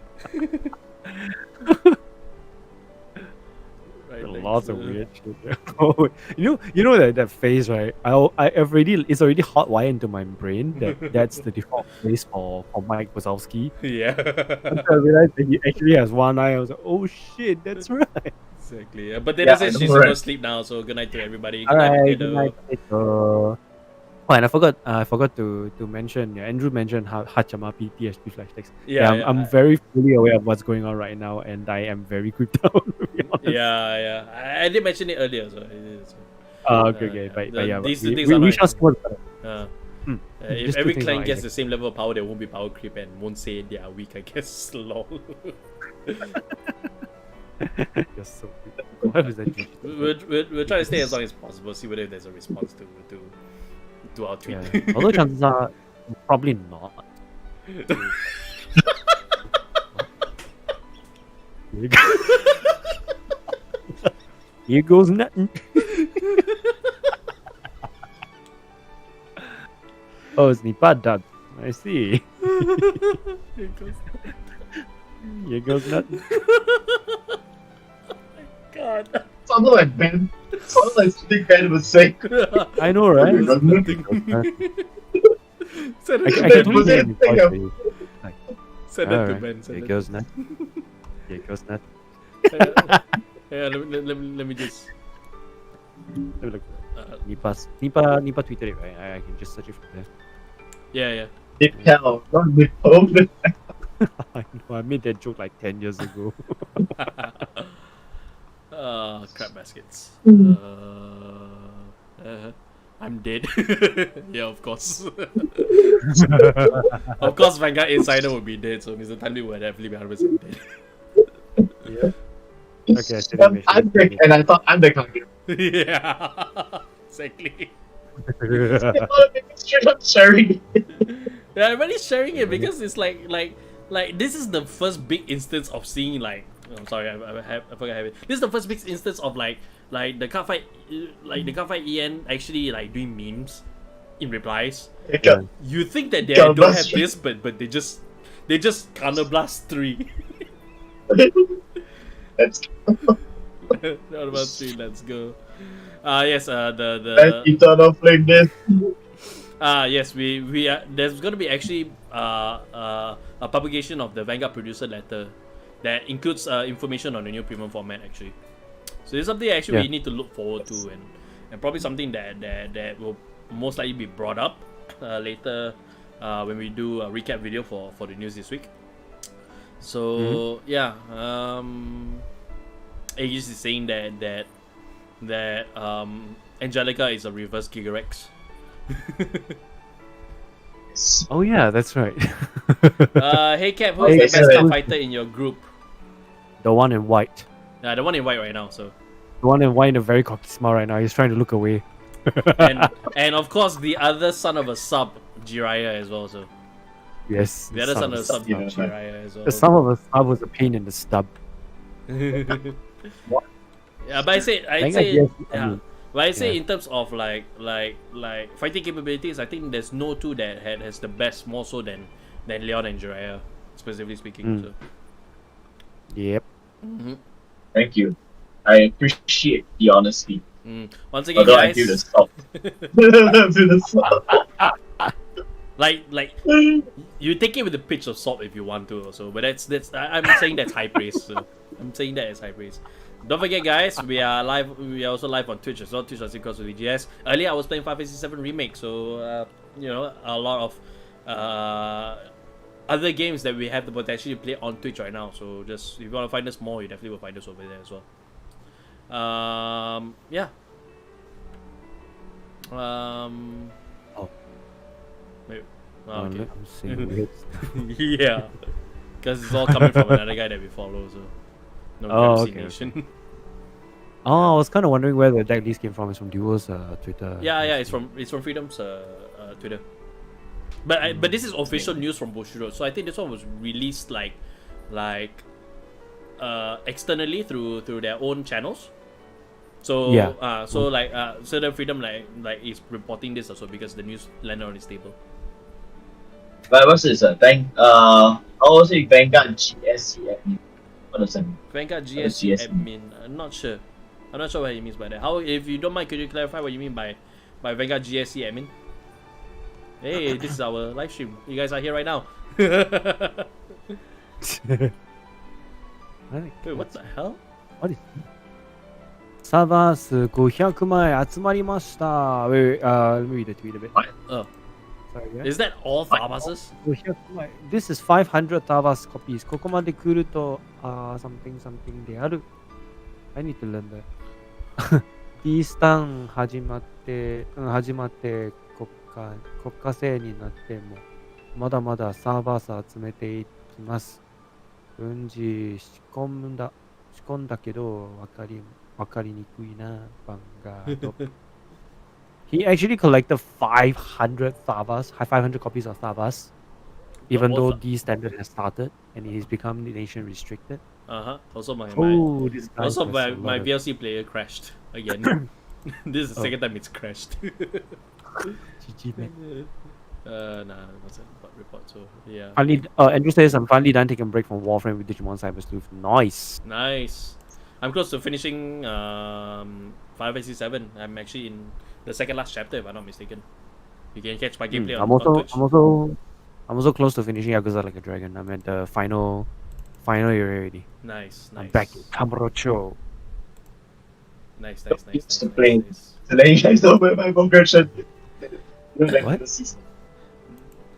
[SPEAKER 1] right,
[SPEAKER 2] Lots of weird shit. Oh, you know that face, right? It's already hotwired into my brain that that's the default face for Mike Wazowski.
[SPEAKER 1] yeah.
[SPEAKER 2] Until I realized that he actually has one eye. I was like, oh shit, that's right.
[SPEAKER 1] Exactly. But they
[SPEAKER 3] Yeah,
[SPEAKER 1] said
[SPEAKER 3] I know,
[SPEAKER 1] she's
[SPEAKER 3] right?
[SPEAKER 1] supposed to sleep now, so good night to everybody. Good night,
[SPEAKER 2] Alright, good
[SPEAKER 1] Potato.
[SPEAKER 2] night, Potato. Oh, and I forgot to mention. Yeah, Andrew mentioned Hachamapi TSP flash text.
[SPEAKER 1] Yeah,
[SPEAKER 2] I'm very fully aware of what's going on right now, and I am very creeped out. To be honest.
[SPEAKER 1] yeah. I did mention it earlier, so.
[SPEAKER 2] Okay. But yeah,
[SPEAKER 1] these
[SPEAKER 2] we,
[SPEAKER 1] things
[SPEAKER 2] we,
[SPEAKER 1] are
[SPEAKER 2] we
[SPEAKER 1] not-
[SPEAKER 2] shall see what's better.
[SPEAKER 1] If
[SPEAKER 2] Just
[SPEAKER 1] every
[SPEAKER 2] two things
[SPEAKER 1] clan
[SPEAKER 2] are
[SPEAKER 1] gets
[SPEAKER 2] exact-
[SPEAKER 1] the same level of power, there won't be power creep and won't say they are weak, I guess. Lol.
[SPEAKER 2] You're so weird. Why was that?
[SPEAKER 1] We'll try to stay as long as possible, see whether there's a response to our tweet.
[SPEAKER 2] Yeah. Although chances are probably not. Here goes nothing. Oh, it's Nipadat. I see. Here goes nothing.
[SPEAKER 1] God.
[SPEAKER 3] Sounded like Ben. Sounded like something Ben would say.
[SPEAKER 2] I know, right?
[SPEAKER 3] Here goes nothing.
[SPEAKER 1] Send
[SPEAKER 2] I
[SPEAKER 1] it to
[SPEAKER 2] can
[SPEAKER 1] Ben.
[SPEAKER 2] totally hear the voice for you.
[SPEAKER 1] Send it to
[SPEAKER 2] Alright,
[SPEAKER 1] Ben. Send
[SPEAKER 2] here
[SPEAKER 1] it.
[SPEAKER 2] goes nothing. Here goes nothing.
[SPEAKER 1] Yeah, let me just.
[SPEAKER 2] Let me look.
[SPEAKER 1] Uh,
[SPEAKER 2] Nipa tweeted it, right? I can just search it from there.
[SPEAKER 1] yeah.
[SPEAKER 3] Nip hell, not nip home.
[SPEAKER 2] I know, I made that joke like 10 years ago.
[SPEAKER 1] Crab baskets.
[SPEAKER 3] Mm.
[SPEAKER 1] I'm dead. Yeah, of course. Of course, Vanguard Insider would be dead, so Mr. Tanvi would definitely be 100% dead.
[SPEAKER 2] Yeah. Okay, I said it,
[SPEAKER 3] I'm the, and I thought I'm the conqueror.
[SPEAKER 1] Yeah, exactly.
[SPEAKER 3] Straight up sharing.
[SPEAKER 1] Yeah, everybody's sharing it because it's like this is the first big instance of seeing like. I'm sorry, I forgot I have it. This is the first big instance of like the Cardfight, EN actually like doing memes in replies.
[SPEAKER 2] Yeah.
[SPEAKER 1] You think that they
[SPEAKER 3] Counter
[SPEAKER 1] don't have
[SPEAKER 3] Blast
[SPEAKER 1] this, but they just Counter Blast 3.
[SPEAKER 3] Let's
[SPEAKER 1] Counter Blast 3, let's go. Yes,
[SPEAKER 3] let
[SPEAKER 1] the
[SPEAKER 3] eternal flame this.
[SPEAKER 1] yes, we are, there's gonna be actually a publication of the Vanguard producer letter that includes information on the new premium format actually. So this is something actually we need to look forward to, and probably something that will most likely be brought up later when we do a recap video for the news this week. So yeah, Aegis is saying that Angelica is a reverse Gigarex.
[SPEAKER 2] Oh yeah, that's right.
[SPEAKER 1] Hey Cap, who's the
[SPEAKER 3] Hey,
[SPEAKER 1] best
[SPEAKER 3] sorry.
[SPEAKER 1] Starfighter in your group?
[SPEAKER 2] The one in white.
[SPEAKER 1] The one in white right now. So
[SPEAKER 2] The one in white in a very cocky smile right now. He's trying to look away.
[SPEAKER 1] and of course the other son of a sub, Jiraiya as well. So
[SPEAKER 2] Yes.
[SPEAKER 1] the other son of a sub,
[SPEAKER 3] Yeah.
[SPEAKER 1] Jiraiya as well.
[SPEAKER 2] The sum of a sub was a pain in the stub.
[SPEAKER 1] Yeah, but I say
[SPEAKER 2] Yes,
[SPEAKER 1] yeah. But I say
[SPEAKER 2] Yeah.
[SPEAKER 1] in terms of like fighting capabilities, I think there's no two that has the best more so than Leon and Jiraiya, specifically speaking. So.
[SPEAKER 2] Yep.
[SPEAKER 3] Thank you. I appreciate the honesty.
[SPEAKER 1] Once again,
[SPEAKER 3] Although I
[SPEAKER 1] guys,
[SPEAKER 3] do the stop. Do the stop.
[SPEAKER 1] like you take it with a pinch of salt if you want to also, but I'm saying that's high praise. So I'm saying that as high praise. Don't forget, guys, we are live. We are also live on Twitch as well. Twitch.tv CVGS. Earlier, I was playing Final Fantasy VII Remake, so you know, a lot of other games that we have the potential to play on Twitch right now. So just if you want to find us more, you definitely will find us over there as well. Yeah.
[SPEAKER 2] Oh.
[SPEAKER 1] Wait. Oh,
[SPEAKER 2] Oh,
[SPEAKER 1] okay.
[SPEAKER 2] look, I'm seeing weird stuff.
[SPEAKER 1] Yeah, because it's all coming from another guy that we follow, so no
[SPEAKER 2] Oh,
[SPEAKER 1] Gramsci
[SPEAKER 2] okay,
[SPEAKER 1] Nation.
[SPEAKER 2] Oh, I was kind of wondering where the deck list came from. It's from Duo's Twitter.
[SPEAKER 1] Yeah, it's from Freedom's Twitter. But this is official news from Bushiroad, so I think this one was released like externally through their own channels. So
[SPEAKER 2] Yeah.
[SPEAKER 1] Certain Freedom like is reporting this also because the news landed on his table.
[SPEAKER 3] But what's this? I'll say Vanguard GSC admin. What does that mean?
[SPEAKER 1] Vanguard
[SPEAKER 3] What is
[SPEAKER 1] GSC
[SPEAKER 3] GSC?
[SPEAKER 1] admin. I'm not sure what he means by that. How, if you don't mind, could you clarify what you mean by Vanguard GSC admin? Hey, this is our live stream. You guys are here right now. Wait, what the hell?
[SPEAKER 2] What isサーバー数500枚集まりました。Wait, let me read the tweet a bit.
[SPEAKER 1] Oh,
[SPEAKER 2] Sorry, yeah.
[SPEAKER 1] is that all Thabases?
[SPEAKER 2] 500枚 This is 500 Tavas copies. ここまで来ると、something である。I need to learn that. D スタン始まって国家制になっても、まだまだサーバー数集めていきます。運事仕込んだけど、わかりにくいな、バンガード。He actually collected 500 Thavas, 500 copies of Thavas, even though D standard has started and he's become nation restricted.
[SPEAKER 1] Also my VLC player crashed again. This is the second time it's crashed.
[SPEAKER 2] GG, man.
[SPEAKER 1] Nah, it wasn't report, so yeah.
[SPEAKER 2] Finally, Andrew says I'm finally done taking a break from Warframe with Digimon Cyber Sleuth. Nice.
[SPEAKER 1] I'm close to finishing 5SC7. I'm actually in the second last chapter, if I'm not mistaken. You can catch my gameplay on Twitch.
[SPEAKER 2] I'm also close to finishing Yakuza Like a Dragon. I'm at the final area already.
[SPEAKER 1] Nice.
[SPEAKER 2] I'm back in Kamurocho.
[SPEAKER 1] Nice.
[SPEAKER 3] So then you guys know where my progression.
[SPEAKER 2] What?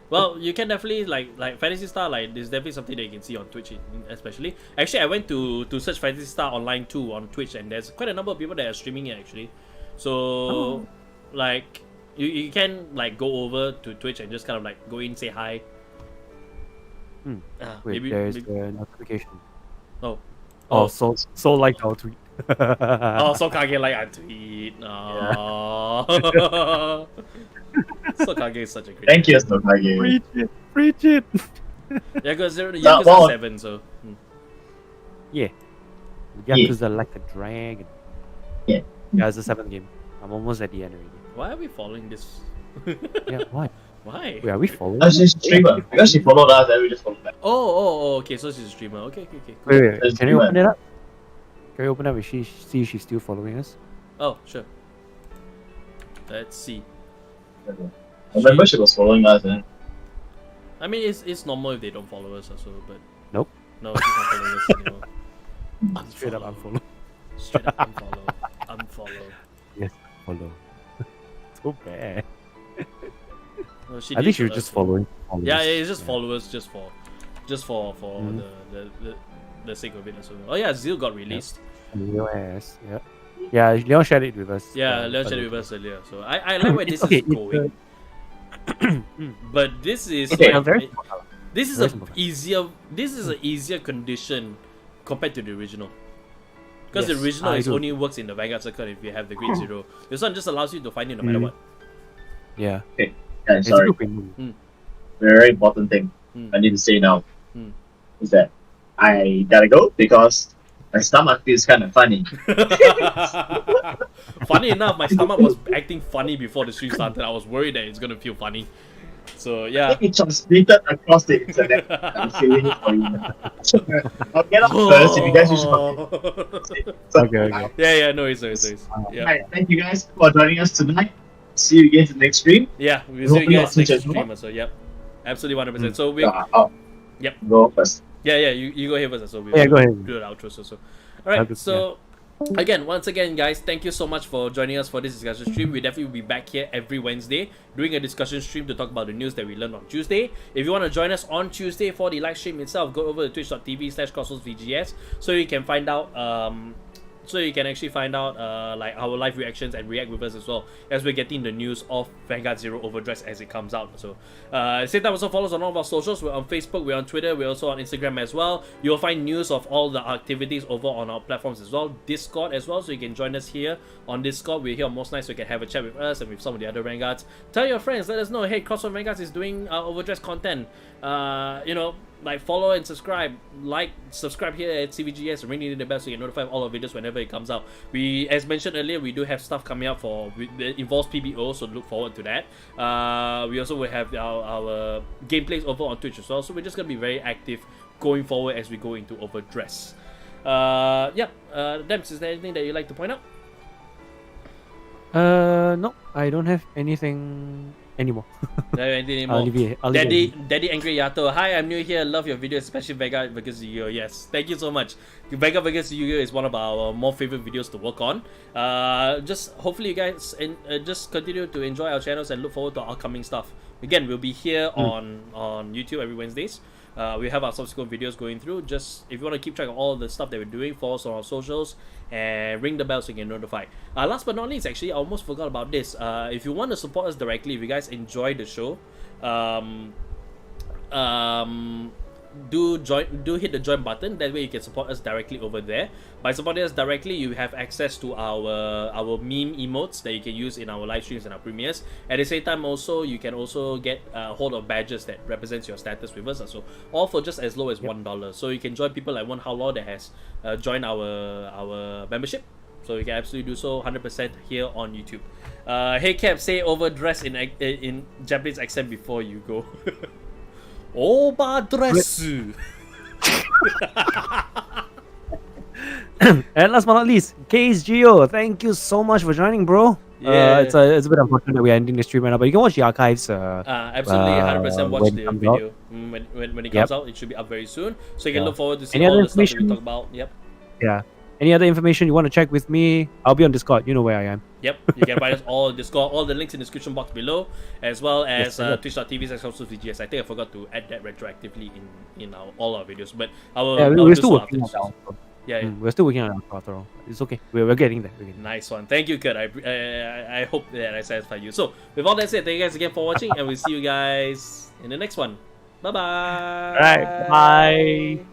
[SPEAKER 1] Well, you can definitely like Fantasy Star, like there's definitely something that you can see on Twitch especially. Actually, I went to search Fantasy Star Online 2 on Twitch, and there's quite a number of people that are streaming it actually. So like you can like go over to Twitch and just kind of like go in, say hi.
[SPEAKER 2] Wait, there's the notification.
[SPEAKER 1] Oh,
[SPEAKER 2] so like our tweet.
[SPEAKER 1] So Kage like our tweet. So Kage is such a great.
[SPEAKER 3] Thank you, so Kage.
[SPEAKER 2] Preach it.
[SPEAKER 1] Yeah, because they're Yakuza 7, so.
[SPEAKER 2] Yeah. Yakuza Like a Dragon.
[SPEAKER 3] Yeah,
[SPEAKER 2] it's the 7th game. I'm almost at the end already.
[SPEAKER 1] Why are we following this?
[SPEAKER 2] Yeah, why?
[SPEAKER 1] Why?
[SPEAKER 2] Wait, are we following?
[SPEAKER 3] she's a streamer. Because she followed us, then we just followed back.
[SPEAKER 1] Oh, okay, so she's a streamer. Okay, cool.
[SPEAKER 2] Wait, can you open it up? Can you open up and see if she's still following us?
[SPEAKER 1] Oh, sure. Let's see.
[SPEAKER 3] I remember she was following us,
[SPEAKER 1] I mean, it's normal if they don't follow us also, but...
[SPEAKER 2] Nope.
[SPEAKER 1] No, she's not following us anymore.
[SPEAKER 2] Straight up unfollow.
[SPEAKER 1] Straight up unfollow.
[SPEAKER 2] Yes, follow. So bad.
[SPEAKER 1] No,
[SPEAKER 2] I think she was just following.
[SPEAKER 1] Yeah, it's just followers, just for the sake of it as well. Oh yeah, Zeal got released.
[SPEAKER 2] US, yeah. Yeah, Leon shared it with us.
[SPEAKER 1] Yeah, Leon shared it with us earlier. So I like where this is going. But this is this is an easier condition compared to the original. Because the original only works in the Vanguard circle if you have the Grade 0. This one just allows you to find it no matter what.
[SPEAKER 2] Yeah.
[SPEAKER 3] Okay. Yeah, sorry. Very important thing I need to say now is that I gotta go because my stomach feels kind of funny.
[SPEAKER 1] Funny enough, my stomach was acting funny before the stream started. I was worried that it's gonna feel funny. So yeah.
[SPEAKER 3] I think it transmitted across the internet. I'm feeling it for you. I'll get off first if you guys usually
[SPEAKER 2] Okay.
[SPEAKER 1] Yeah, no worries. Yeah.
[SPEAKER 3] Alright, thank you guys for joining us tonight. See you again in the next stream.
[SPEAKER 1] Yeah, we'll see you guys next stream. So yep. Absolutely 100%. So we yep.
[SPEAKER 3] Go first.
[SPEAKER 1] Yeah, you go ahead first. So we'll
[SPEAKER 2] go ahead.
[SPEAKER 1] do the outro. So. Alright, so once again, guys, thank you so much for joining us for this discussion stream. We definitely will be back here every Wednesday doing a discussion stream to talk about the news that we learned on Tuesday. If you want to join us on Tuesday for the live stream itself, go over to twitch.tv/CVGS so you can find out so you can actually find out like our live reactions and react with us as well as we're getting the news of Vanguard Zero Overdress as it comes out. So same time also follow us on all of our socials. We're on Facebook, we're on Twitter, we're also on Instagram as well. You'll find news of all the activities over on our platforms as well. Discord as well, so you can join us here on Discord. We're here on most nights so you can have a chat with us and with some of the other Vanguards. Tell your friends, let us know, hey, CrossFit Vanguards is doing Overdress content. like, follow and subscribe. Subscribe here at CVGS, ring the bell so you get notified of all our videos whenever it comes out. We, as mentioned earlier, we do have stuff coming up that involves PBO, so look forward to that. We also will have our gameplays over on Twitch as well, so we're just gonna be very active going forward as we go into Overdress. Dems, is there anything that you'd like to point out?
[SPEAKER 2] No, I don't have anything anymore.
[SPEAKER 1] Anything
[SPEAKER 2] I'll
[SPEAKER 1] anymore?
[SPEAKER 2] leave it.
[SPEAKER 1] Daddy Angry Yato. Hi, I'm new here. Love your videos, especially Vanguard vs Yu-Gi-Oh. Yes, thank you so much. Vanguard vs Yu-Gi-Oh is one of our more favorite videos to work on. Just hopefully you guys just continue to enjoy our channels and look forward to our upcoming stuff. Again, we'll be here on YouTube every Wednesdays. We have our subsequent videos going through. Just if you want to keep track of all the stuff that we're doing, follow us on our socials and ring the bell so you get notified. Last but not least, actually, I almost forgot about this. If you want to support us directly, if you guys enjoy the show, do hit the join button. That way you can support us directly over there. By supporting us directly, you have access to our meme emotes that you can use in our live streams and our premieres. At the same time, also you can also get hold of badges that represents your status with us. So all for just as low as $1. So you can join people like One How Law that has joined our membership. So you can absolutely do so 100% here on YouTube. Hey Cap, say overdress in Japanese accent before you go. Overdress.
[SPEAKER 2] And last but not least, Case Geo, thank you so much for joining, bro.
[SPEAKER 1] Yeah.
[SPEAKER 2] It's a bit unfortunate that we're ending the stream right now, but you can watch the archives.
[SPEAKER 1] Absolutely, 100% watch the video when it comes out. It should be up very soon, so you can look forward to see all the stuff that we talk about. Yep.
[SPEAKER 2] Yeah. Any other information you want to check with me? I'll be on Discord. You know where I am.
[SPEAKER 1] Yep, you can find us all on Discord. All the links in the description box below, as well as twitch.tv/CVGS. I think I forgot to add that retroactively in all our videos, but
[SPEAKER 2] we're still working on that.
[SPEAKER 1] Yeah,
[SPEAKER 2] we're still working on it after all. It's okay. We're getting there.
[SPEAKER 1] Nice one. Thank you, Kurt. I hope that I satisfied you. So, with all that said, thank you guys again for watching, and we'll see you guys in the next one. Bye bye.
[SPEAKER 2] All right. Bye.